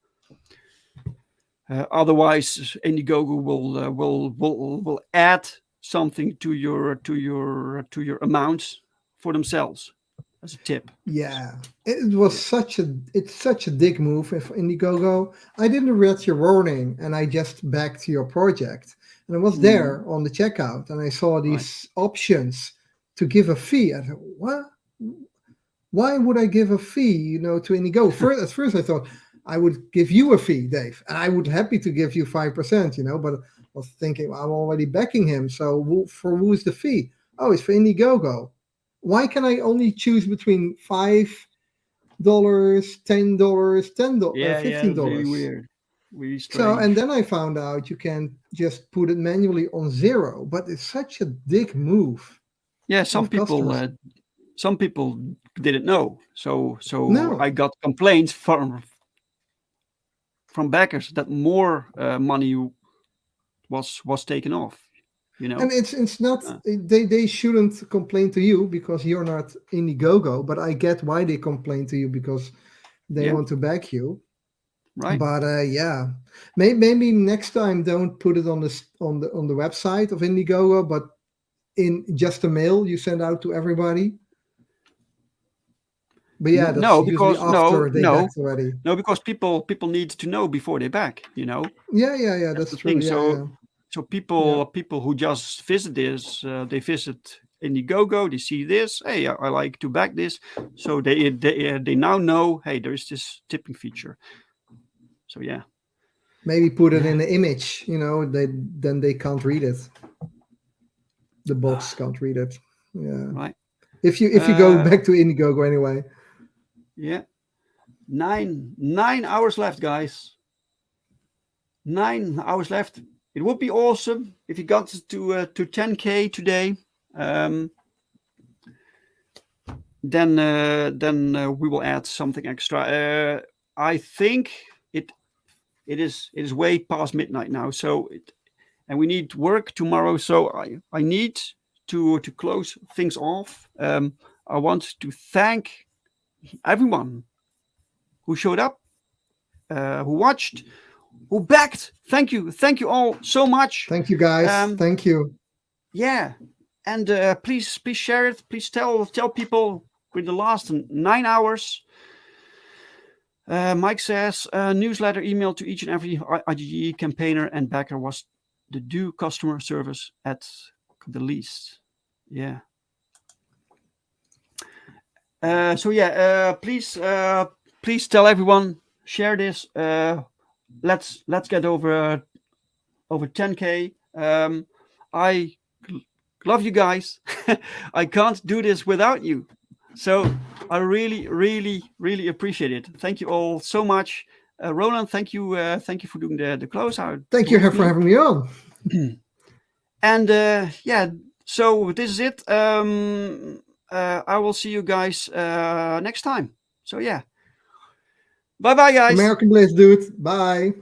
B: Otherwise, Indiegogo will add something to your amount for themselves as a tip.
C: Yeah, it's such a dick move for Indiegogo. I didn't read your warning, and I just backed your project, and it was there on the checkout, and I saw these options to give a fee. I thought, what? Why would I give a fee? To Indiegogo. At first, I thought I would give you a fee, Dave, and I would happy to give you 5%. But I was thinking, well, I'm already backing him, so for who's the fee? Oh, it's for Indiegogo. Why can I only choose between $5, $10, $10, $15?
B: Really weird, really strange.
C: So, and then I found out you can just put it manually on zero, but it's such a dick move.
B: Yeah, some people didn't know. So
C: No.
B: I got complaints from backers that more money was taken off.
C: And it's not they shouldn't complain to you because you're not Indiegogo, but I get why they complain to you because they want to back you.
B: Right.
C: But maybe next time don't put it on the website of Indiegogo, but in just a mail you send out to everybody. But yeah, that's usually after they backed already.
B: No, because people need to know before they back.
C: Yeah, that's true.
B: Thing.
C: Yeah,
B: So people who just visit this, they visit Indiegogo, they see this. Hey, I like to back this, so they now know. Hey, there is this tipping feature. So yeah,
C: maybe put it in the image. Then they can't read it. The bots can't read it. Yeah,
B: right.
C: If you go back to Indiegogo anyway.
B: Yeah, 9 hours left, guys. 9 hours left. It would be awesome if you got to 10K today. Then we will add something extra. I think it is way past midnight now. So and we need work tomorrow. So I need to close things off. I want to thank everyone who showed up, who watched, who backed. Thank you all so much.
C: Thank you, guys. Thank you.
B: Yeah, and please share it. Please tell people with the last 9 hours. Mike says newsletter email to each and every IGG campaigner and backer was the due customer service at the least. Yeah. Please tell everyone, share this. Let's get over 10K. I love you guys. I can't do this without you. So I really, really, really appreciate it. Thank you all so much. Roland, thank you for doing the closeout.
C: Thank you for having me on.
B: And so this is it. I will see you guys next time. So yeah. Bye, guys.
C: American Bliss, dude. Bye.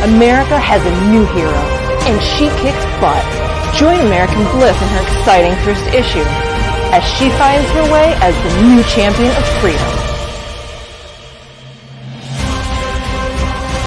F: America has a new hero, and she kicks butt. Join American Bliss in her exciting first issue as she finds her way as the new champion of freedom.